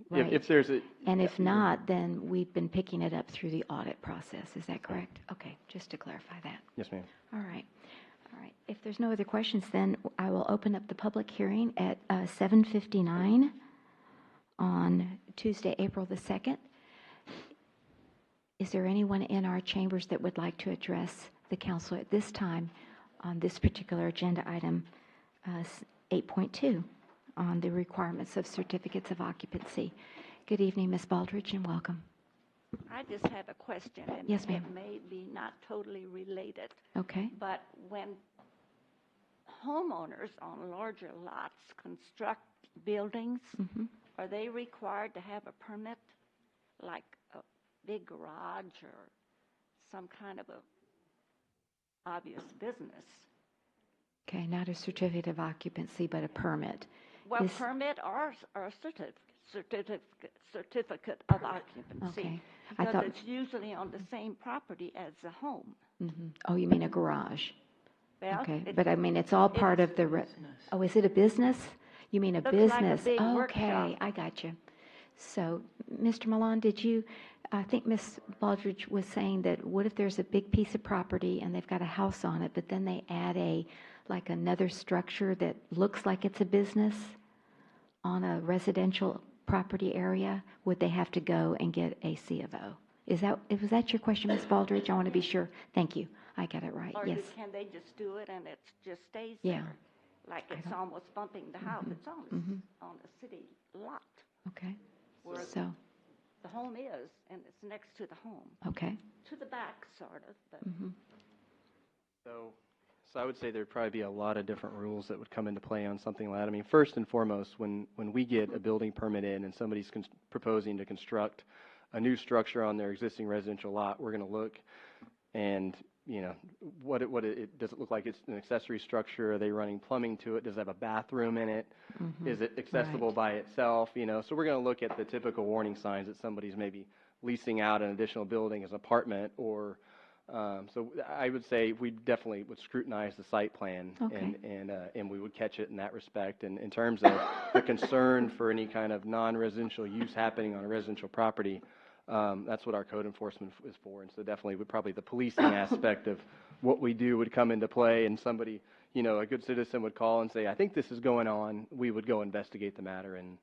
Right. If there's a. And if not, then we've been picking it up through the audit process. Is that correct? Okay, just to clarify that. Yes, ma'am. All right. All right. If there's no other questions, then I will open up the public hearing at 7:59 on Tuesday, April the 2nd. Is there anyone in our chambers that would like to address the council at this time on this particular agenda item, 8.2, on the requirements of certificates of occupancy? Good evening, Ms. Baldridge, and welcome. I just have a question, and Yes, ma'am. it may be not totally related. Okay. But when homeowners on larger lots construct buildings, are they required to have a permit, like a big garage or some kind of a obvious business? Okay, not a certificate of occupancy, but a permit. Well, permit or a certificate of occupancy. Okay. Because it's usually on the same property as the home. Oh, you mean a garage? Well, Okay, but I mean, it's all part of the, oh, is it a business? You mean a Looks like a business? big Okay, workshop. I got you. So, Mr. Milan, did you I think Ms. Baldridge was saying that what if there's a big piece of property and they've got a house on it, but then they add like another structure that looks like it's a business on a residential property area? Would they have to go and get a C of O? Was that your question, Ms. Baldridge? I want to be sure. Thank you. I got it right. Or Yes. can they just do it and it just stays Yeah. there? Like it's almost bumping the house. It's on a city lot. Okay. Where So, the home is, and it's next to the home. okay. To the back, sort of, but. So I would say there'd probably be a lot of different rules that would come into play on something like that. I mean, first and foremost, when we get a building permit in and somebody's proposing to construct a new structure on their existing residential lot, we're going to look and, you know, does it look like it's an accessory structure? Are they running plumbing to it? Does it have a bathroom in it? Is it accessible by itself? You know, so we're going to look at the typical warning signs that somebody's maybe leasing out an additional building as an apartment or. So I would say we definitely would scrutinize the site plan and we would catch it in that respect. And in terms of the concern for any kind of non-residential use happening on a residential property, that's what our code enforcement is for. And so definitely probably the policing aspect of what we do would come into play, and somebody, you know, a good citizen would call and say, I think this is going on. We would go investigate the matter and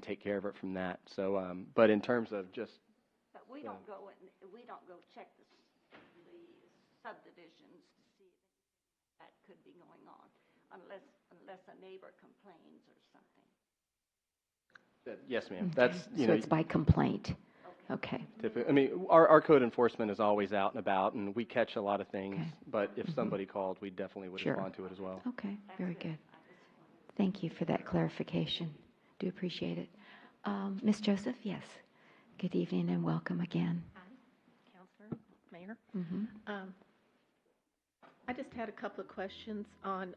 take care of it from that. So, but in terms of just. But we don't go check the subdivisions to see if that could be going on, unless a neighbor complains or something. Yes, ma'am. Okay. That's, you know. So it's by complaint. Okay. I mean, our code enforcement is always out and about, and we catch a lot of things. But if somebody called, we definitely would respond to it as well. Okay. Very good. Thank you for that clarification. Do appreciate it. Ms. Joseph, yes. Good evening and welcome again. Hi, Counselor, Mayor. I just had a couple of questions on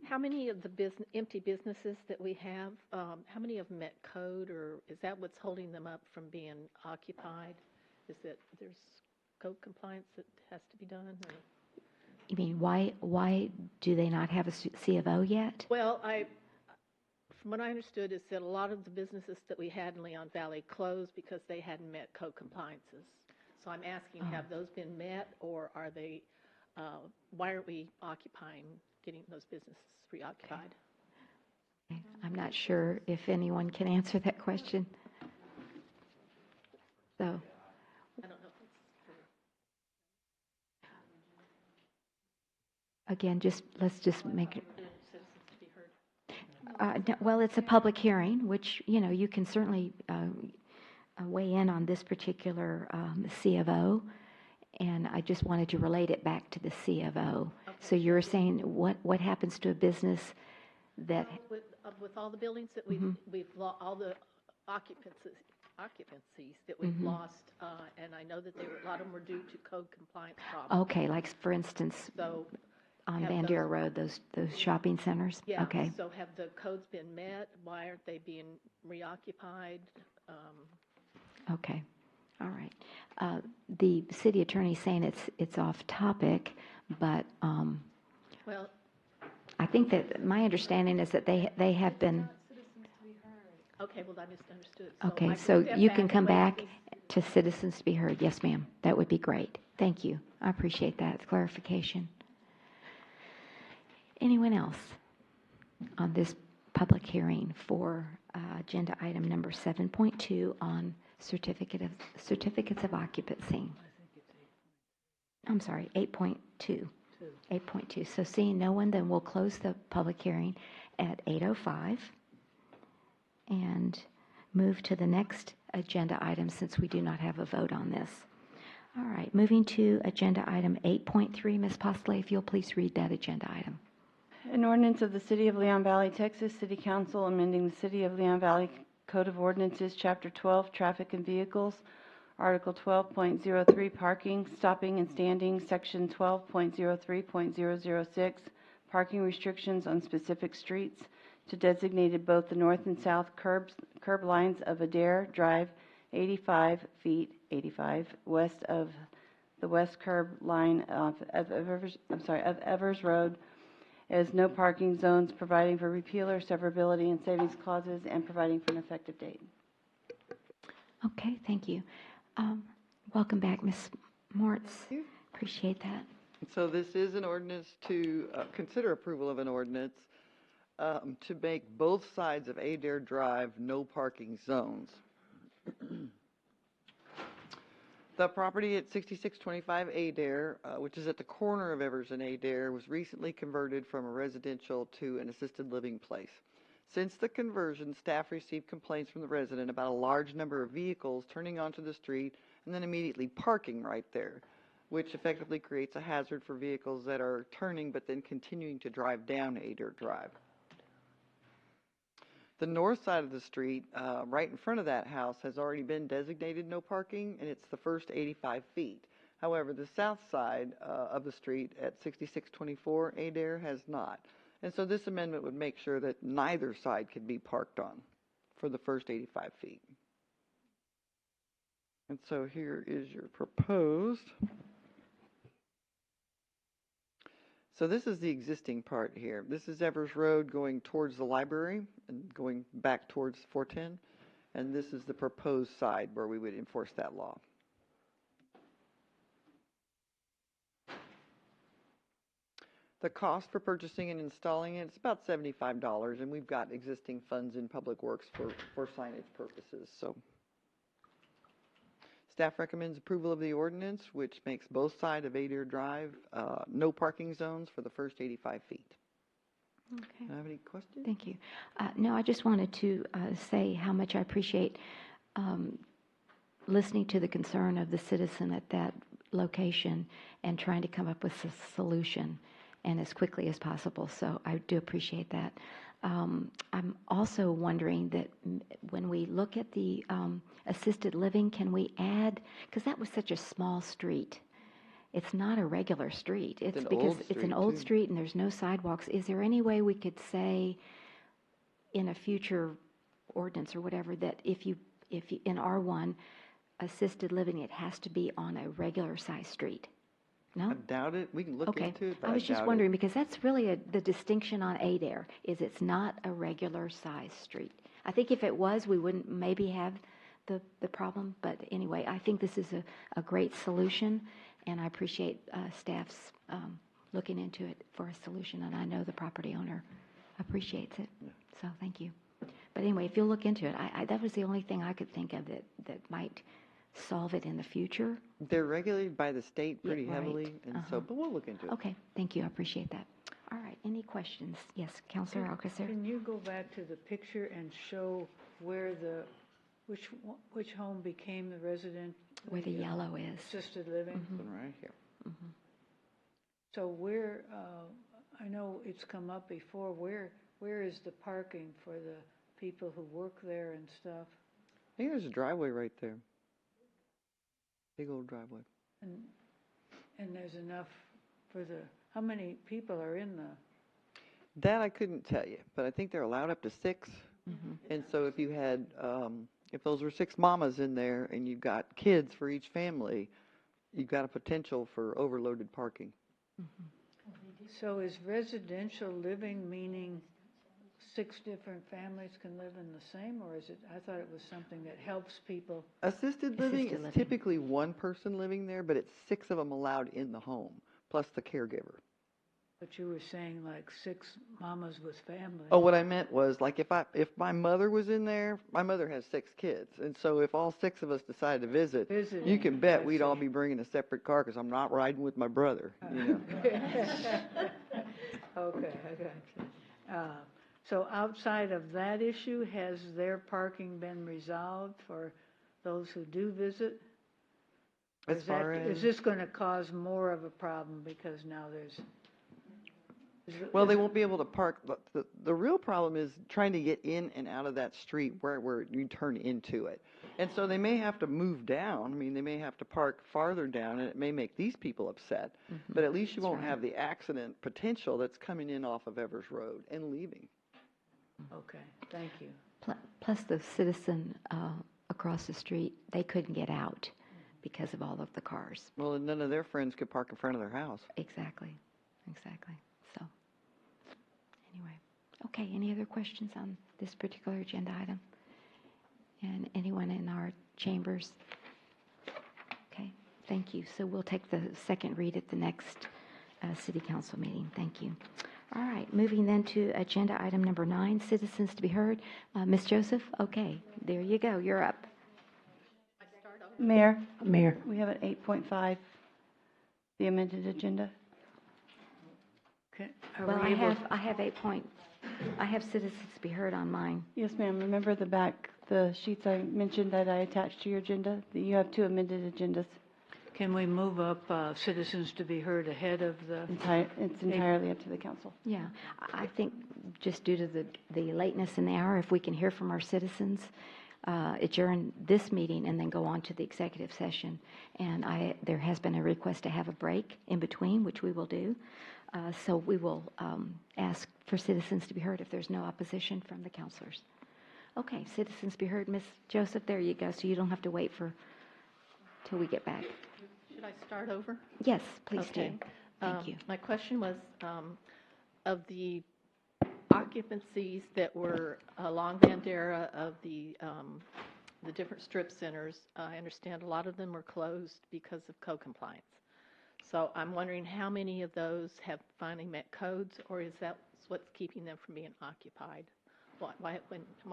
how many of the empty businesses that we have, how many of them met code, or is that what's holding them up from being occupied? Is that there's code compliance that has to be done? Or? You mean why do they not have a C of O yet? Well, from what I understood is that a lot of the businesses that we had in Leon Valley closed because they hadn't met code compliances. So I'm asking, have those been met, or are they, why aren't we getting those businesses reoccupied? Okay. I'm not sure if anyone can answer that question. So. I don't know if it's Again, let's just make it. Well, it's a public hearing, which, you know, you can certainly weigh in on this particular C of O, and I just wanted to relate it back to the C of O. Okay. So you're saying what happens to a business that with all the buildings that we've lost, all the occupancies that we've lost, and I know that a lot of them were due to code compliance problems. Okay, like for instance, so on Bandera Road, those shopping centers. Yeah. Okay. So have the codes been met? Why aren't they being reoccupied? Okay. All right. The city attorney saying it's off topic, but well, I think that my understanding is that they have been. Okay. Well, I misunderstood. Okay. So you can come back to citizens to be heard. Yes, ma'am. That would be great. Thank you. I appreciate that clarification. Anyone else on this public hearing for agenda item number 7.2 on certificates of occupancy? I'm sorry, 8.2. 8.2. So seeing no one, then we'll close the public hearing at 8:05 and move to the next agenda item since we do not have a vote on this. All right, moving to agenda item 8.3. Ms. Postley, if you'll please read that agenda item. An ordinance of the City of Leon Valley, Texas City Council amending the City of Leon Valley Code of Ordinances, Chapter 12, Traffic and Vehicles, Article 12.03, Parking, Stopping and Standing, Section 12.03.006, Parking Restrictions on Specific Streets, to designate both the north and south curb lines of Adair Drive 85 feet, 85, west of the west curb line of Evers Road, as no parking zones, providing for repeal or severability and savings clauses, and providing for an effective date. Okay, thank you. Welcome back, Ms. Moritz. Appreciate that. So this is an ordinance to consider approval of an ordinance to make both sides of Adair Drive no parking zones. The property at 6625 Adair, which is at the corner of Evers and Adair, was recently converted from a residential to an assisted living place. Since the conversion, staff received complaints from the resident about a large number of vehicles turning onto the street and then immediately parking right there, which effectively creates a hazard for vehicles that are turning but then continuing to drive down Adair Drive. The north side of the street, right in front of that house, has already been designated no parking, and it's the first 85 feet. However, the south side of the street at 6624 Adair has not. And so this amendment would make sure that neither side can be parked on for the first 85 feet. And so here is your proposed. So this is the existing part here. This is Evers Road going towards the library and going back towards 410. And this is the proposed side where we would enforce that law. The cost for purchasing and installing it is about $75, and we've got existing funds in Public Works for signage purposes. So staff recommends approval of the ordinance, which makes both sides of Adair Drive no parking zones for the first 85 feet. Okay. Do you have any questions? Thank you. No, I just wanted to say how much I appreciate listening to the concern of the citizen at that location and trying to come up with a solution, and as quickly as possible. So I do appreciate that. I'm also wondering that when we look at the assisted living, can we add, because that was such a small street. It's not a regular street. It's because it's an old street and there's no sidewalks. Is there any way we could say in a future ordinance or whatever that if you in R1 assisted living, it has to be on a regular size street? No? I doubt it. We can look into it, but I was just doubt wondering it. because that's really the distinction on Adair is it's not a regular size street. I think if it was, we wouldn't maybe have the problem. But anyway, I think this is a great solution, and I appreciate staff's looking into it for a solution, and I know the property owner appreciates it. Yeah. So thank you. But anyway, if you'll look into it, that was the only thing I could think of that might solve it in the future. They're regulated by the state pretty Yeah, right. heavily, and so, but we'll look into it. Okay, thank you, I appreciate that. All right, any questions? Yes, Councilor Alcácer. Can you go back to the picture and show where which home became the resident? Where the yellow is. Assisted living? Right here. So where, I know it's come up before, where is the parking for the people who work there and stuff? I think there's a driveway right there. Big old driveway. And there's enough for how many people are in the? That I couldn't tell you, but I think they're allowed up to 6. And so if you had, if those were 6 mamas in there and you've got kids for each family, you've got a potential for overloaded parking. So is residential living meaning 6 different families can live in the same, or is it, I thought it was something that helps people? Assisted living is typically one person living there, but it's 6 of them allowed in the home, plus the caregiver. But you were saying like 6 mamas with families. Oh, what I meant was like if my mother was in there, my mother has 6 kids, and so if all 6 of us decided to visit, you can bet we'd all be bringing a separate car because I'm not riding with my brother. You know. Okay, I got you. So outside of that issue, has their parking been resolved for those who do visit? Is this going to cause more of a problem because now there's? Well, they won't be able to park. The real problem is trying to get in and out of that street where you turn into it. And so they may have to move down. I mean, they may have to park farther down, and it may make these people upset. But at least you won't have the accident potential that's coming in off of Evers Road and leaving. Okay, thank you. Plus the citizen across the street, they couldn't get out because of all of the cars. Well, and none of their friends could park in front of their house. Exactly. So, anyway. Okay, any other questions on this particular agenda item? And anyone in our chambers? Okay, thank you. So we'll take the second read at the next city council meeting. Thank you. All right, moving then to agenda item number 9, citizens to be heard. Ms. Joseph, okay, there you go. You're up. Mayor, Mayor. we have an 8.5, the amended agenda. Okay, Well, I have citizens to be heard on mine. Yes, ma'am. Remember the sheets I mentioned that I attached to your agenda? That you have 2 amended agendas. Can we move up citizens to be heard ahead of the? It's entirely up to the council. Yeah, I think just due to the lateness in the hour, if we can hear from our citizens, adjourn this meeting and then go on to the executive session. And there has been a request to have a break in between, which we will do. So we will ask for citizens to be heard if there's no opposition from the councilors. Okay, citizens be heard. Ms. Joseph, there you go. So you don't have to wait till we get back. Should I start over? Yes, please Okay. do. Thank you. My question was, of the occupancies that were along Bandera of the different strip centers, I understand a lot of them were closed because of code compliance. So I'm wondering how many of those have finally met codes, or is that what's keeping them from being occupied? Why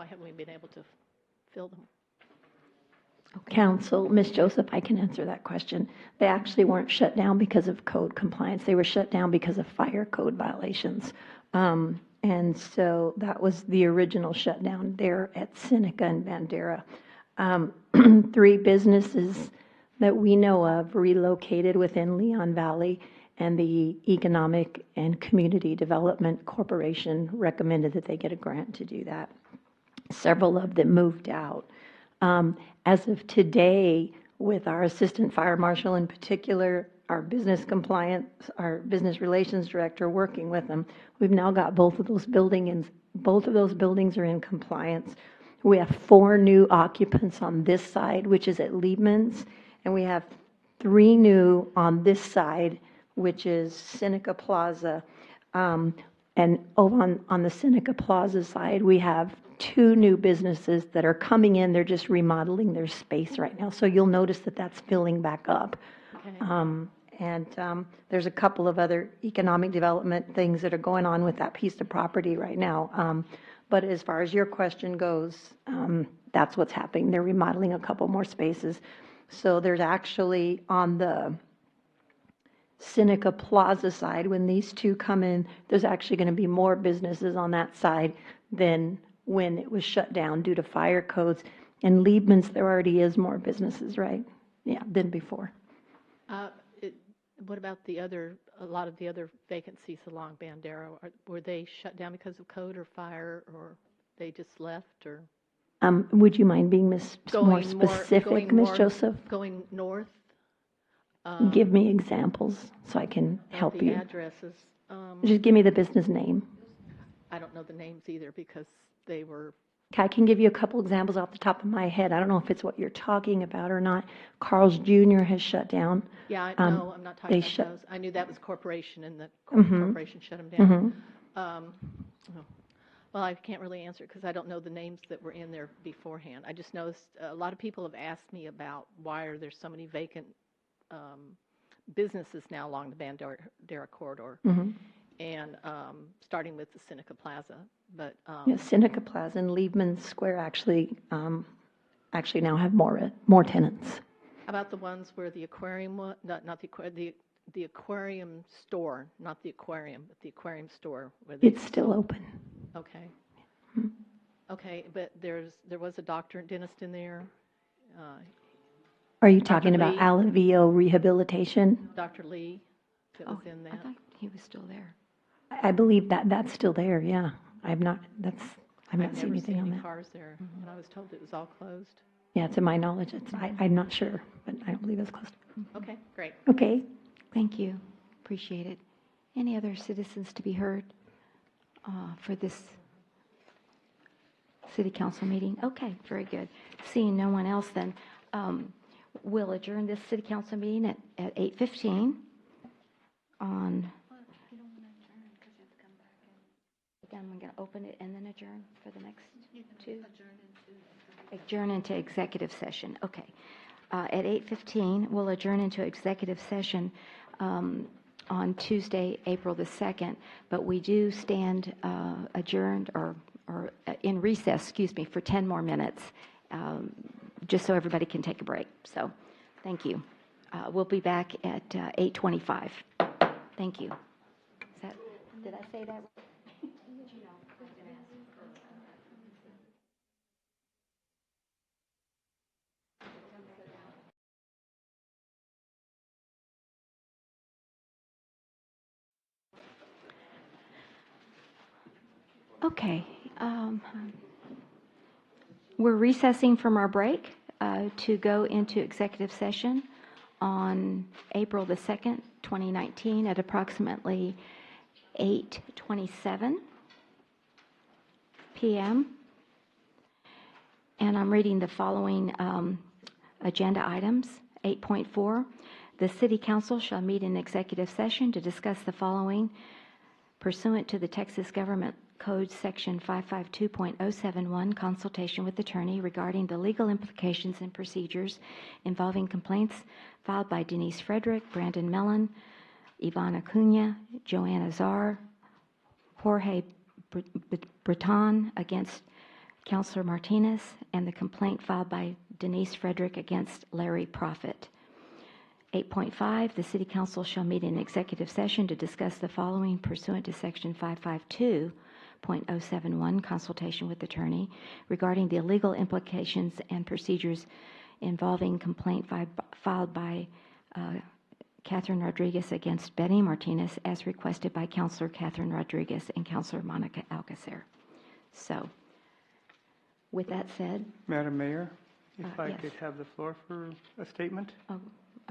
haven't we been able to fill them? Council, Ms. Joseph, I can answer that question. They actually weren't shut down because of code compliance. They were shut down because of fire code violations. And so that was the original shutdown there at Seneca and Bandera. 3 businesses that we know of relocated within Leon Valley, and the Economic and Community Development Corporation recommended that they get a grant to do that. Several of them moved out. As of today, with our assistant fire marshal in particular, our business compliance, our business relations director working with them, we've now got both of those buildings are in compliance. We have 4 new occupants on this side, which is at Liebman's, and we have 3 new on this side, which is Seneca Plaza. And over on the Seneca Plaza side, we have 2 new businesses that are coming in. They're just remodeling their space right now. So you'll notice that that's filling back up. Okay. There's a couple of other economic development things that are going on with that piece of property right now. But as far as your question goes, that's what's happening. They're remodeling a couple more spaces. So there's actually on the Seneca Plaza side, when these 2 come in, there's actually going to be more businesses on that side than when it was shut down due to fire codes. And Liebman's, there already is more businesses, right? Yeah, than before. What about a lot of the other vacancies along Bandera? Were they shut down because of code or fire, or they just left, or? Would you mind being more specific, Ms. Joseph? Going north? Give me examples so I can help the you. Addresses. Just give me the business name. I don't know the names either because they were. I can give you a couple examples off the top of my head. I don't know if it's what you're talking about or not. Carl's Jr. has shut down. Yeah, no, I'm not talking about those. I knew that was corporation, and the corporation shut them down. Well, I can't really answer because I don't know the names that were in there beforehand. I just noticed a lot of people have asked me about why are there so many vacant businesses now along the Bandera corridor, and starting with the Seneca Plaza. But Seneca Plaza and Liebman Square actually now have more tenants. About the ones where the aquarium was, not the aquarium store, not the aquarium, but the aquarium store. Where it's still open. Okay. Okay, but there was a doctor and dentist in there. Are you talking about Alavio Rehabilitation? Dr. Lee, that was in that. I thought he was still there. I believe that's still there. Yeah, I've not seen anything on that. Cars there, and I was told it was all closed. Yeah, to my knowledge, I'm not sure, but I don't believe it's closed. Okay, great. Okay. Thank you. Appreciate it. Any other citizens to be heard for this city council meeting? Okay, very good. Seeing no one else, then we'll adjourn this city council meeting at 8:15 on. Then I'm going to open it and then adjourn for the next two. Adjourn into executive session, okay. At 8:15, we'll adjourn into executive session on Tuesday, April the 2nd, but we do stand adjourned or in recess, excuse me, for 10 more minutes, just so everybody can take a break. So, thank you. We'll be back at 8:25. Thank you. Did I say that right? Okay. We're recessing from our break to go into executive session on April the 2nd, 2019 at approximately 8:27 p.m. And I'm reading the following agenda items. 8.4, the City Council shall meet in executive session to discuss the following pursuant to the Texas Government Code Section 552.071, consultation with attorney regarding the legal implications and procedures involving complaints filed by Denise Frederick, Brandon Mellon, Ivana Acuna, Joanna Czar, Jorge Breton against Counselor Martinez, and the complaint filed by Denise Frederick against Larry Profit. 8.5, the City Council shall meet in executive session to discuss the following pursuant to Section 552.071, consultation with attorney, regarding the legal implications and procedures involving complaint filed by Catherine Rodriguez against Betty Martinez as requested by Counselor Catherine Rodriguez and Counselor Monica Alcacer. So, with that said. Madam Mayor, if I yes. could have the floor for a statement? Oh,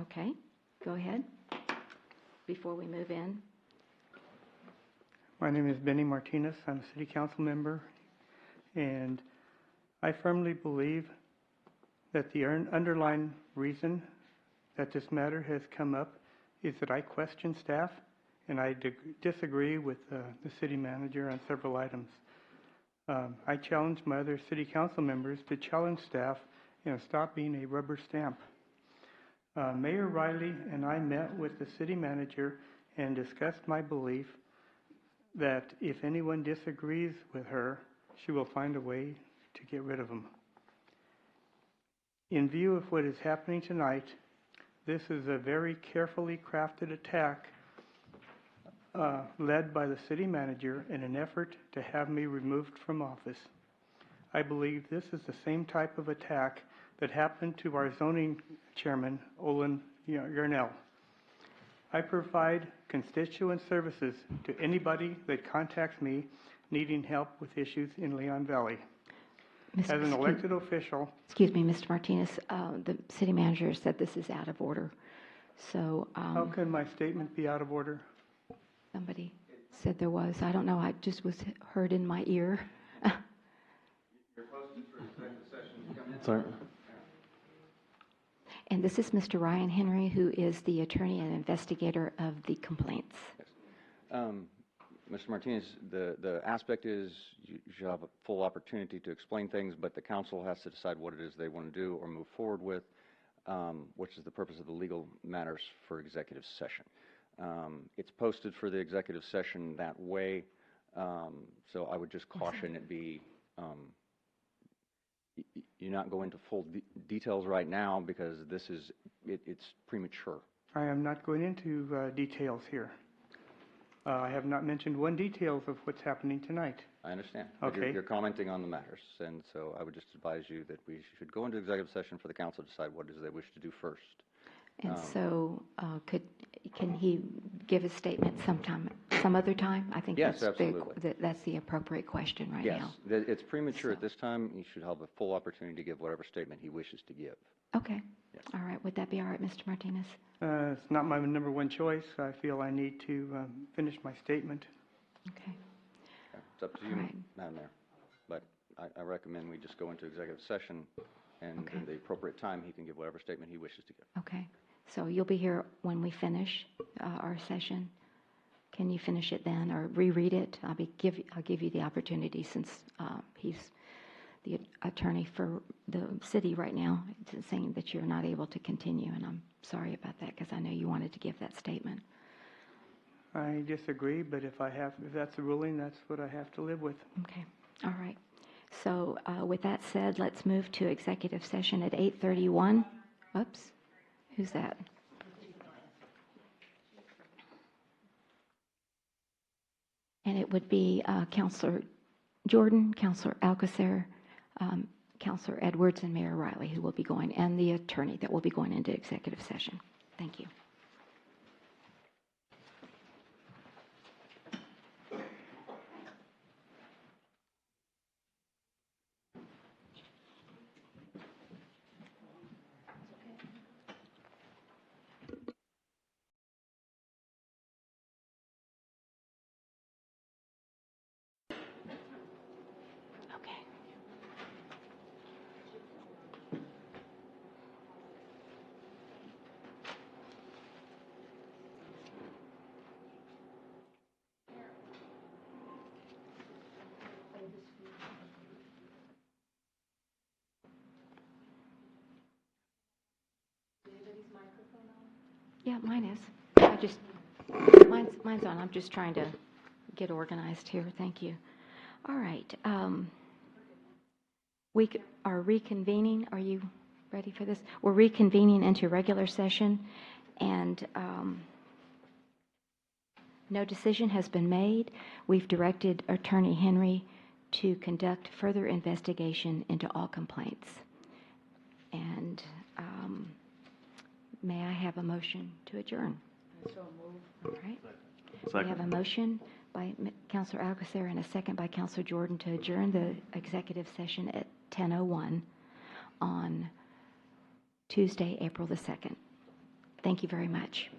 okay, go ahead. Before we move in. My name is Benny Martinez. I'm a city council member, and I firmly believe that the underlying reason that this matter has come up is that I question staff, and I disagree with the city manager on several items. I challenge my other city council members to challenge staff and stop being a rubber stamp. Mayor Riley and I met with the city manager and discussed my belief that if anyone disagrees with her, she will find a way to get rid of them. In view of what is happening tonight, this is a very carefully crafted attack led by the city manager in an effort to have me removed from office. I believe this is the same type of attack that happened to our zoning chairman, Olin Yarnell. I provide constituent services to anybody that contacts me needing help with issues in Leon Valley. As an elected official. Excuse me, Mr. Martinez, the city manager said this is out of order. So. How can my statement be out of order? Somebody said there was. I don't know. I just was heard in my ear. You're posted for executive session to come in. Sorry. And this is Mr. Ryan Henry, who is the attorney and investigator of the complaints. Yes. Mr. Martinez, the aspect is you should have a full opportunity to explain things, but the council has to decide what it is they want to do or move forward with, which is the purpose of the legal matters for executive session. It's posted for the executive session that way, so I would just caution it be, you not go into full details right now because this is, it's premature. I am not going into details here. I have not mentioned one detail of what's happening tonight. I understand. But Okay. You're commenting on the matters, and so I would just advise you that we should go into executive session for the council to decide what it is they wish to do first. And so, can he give a statement some other time? I think Yes, that's absolutely. that's the appropriate question right Yes, now. it's premature at this time. He should have a full opportunity to give whatever statement he wishes to give. Okay. Yes. All right. Would that be all right, Mr. Martinez? It's not my number one choice. I feel I need to finish my statement. Okay. It's up to you, All right. Madam Mayor. But I recommend we just go into executive session, and Okay. at the appropriate time, he can give whatever statement he wishes to give. Okay. So you'll be here when we finish our session? Can you finish it then, or reread it? I'll give you the opportunity, since he's the attorney for the city right now, saying that you're not able to continue, and I'm sorry about that, because I know you wanted to give that statement. I disagree, but if that's the ruling, that's what I have to live with. Okay, all right. So with that said, let's move to executive session at 8:31. Oops, who's that? And it would be Counselor Jordan, Counselor Alcacer, Counselor Edwards, and Mayor Riley, who will be going, and the attorney that will be going into executive session. Thank you. Yeah, mine is. Mine's on. I'm just trying to get organized here. Thank you. All right. We are reconvening. Are you ready for this? We're reconvening into regular session, and no decision has been made. We've directed Attorney Henry to conduct further investigation into all complaints. And may I have a motion to adjourn? So move. All right. Second. We have a motion by Counselor Alcacer and a second by Counselor Jordan to adjourn the executive session at 10:01 on Tuesday, April the 2nd. Thank you very much.